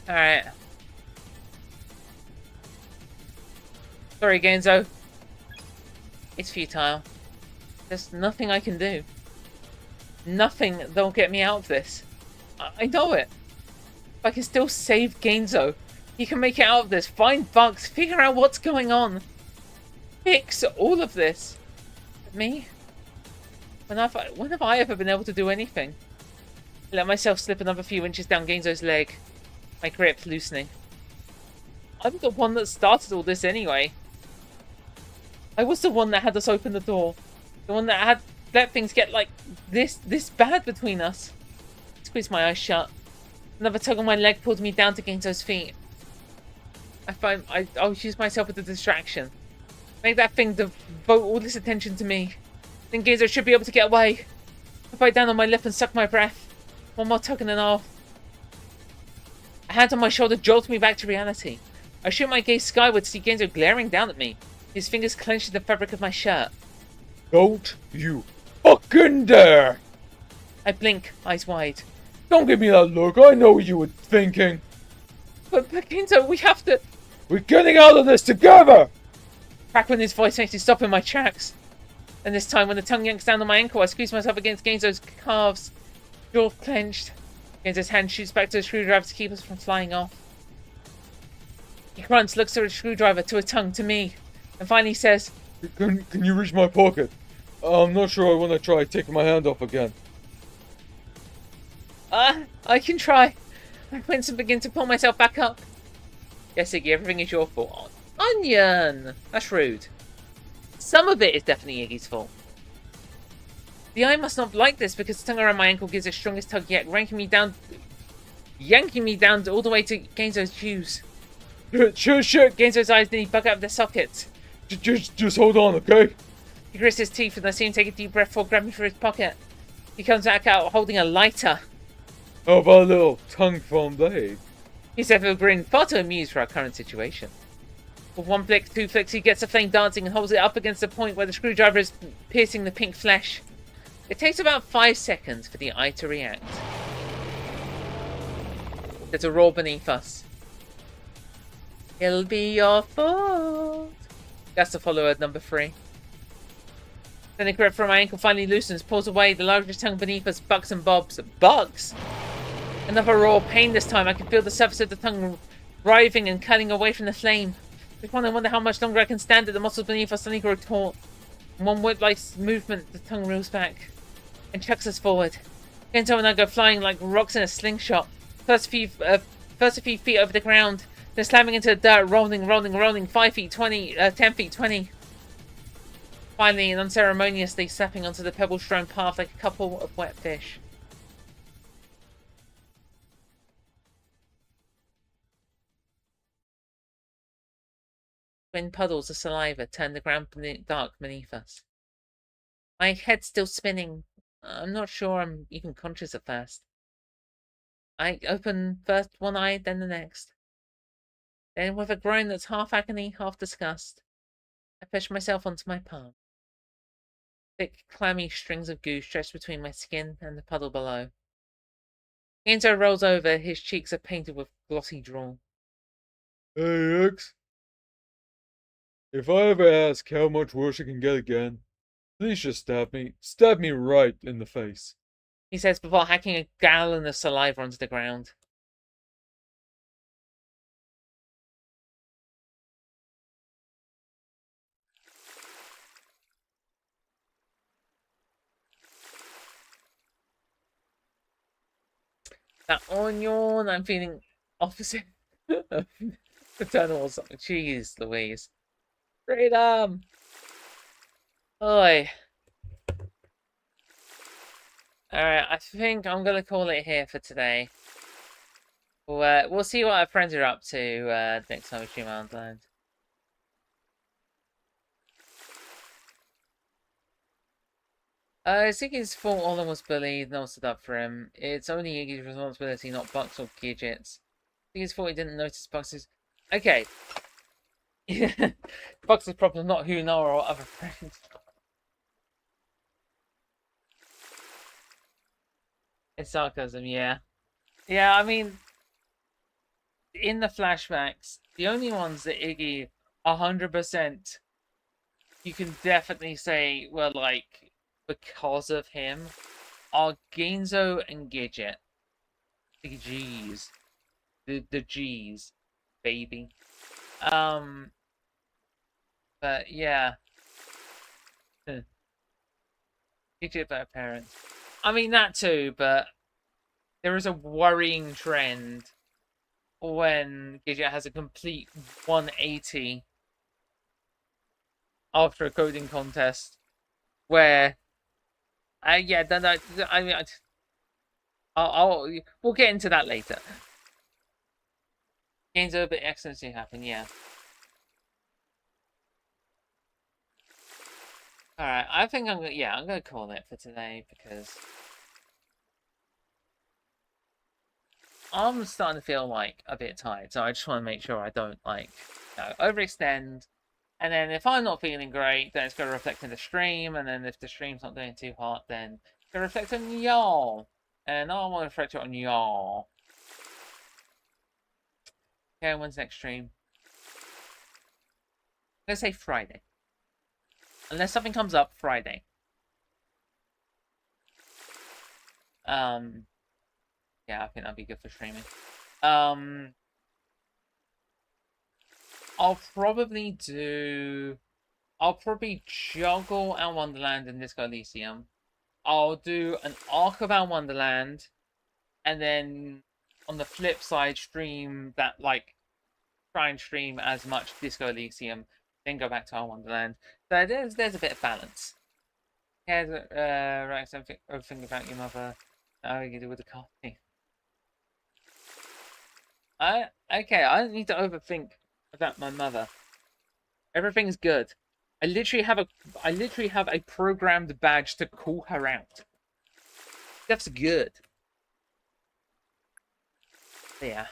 Alright. Sorry, Genzo. It's futile. There's nothing I can do. Nothing that'll get me out of this. I know it. If I can still save Genzo, he can make it out of this. Find bugs. Figure out what's going on. Fix all of this. But me? When have I ever been able to do anything? I let myself slip another few inches down Genzo's leg. My grip loosening. I'm the one that started all this anyway. I was the one that had us open the door. The one that had let things get like this bad between us. I squeezed my eyes shut. Another tug on my leg pulled me down to Genzo's feet. I'll use myself as a distraction. Make that thing devote all this attention to me. Then Genzo should be able to get away. I bite down on my lip and suck my breath. One more tug and then off. A hand on my shoulder jolts me back to reality. I shoot my gaze skyward to see Genzo glaring down at me. His fingers clenched in the fabric of my shirt. Don't you fucking dare! I blink, eyes wide. Don't give me that look, I know what you were thinking. But Genzo, we have to... We're getting out of this together! Crack when his voice makes me stop in my tracks. And this time, when the tongue yanks down on my ankle, I squeeze myself against Genzo's calves. Jaw clenched. Genzo's hand shoots back to the screwdriver to keep us from flying off. He grunts, looks to a screwdriver, to a tongue, to me. And finally says, Can you reach my pocket? I'm not sure I want to try taking my hand off again. I can try. I wince and begin to pull myself back up. Yes, Iggy, everything is your fault. Onion! That's rude. Some of it is definitely Iggy's fault. The eye must not like this because the tongue around my ankle gives the strongest tug yet, yanking me down all the way to Genzo's shoes. Shit! Genzo's eyes nearly bug out of their sockets. Just hold on, okay? He grits his teeth and I see him take a deep breath before grabbing for his pocket. He comes back out holding a lighter. How about a little tongue from blade? He said with a grin, far too amused for our current situation. With one flick, two flicks, he gets the flame dancing and holds it up against the point where the screwdriver is piercing the pink flesh. It takes about 5 seconds for the eye to react. There's a roar beneath us. It'll be your fault. That's the follower number 3. Then the grip from my ankle finally loosens, pulls away, the largest tongue beneath us bugs and bobs. Bugs! Another roar, pain this time. I can feel the surface of the tongue writhing and cutting away from the flame. Just wonder how much longer I can stand it. The muscles beneath us suddenly grow taut. In one whip-like movement, the tongue reels back and chucks us forward. Genzo and I go flying like rocks in a slingshot. First a few feet over the ground, then slamming into the dirt, rolling. 5 feet, 20, 10 feet, 20. Finally and unceremoniously slapping onto the pebble-strewn path like a couple of wet fish. Twin puddles of saliva turn the ground dark beneath us. My head's still spinning. I'm not sure I'm even conscious at first. I open first one eye, then the next. Then with a groan that's half agony, half disgust, I push myself onto my palm. Thick, clammy strings of goo stretch between my skin and the puddle below. Genzo rolls over, his cheeks are painted with glossy drool. Hey, X. If I ever ask how much worse it can get again, please just stab me. Stab me right in the face. He says before hacking a gallon of saliva onto the ground. That onion, I'm feeling opposite of paternal song. Jeez Louise. Freedom! Oi. Alright, I think I'm gonna call it here for today. We'll see what our friends are up to next time we stream Wonderland. It's Iggy's fault Olin was bullied, no one stood up for him. It's only Iggy's responsibility, not Bucks or Gidget's. Iggy's fault he didn't notice Bucks' Okay. Bucks' problem, not who Nora or other friends. It's sarcasm, yeah. Yeah, I mean, in the flashbacks, the only ones that Iggy 100% you can definitely say were like because of him are Genzo and Gidget. The G's. The G's, baby. But yeah. Gidget better parents. I mean that too, but there is a worrying trend when Gidget has a complete 180 after a coding contest where yeah, I mean we'll get into that later. Gains a bit accidentally happen, yeah. Alright, I think I'm gonna call it for today because I'm starting to feel like a bit tired, so I just want to make sure I don't like overextend. And then if I'm not feeling great, then it's going to reflect in the stream. And then if the stream's not doing too hot, then it's going to reflect on y'all. And I don't want to reflect it on y'all. Okay, when's next stream? Let's say Friday. Unless something comes up, Friday. Yeah, I think that'd be good for streaming. I'll probably juggle Our Wonderland and Disco Elysium. I'll do an arc of Our Wonderland, and then on the flip side, stream that try and stream as much Disco Elysium, then go back to Our Wonderland. So there's a bit of balance. Yeah, right. Something overthink about your mother. How you do with the coffee? Okay. I don't need to overthink about my mother. Everything's good. I literally have a programmed badge to call her out. That's good. But yeah.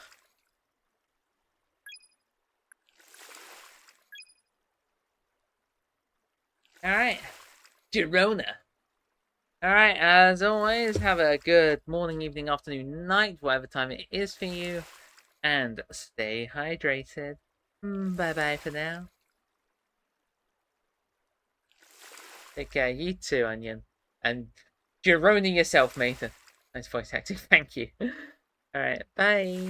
Alright. Girona. Alright, as always, have a good morning, evening, afternoon, night, whatever time it is for you. And stay hydrated. Bye-bye for now. Take care, you too, Onion. And Girona yourself, Nathan. Nice voice acting, thank you. Alright, bye.